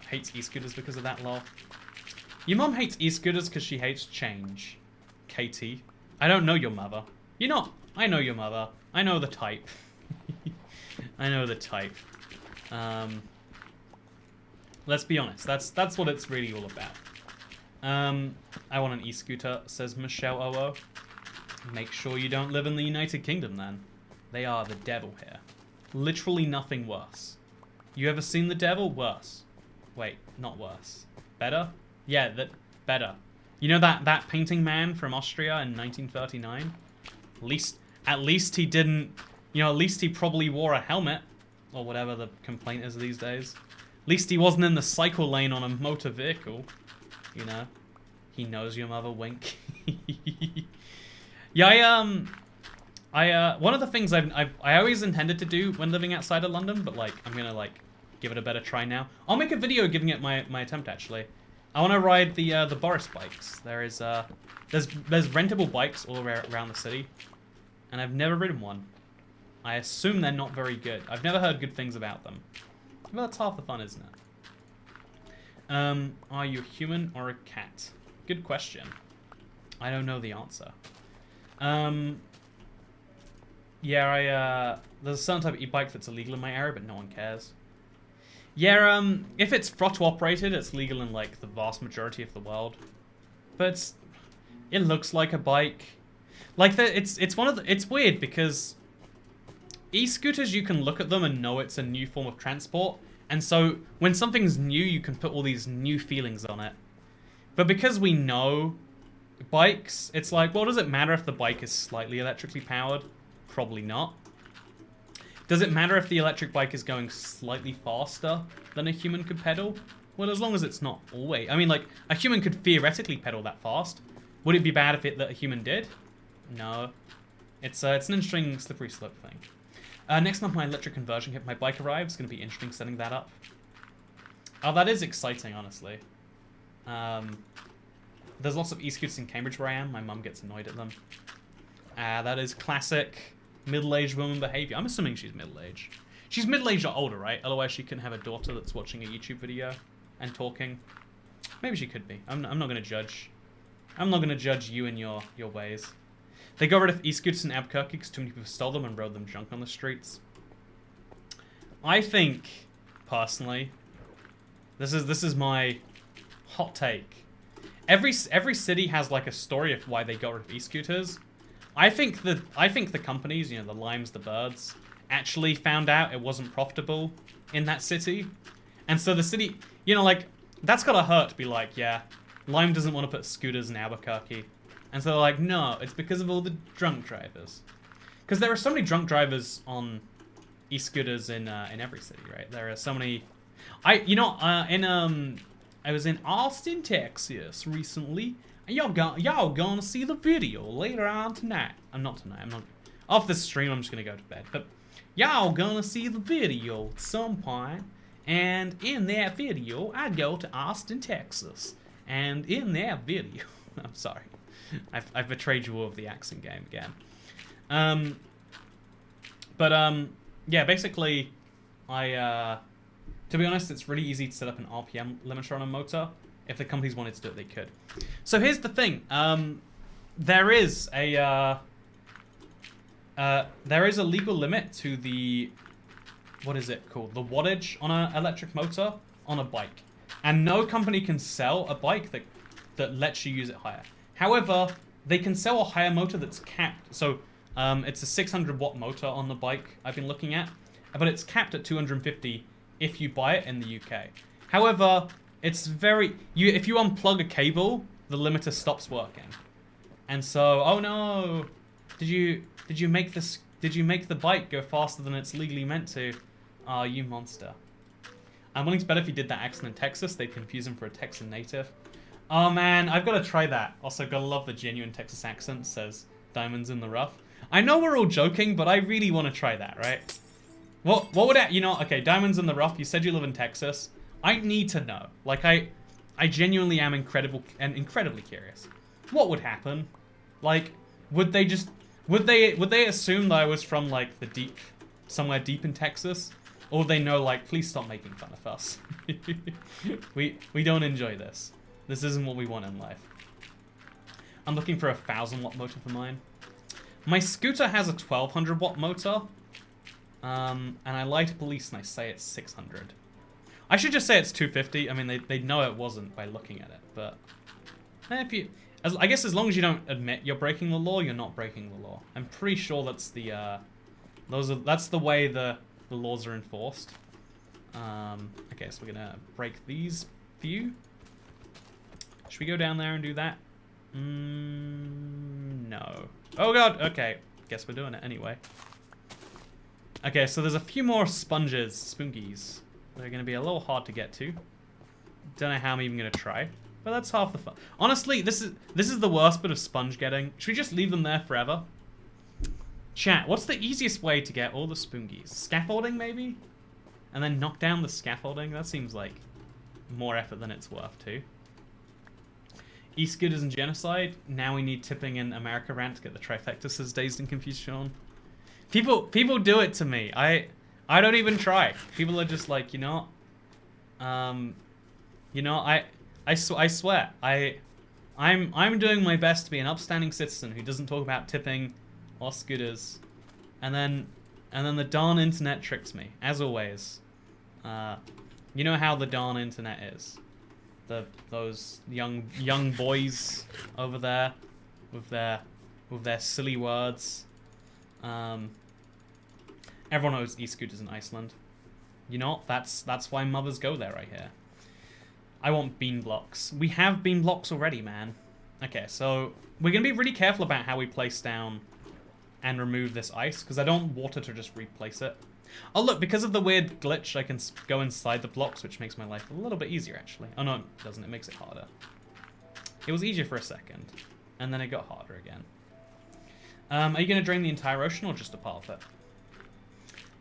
hates e-scooters because of that, lol. Your mom hates e-scooters because she hates change. Katie. I don't know your mother. You're not. I know your mother. I know the type. I know the type. Let's be honest. That's what it's really all about. I want an e-scooter, says Michelle OO. Make sure you don't live in the United Kingdom, then. They are the devil here. Literally nothing worse. You ever seen the devil? Worse. Wait, not worse. Better? Yeah, better. You know that painting man from Austria in 1939? At least he didn't, you know, at least he probably wore a helmet, or whatever the complaint is these days. At least he wasn't in the cycle lane on a motor vehicle, you know. He knows your mother, wink. Yeah, one of the things I always intended to do when living outside of London, but like I'm gonna like give it a better try now. I'll make a video giving it my attempt actually. I want to ride the Boris bikes. There's rentable bikes all around the city, and I've never ridden one. I assume they're not very good. I've never heard good things about them. Well, that's half the fun, isn't it? Are you a human or a cat? Good question. I don't know the answer. Yeah, there's a certain type of e-bike that's illegal in my area, but no one cares. Yeah, if it's throttle operated, it's legal in like the vast majority of the world. But it looks like a bike. Like it's weird because e-scooters, you can look at them and know it's a new form of transport. And so when something's new, you can put all these new feelings on it. But because we know bikes, it's like, well, does it matter if the bike is slightly electrically powered? Probably not. Does it matter if the electric bike is going slightly faster than a human could pedal? Well, as long as it's not always. I mean, like, a human could theoretically pedal that fast. Would it be bad if that a human did? No. It's an interesting slippery slope thing. Next month, my electric conversion kit, my bike arrives. It's going to be interesting setting that up. Oh, that is exciting, honestly. There's lots of e-scooters in Cambridge where I am. My mum gets annoyed at them. That is classic middle-aged woman behavior. I'm assuming she's middle-aged. She's middle-aged or older, right? Otherwise, she couldn't have a daughter that's watching a YouTube video and talking. Maybe she could be. I'm not going to judge. I'm not going to judge you and your ways. They got rid of e-scooters in Albuquerque because too many people stole them and rode them junk on the streets. I think, personally, this is my hot take. Every city has like a story of why they got rid of e-scooters. I think the companies, you know, the Limes, the Birds, actually found out it wasn't profitable in that city. And so the city, you know, like, that's gotta hurt to be like, yeah, Lime doesn't want to put scooters in Albuquerque. And so they're like, no, it's because of all the drunk drivers. Because there are so many drunk drivers on e-scooters in every city, right? There are so many. I was in Austin, Texas recently. And y'all gonna see the video later on tonight. I'm not tonight. I'm not. Off this stream, I'm just gonna go to bed. But y'all gonna see the video at some point. And in that video, I go to Austin, Texas. And in that video, I'm sorry, I've betrayed you all of the accent game again. Yeah, basically, to be honest, it's really easy to set up an RPM limiter on a motor. If the companies wanted to do it, they could. So here's the thing. There is a legal limit to the, what is it called? The wattage on an electric motor on a bike. And no company can sell a bike that lets you use it higher. However, they can sell a higher motor that's capped. So it's a 600 watt motor on the bike I've been looking at, but it's capped at 250 if you buy it in the UK. However, it's if you unplug a cable, the limiter stops working. And so, oh no, did you make the bike go faster than it's legally meant to? Oh, you monster. I'm willing to bet if he did that accent in Texas, they'd confuse him for a Texan native. Oh man, I've got to try that. Also, gotta love the genuine Texas accent, says Diamonds in the Rough. I know we're all joking, but I really want to try that, right? What would that, you know, okay, Diamonds in the Rough, you said you live in Texas. I need to know. Like, I genuinely am incredibly curious. What would happen? Like, would they assume that I was from, like, somewhere deep in Texas? Or would they know, like, please stop making fun of us. We don't enjoy this. This isn't what we want in life. I'm looking for a 1,000 watt motor for mine. My scooter has a 1,200 watt motor. And I lie to police and I say it's 600. I should just say it's 250. I mean, they know it wasn't by looking at it, but I guess as long as you don't admit you're breaking the law, you're not breaking the law. I'm pretty sure that's the way the laws are enforced. Okay, so we're gonna break these few. Should we go down there and do that? No. Oh god, okay. Guess we're doing it anyway. Okay, so there's a few more sponges, spunkies. They're gonna be a little hard to get to. Don't know how I'm even gonna try. But that's half the fun. Honestly, this is the worst bit of sponge getting. Should we just leave them there forever? Chat, what's the easiest way to get all the spunkies? Scaffolding, maybe? And then knock down the scaffolding? That seems like more effort than it's worth, too. E-scooters and genocide. Now we need tipping in America rant to get the trifecta, says Dazed and Confused Sean. People do it to me. I don't even try. People are just like, you know, I swear, I'm doing my best to be an upstanding citizen who doesn't talk about tipping or scooters, and then the darn internet tricks me, as always. You know how the darn internet is. Those young boys over there with their silly words. Everyone knows e-scooters in Iceland. You know, that's why mothers go there right here. I want bean blocks. We have bean blocks already, man. Okay, so we're going to be really careful about how we place down and remove this ice, because I don't want water to just replace it. Oh, look, because of the weird glitch, I can go inside the blocks, which makes my life a little bit easier, actually. Oh, no, it doesn't. It makes it harder. It was easier for a second, and then it got harder again. Are you going to drain the entire ocean or just a part of it?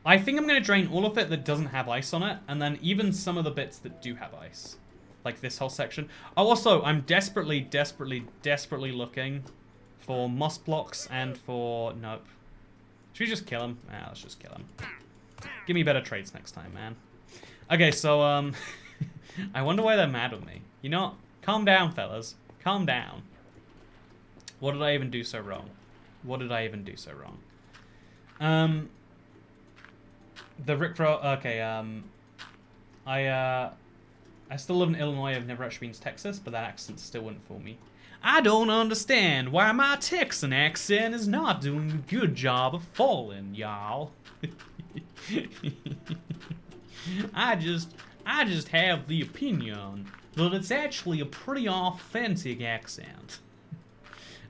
I think I'm going to drain all of it that doesn't have ice on it, and then even some of the bits that do have ice. Like this whole section. Oh, also, I'm desperately looking for moss blocks and for... Nope. Should we just kill him? Ah, let's just kill him. Give me better trades next time, man. Okay, so, I wonder why they're mad with me. You know what? Calm down, fellas. Calm down. What did I even do so wrong? What did I even do so wrong? The Rickroll... Okay, I still live in Illinois. I've never actually been to Texas, but that accent still wouldn't fool me. I don't understand why my Texan accent is not doing a good job of fooling y'all. I just have the opinion that it's actually a pretty authentic accent.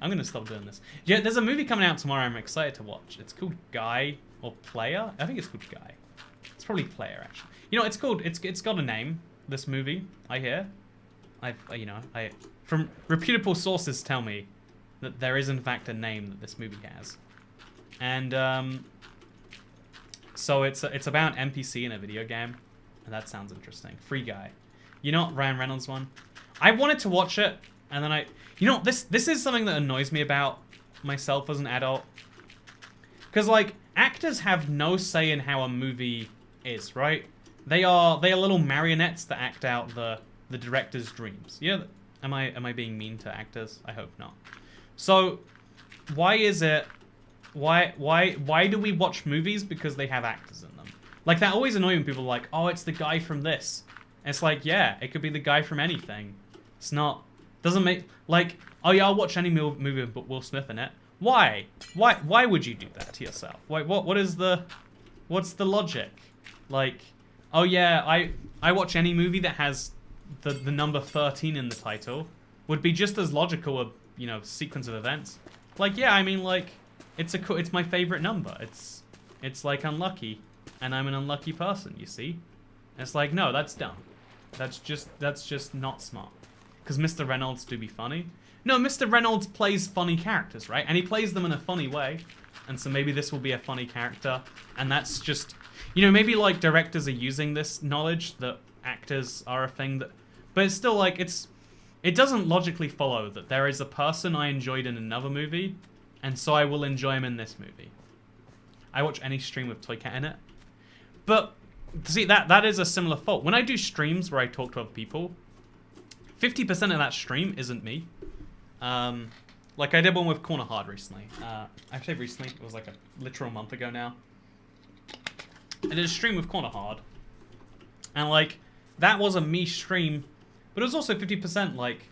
I'm gonna stop doing this. Yeah, there's a movie coming out tomorrow I'm excited to watch. It's called Guy or Player. I think it's called Guy. It's probably Player, actually. You know, it's got a name. This movie, I hear. From reputable sources tell me that there is in fact a name that this movie has. And so it's about an NPC in a video game, and that sounds interesting. Free Guy. You know what, Ryan Reynolds one? I wanted to watch it, and then this is something that annoys me about myself as an adult. Because like actors have no say in how a movie is, right? They are little marionettes that act out the director's dreams. Yeah, am I being mean to actors? I hope not. So, why do we watch movies because they have actors in them? Like that always annoys when people are like, oh, it's the guy from this. And it's like, yeah, it could be the guy from anything. It's not, doesn't make like, oh yeah, I'll watch any movie with Will Smith in it. Why? Why would you do that to yourself? What's the logic? Like, oh yeah, I watch any movie that has the number 13 in the title. Would be just as logical a sequence of events. Like yeah, I mean like it's my favorite number. It's like unlucky, and I'm an unlucky person. You see, and it's like no, that's dumb. That's just not smart. Because Mr. Reynolds do be funny. No, Mr. Reynolds plays funny characters, right? And he plays them in a funny way. And so maybe this will be a funny character. And that's just... maybe like directors are using this knowledge that actors are a thing that... But it's still like, it doesn't logically follow that there is a person I enjoyed in another movie, and so I will enjoy him in this movie. I watch any stream with Toycat in it. But, see, that is a similar fault. When I do streams where I talk to other people, 50% of that stream isn't me. Like I did one with Corner Hard recently. Actually recently, it was like a literal month ago now. I did a stream with Corner Hard. And like, that was a me stream, but it was also 50% like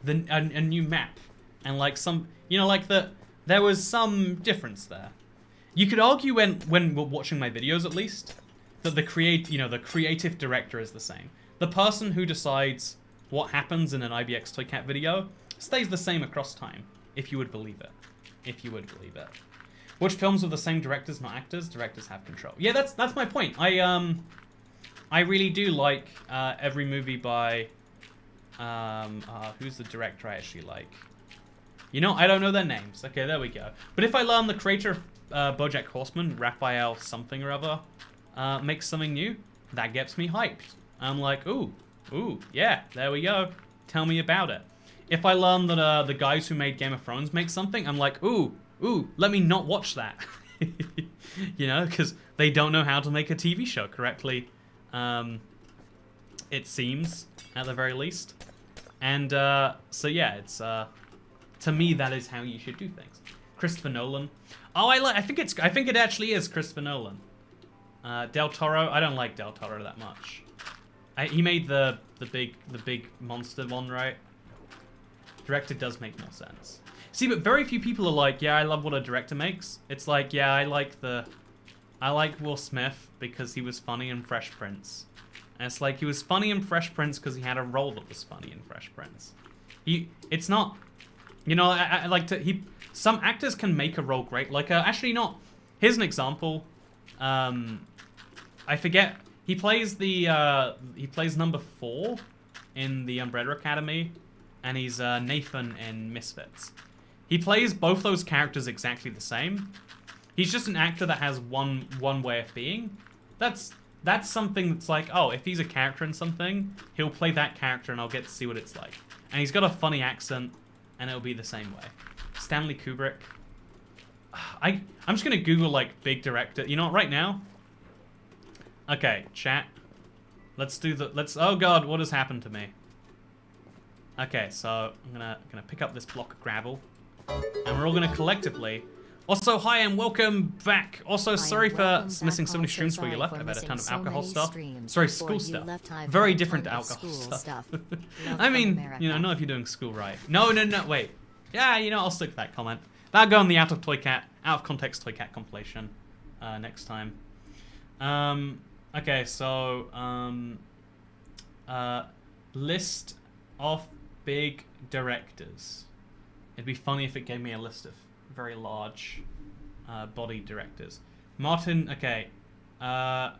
a new map. And like some, like there was some difference there. You could argue when we're watching my videos at least, that the creative director is the same. The person who decides what happens in an ibxtoycat video stays the same across time, if you would believe it. If you would believe it. Watch films with the same directors, not actors. Directors have control. Yeah, that's my point. I really do like every movie by who's the director I actually like? You know, I don't know their names. Okay, there we go. But if I learn the creator of BoJack Horseman, Raphael something or other, makes something new, that gets me hyped. I'm like, ooh, yeah, there we go. Tell me about it. If I learn that the guys who made Game of Thrones make something, I'm like, ooh, let me not watch that. You know, because they don't know how to make a TV show correctly. It seems, at the very least. And so yeah, it's to me that is how you should do things. Christopher Nolan. Oh, I think it actually is Christopher Nolan. Del Toro. I don't like Del Toro that much. He made the big monster one, right? Director does make more sense. See, but very few people are like, yeah, I love what a director makes. It's like, yeah, I like Will Smith because he was funny in Fresh Prince. And it's like, he was funny in Fresh Prince because he had a role that was funny in Fresh Prince. It's not, you know, I like to, some actors can make a role great. Like, actually not, here's an example. I forget, he plays number 4 in the Umbrella Academy, and he's Nathan in Misfits. He plays both those characters exactly the same. He's just an actor that has one way of being. That's something that's like, oh, if he's a character in something, he'll play that character and I'll get to see what it's like. And he's got a funny accent, and it'll be the same way. Stanley Kubrick. I'm just gonna Google like big director. You know what? Right now. Okay, chat. Oh God, what has happened to me? Okay, so I'm gonna pick up this block of gravel, and we're all gonna collectively. Also, hi and welcome back. Also, sorry for missing so many streams where you left. I've had a ton of alcohol stuff. Sorry, school stuff. Very different to alcohol stuff. I mean, you know, not if you're doing school right. No, wait. Yeah, you know, I'll stick to that comment. That'll go on the out of context Toycat compilation next time. Okay, so list of big directors. It'd be funny if it gave me a list of very large body directors. Martin, okay. Yeah,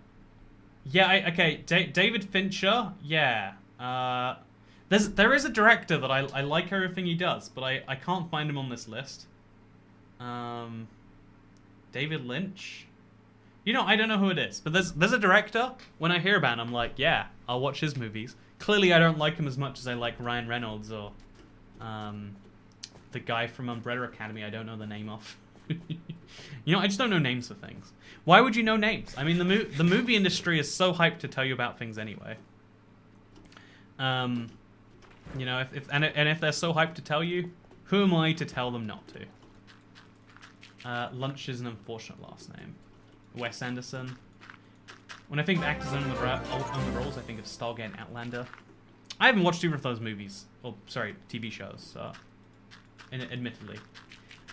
okay. David Fincher, yeah. There is a director that I like everything he does, but I can't find him on this list. David Lynch. You know, I don't know who it is, but there's a director. When I hear about him, I'm like, yeah, I'll watch his movies. Clearly, I don't like him as much as I like Ryan Reynolds or the guy from Umbrella Academy. I don't know the name of. You know, I just don't know names for things. Why would you know names? I mean, the movie industry is so hyped to tell you about things anyway. You know, if they're so hyped to tell you, who am I to tell them not to? Lunch is an unfortunate last name. Wes Anderson. When I think of actors on the roles, I think of Stargate and Outlander. I haven't watched either of those movies. Or, sorry, TV shows, so... admittedly.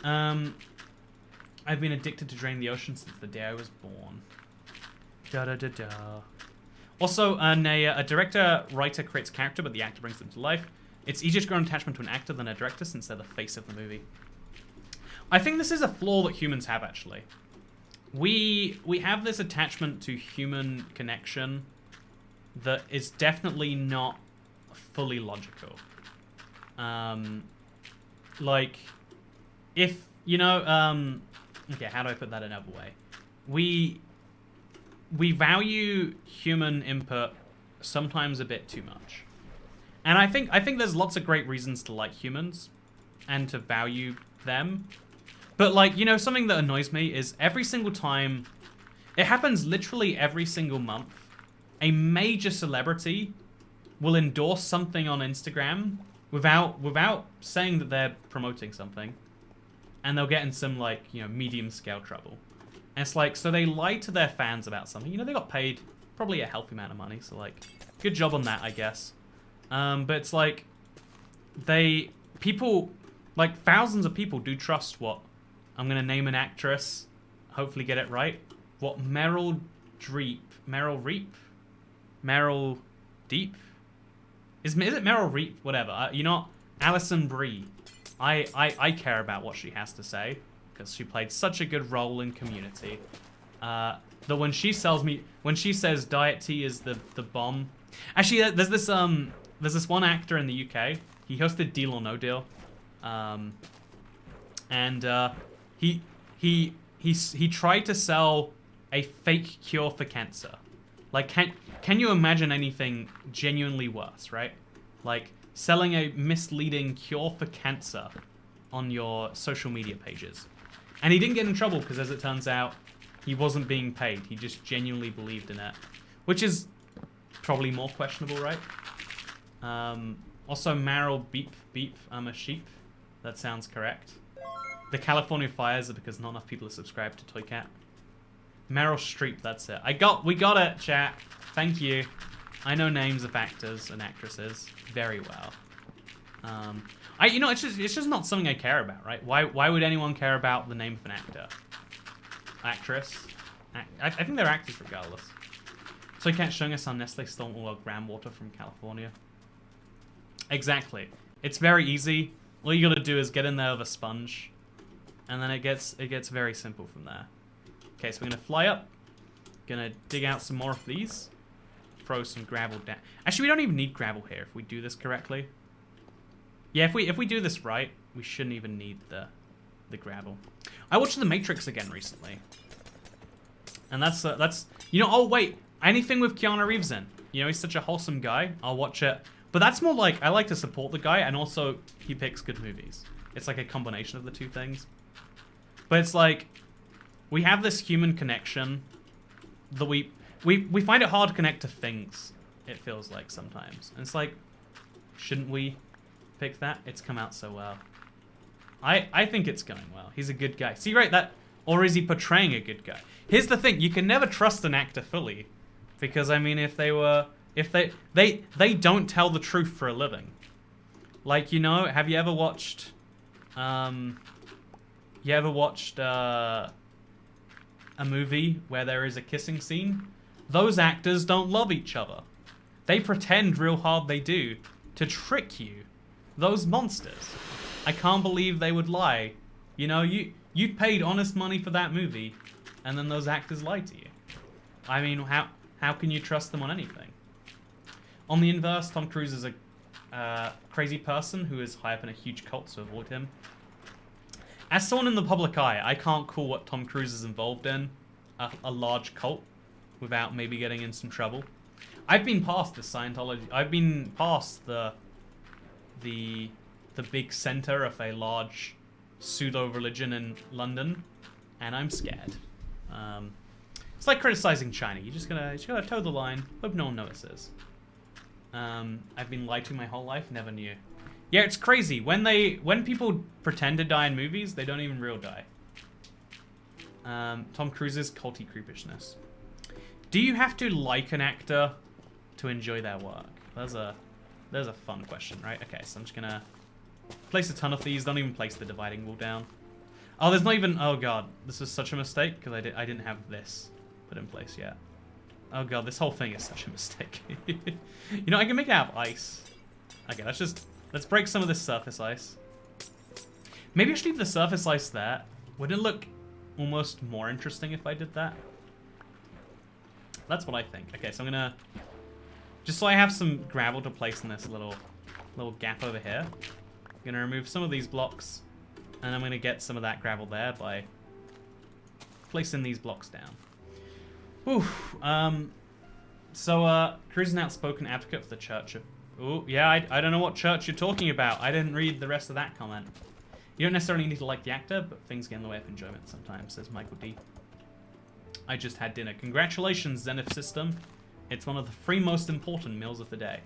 I've been addicted to Drain the Ocean since the day I was born. Da-da-da-da. Also, a director-writer creates character, but the actor brings them to life. It's easier to grow an attachment to an actor than a director since they're the face of the movie. I think this is a flaw that humans have, actually. We have this attachment to human connection that is definitely not fully logical. Like, if, you know, okay, how do I put that another way? We value human input sometimes a bit too much. And I think there's lots of great reasons to like humans and to value them. But, like, you know, something that annoys me is every single time, it happens literally every single month, a celebrity will endorse something on Instagram without saying that they're promoting something, and they'll get in some, like, you know, medium scale trouble. And it's like, so they lie to their fans about something. You know, they got paid probably a healthy amount of money, so, like, good job on that, I guess. But it's like, people, like, thousands of people do trust what, I'm gonna name an actress, hopefully get it right, what Meryl Dreep. Meryl Reep? Meryl Deep? Is it Meryl Reep? Whatever. You know what? Alison Brie. I care about what she has to say because she played such a good role in Community. That when she says diet tea is the bomb. Actually, there's this one actor in the UK. He hosted Deal or No Deal, and he tried to sell a fake cure for cancer. Like, can you imagine anything genuinely worse, right? Like selling a misleading cure for cancer on your social media pages. And he didn't get in trouble because, as it turns out, he wasn't being paid. He just genuinely believed in it, which is probably more questionable, right? Also, Meryl Beep, I'm a sheep. That sounds correct. The California fires are because not enough people are subscribed to Toycat. Meryl Streep, that's it. We got it, chat. Thank you. I know names of actors and actresses very well. It's just not something I care about, right? Why would anyone care about the name of an actor? Actress? I think they're actors regardless. Toycat showing us how Nestle stole all our groundwater from California. Exactly. It's very easy. All you gotta do is get in there with a sponge, and then it gets very simple from there. Okay, so we're gonna fly up. Gonna dig out some more of these. Throw some gravel down. Actually, we don't even need gravel here if we do this correctly. Yeah, if we do this right, we shouldn't even need the gravel. I watched The Matrix again recently, and that's oh wait, anything with Keanu Reeves in. He's such a wholesome guy. I'll watch it. But that's more like I like to support the guy, and also he picks good movies. It's like a combination of the two things. But it's like we have this human connection that we find it hard to connect to things, it feels like sometimes. And it's like, shouldn't we pick that? It's come out so well. I think it's going well. He's a good guy. See, right, or is he portraying a good guy? Here's the thing, you can never trust an actor fully. Because, I mean, if they don't tell the truth for a living. Like, have you ever watched, a movie where there is a kissing scene? Those actors don't love each other. They pretend real hard they do to trick you. Those monsters. I can't believe they would lie. You paid honest money for that movie, and then those actors lie to you. I mean, how can you trust them on anything? On the inverse, Tom Cruise is a crazy person who is high up in a huge cult, so avoid him. As someone in the public eye, I can't call what Tom Cruise is involved in a large cult without maybe getting in some trouble. I've been past the Scientology. I've been past the big center of a large pseudo-religion in London, and I'm scared. It's like criticizing China. You just gotta toe the line. Hope no one notices. I've been lied to my whole life. Never knew. Yeah, it's crazy. When people pretend to die in movies, they don't even real die. Tom Cruise's culty creepishness. Do you have to like an actor to enjoy their work? There's a fun question, right? Okay, so I'm just gonna place a ton of these. Don't even place the dividing wall down. Oh, there's not even. Oh god, this was such a mistake because I didn't have this put in place yet. Oh god, this whole thing is such a mistake. I can make it out of ice. Okay, let's break some of this surface ice. Maybe I should leave the surface ice there. Wouldn't it look almost more interesting if I did that? That's what I think. Okay, so I'm gonna, just so I have some gravel to place in this little gap over here, I'm gonna remove some of these blocks, and I'm gonna get some of that gravel there by placing these blocks down. Whew. So Cruz is an outspoken advocate for the Church of... Ooh, yeah, I don't know what church you're talking about. I didn't read the rest of that comment. You don't necessarily need to like the actor, but things get in the way of enjoyment sometimes, says Michael D. I just had dinner. Congratulations, Zenith System. It's one of the 3 most important meals of the day.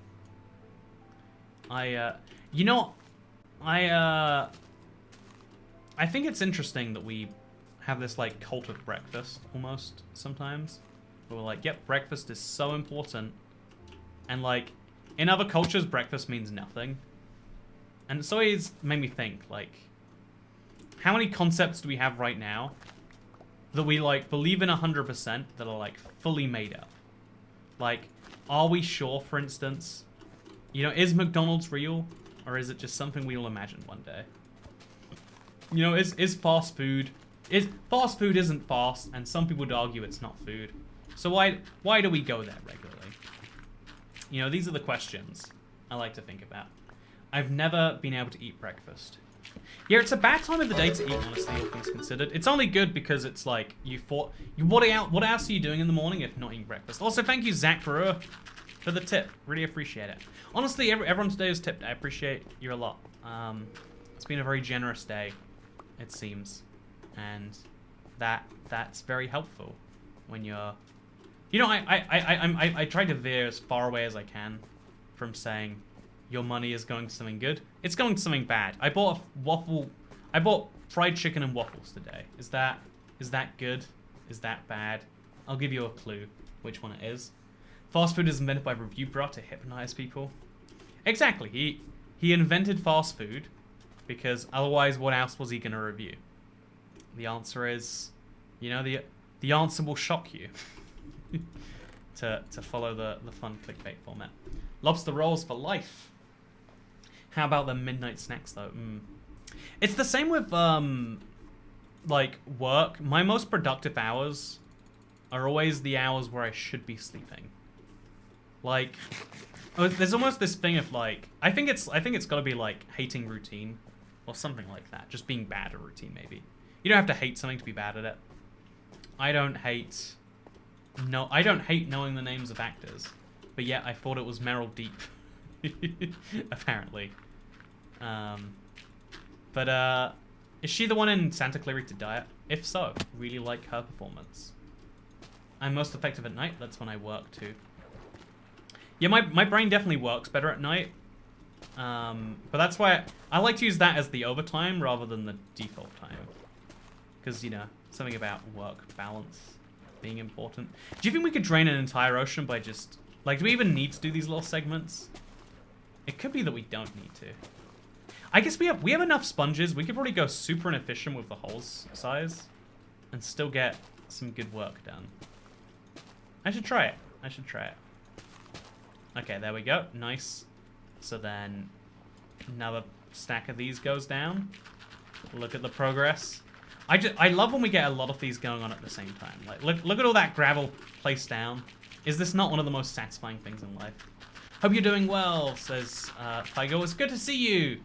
I think it's interesting that we have this, like, cult of breakfast, almost, sometimes. Where we're like, yep, breakfast is so important. And, like, in other cultures, breakfast means nothing. And it's always made me think, like, how many concepts do we have right now that we, like, believe in 100% that are, like, fully made up. Like, are we sure, for instance, you know, is McDonald's real? Or is it just something we'll imagine one day? You know, is fast food... Fast food isn't fast, and some people would argue it's not food. So why do we go there regularly? You know, these are the questions I like to think about. I've never been able to eat breakfast. Yeah, it's a bad time of the day to eat, honestly, all things considered. It's only good because it's like, what else are you doing in the morning if not eating breakfast? Also, thank you, Zach Brewer, for the tip. Really appreciate it. Honestly, everyone today has tipped. I appreciate you a lot. It's been a very generous day, it seems. And that's very helpful when you're... You know, I try to veer as far away as I can from saying your money is going to something good. It's going to something bad. I bought fried chicken and waffles today. Is that good? Is that bad? I'll give you a clue which one it is. Fast food is invented by Review Bra to hypnotize people. Exactly. He invented fast food because otherwise what else was he going to review? The answer is, you know, the answer will shock you. to follow the fun clickbait format. Lobster rolls for life. How about the midnight snacks though? It's the same with like work. My most productive hours are always the hours where I should be sleeping. Like, there's almost this thing of like, I think it's got to be like hating routine or something like that. Just being bad at routine maybe. You don't have to hate something to be bad at it. I don't hate knowing the names of actors, but yet I thought it was Meryl Deep, apparently. But is she the one in Santa Clarita Diet? If so, really like her performance. I'm most effective at night. That's when I work too. Yeah, my brain definitely works better at night. But that's why I like to use that as the overtime rather than the default time. Because, you know, something about work balance being important. Do you think we could drain an entire ocean by just... Like, do we even need to do these little segments? It could be that we don't need to. I guess we have enough sponges. We could probably go super inefficient with the holes size and still get some good work done. I should try it. Okay, there we go. Nice. So then another stack of these goes down. Look at the progress. I love when we get a lot of these going on at the same time. Like, look at all that gravel placed down. Is this not one of the most satisfying things in life? Hope you're doing well, says Figo. It's good to see you.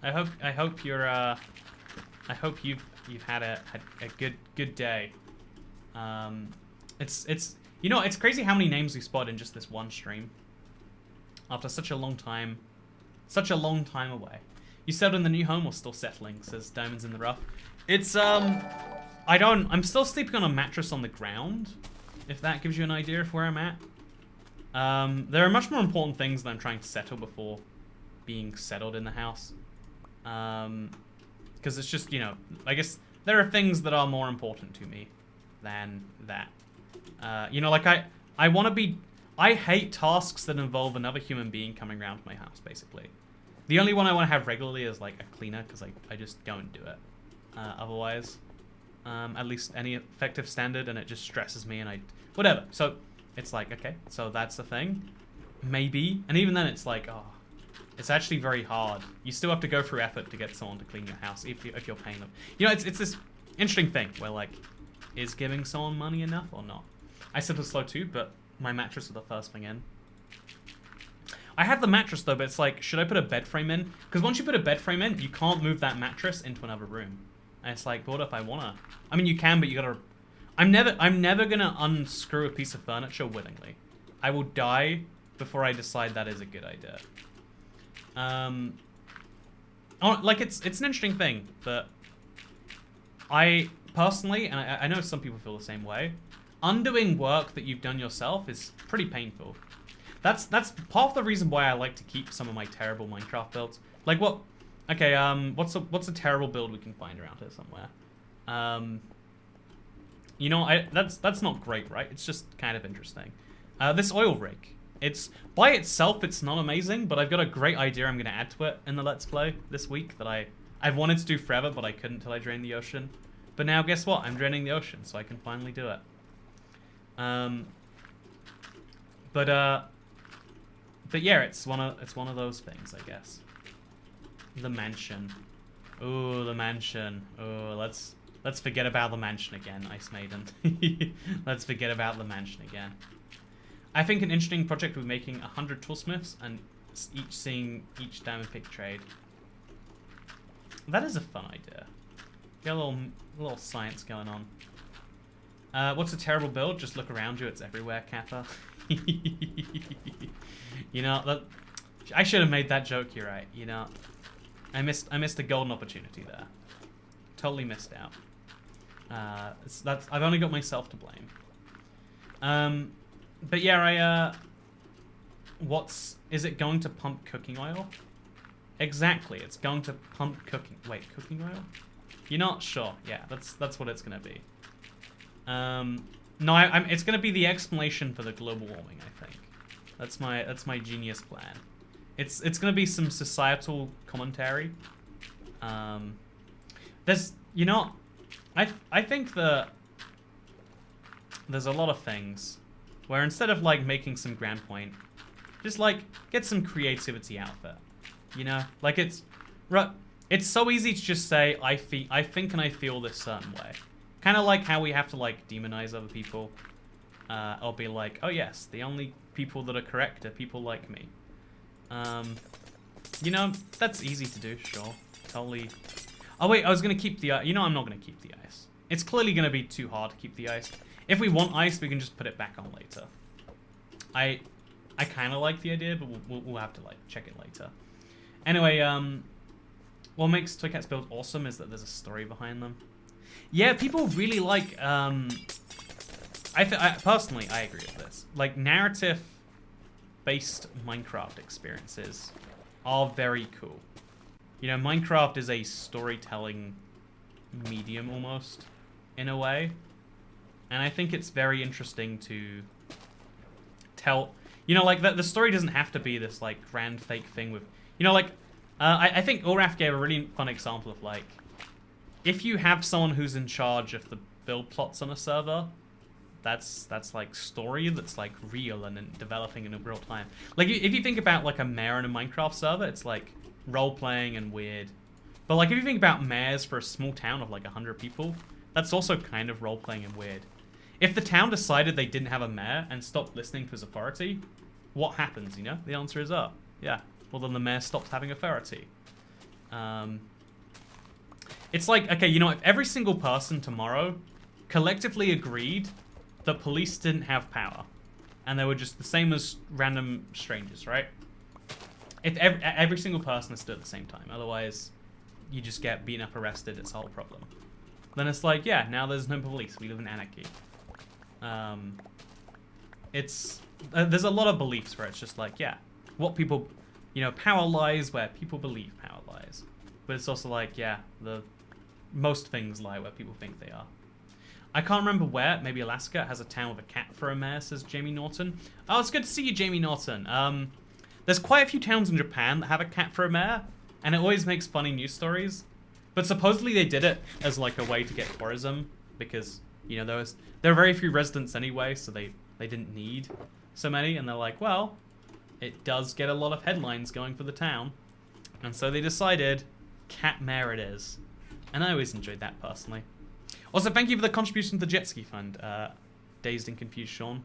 I hope you've had a good day. It's you know, it's crazy how many names we spot in just this one stream. After such a long time away. You settled in the new home or still settling, says Diamonds in the Rough. It's, I'm still sleeping on a mattress on the ground, if that gives you an idea of where I'm at. There are much more important things that I'm trying to settle before being settled in the house. Because it's just, you know, I guess there are things that are more important to me than that. You know, like I hate tasks that involve another human being coming around to my house, basically. The only one I want to have regularly is like a cleaner, because I just don't do it. Otherwise, at least any effective standard, and it just stresses me, and whatever. So it's like, okay, so that's the thing, maybe, and even then it's like, oh, it's actually very hard. You still have to go through effort to get someone to clean your house if you're paying them. You know, it's this interesting thing where like, is giving someone money enough or not? I said it was slow too, but my mattress was the first thing in. I have the mattress though, but it's like, should I put a bed frame in? Because once you put a bed frame in, you can't move that mattress into another room. And it's like, what if I wanna? I mean, you can, but you gotta... I'm never gonna unscrew a piece of furniture willingly. I will die before I decide that is a good idea. Like, it's an interesting thing that I personally, and I know some people feel the same way, undoing work that you've done yourself is pretty painful. That's part of the reason why I like to keep some of my terrible Minecraft builds. Like what? Okay, what's a terrible build we can find around here somewhere? You know, that's not great, right? It's just kind of interesting. This oil rig. It's by itself, it's not amazing, but I've got a great idea I'm going to add to it in the Let's Play this week that I've wanted to do forever, but I couldn't till I drained the ocean. But now guess what? I'm draining the ocean, so I can finally do it. But yeah, it's one of those things, I guess. The mansion. Ooh, the mansion. Ooh, let's forget about the mansion again, Ice Maiden. Let's forget about the mansion again. I think an interesting project would be making 100 toolsmiths and each seeing each diamond pick trade. That is a fun idea. Get a little science going on. What's a terrible build? Just look around you. It's everywhere, Kappa. You know, that I should have made that joke. You're right. You know, I missed a golden opportunity there. Totally missed out. I've only got myself to blame. But yeah, is it going to pump cooking oil? Exactly, it's going to pump cooking oil? You're not sure? Yeah, that's what it's gonna be. No, it's gonna be the explanation for the global warming, I think. That's my genius plan. It's gonna be some societal commentary. There's, you know, I think that there's a lot of things where instead of like making some grand point, just like get some creativity out of it. You know, like it's so easy to just say I think and I feel this certain way. Kind of like how we have to like demonize other people, or be like, oh yes, the only people that are correct are people like me. You know, that's easy to do, sure, totally. Oh wait, I was gonna keep the you know, I'm not gonna keep the ice. It's clearly gonna be too hard to keep the ice. If we want ice, we can just put it back on later. I kind of like the idea, but we'll have to like check it later. Anyway, what makes Toycat's build awesome is that there's a story behind them. Yeah, people really like. Personally, I agree with this. Like narrative-based Minecraft experiences are very cool. You know, Minecraft is a storytelling medium almost, in a way. And I think it's very interesting to tell, you know, like the story doesn't have to be this like grand fake thing with, you know, like, I think Ulraf gave a really fun example of like, if you have someone who's in charge of the build plots on a server, that's like story that's like real and developing in real time. Like if you think about like a mayor in a Minecraft server, it's like role playing and weird. But like if you think about mayors for a small town of like 100 people, that's also kind of role playing and weird. If the town decided they didn't have a mayor and stopped listening to his authority, what happens, you know? The answer is yeah. Well, then the mayor stops having authority. It's like, okay, you know, if every single person tomorrow collectively agreed that police didn't have power, and they were just the same as random strangers, right? If every single person is still at the same time, otherwise you just get beaten up, arrested, it's a whole problem. Then it's like, yeah, now there's no police, we live in anarchy. There's a lot of beliefs where it's just like, yeah, what people, you know, power lies where people believe power lies. But it's also like, yeah, most things lie where people think they are. I can't remember where, maybe Alaska has a town with a cat for a mayor, says Jamie Norton. Oh, it's good to see you, Jamie Norton. There's quite a few towns in Japan that have a cat for a mayor, and it always makes funny news stories. But supposedly they did it as like a way to get tourism, because, you know, there are very few residents anyway, so they didn't need so many, and they're like, well, it does get a lot of headlines going for the town. And so they decided, cat mayor it is. And I always enjoyed that personally. Also, thank you for the contribution to the Jet Ski Fund, Dazed and Confused Sean.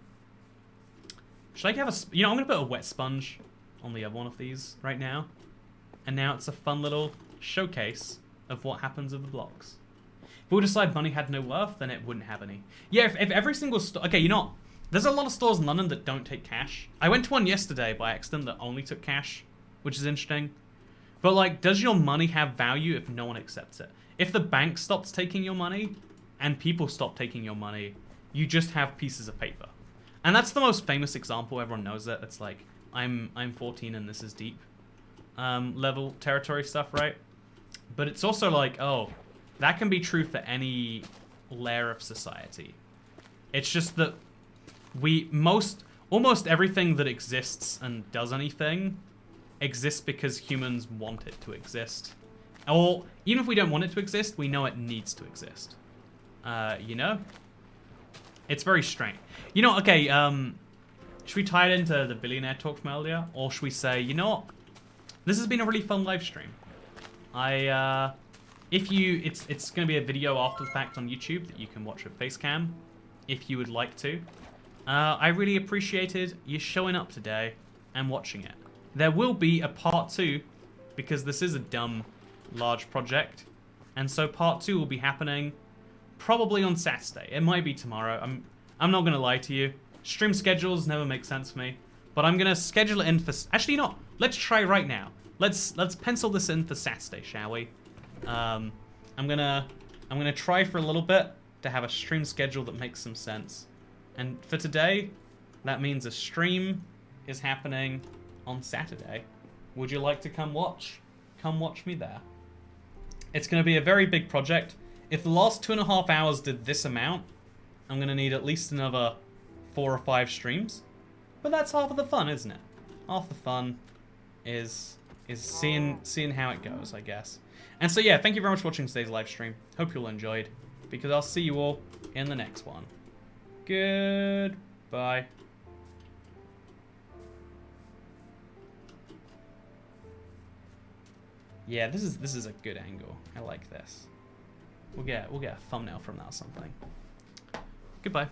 Should I have a, you know, I'm gonna put a wet sponge on the other one of these right now. And now it's a fun little showcase of what happens with the blocks. If we decide money had no worth, then it wouldn't have any. Yeah, if every single store, okay, you know what? There's a lot of stores in London that don't take cash. I went to one yesterday by accident that only took cash, which is interesting. But like, does your money have value if no one accepts it? If the bank stops taking your money and people stop taking your money, you just have pieces of paper. And that's the most famous example, everyone knows it. It's like, I'm 14 and this is deep level territory stuff, right? But it's also like, oh, that can be true for any layer of society. It's just that almost everything that exists and does anything exists because humans want it to exist. Or even if we don't want it to exist, we know it needs to exist. you know, it's very strange. You know, okay, should we tie it into the billionaire talk from earlier? Or should we say, you know what? This has been a really fun live stream. It's going to be a video after the fact on YouTube that you can watch with Facecam, if you would like to. I really appreciated you showing up today and watching it. There will be a part 2, because this is a dumb, large project. And so part 2 will be happening probably on Saturday. It might be tomorrow. I'm not going to lie to you. Stream schedules never make sense to me. But I'm going to schedule it in for... Actually, not. Let's try right now. Let's pencil this in for Saturday, shall we? I'm gonna try for a little bit to have a stream schedule that makes some sense. And for today, that means a stream is happening on Saturday. Would you like to come watch? Come watch me there. It's gonna be a very big project. If the last 2.5 hours did this amount, I'm gonna need at least another 4 or 5 streams. But that's half of the fun, isn't it? Half the fun is seeing how it goes, I guess. And so yeah, thank you very much for watching today's live stream. Hope you all enjoyed, because I'll see you all in the next one. Goodbye. Yeah, this is a good angle. I like this. We'll get a thumbnail from that or something. Goodbye.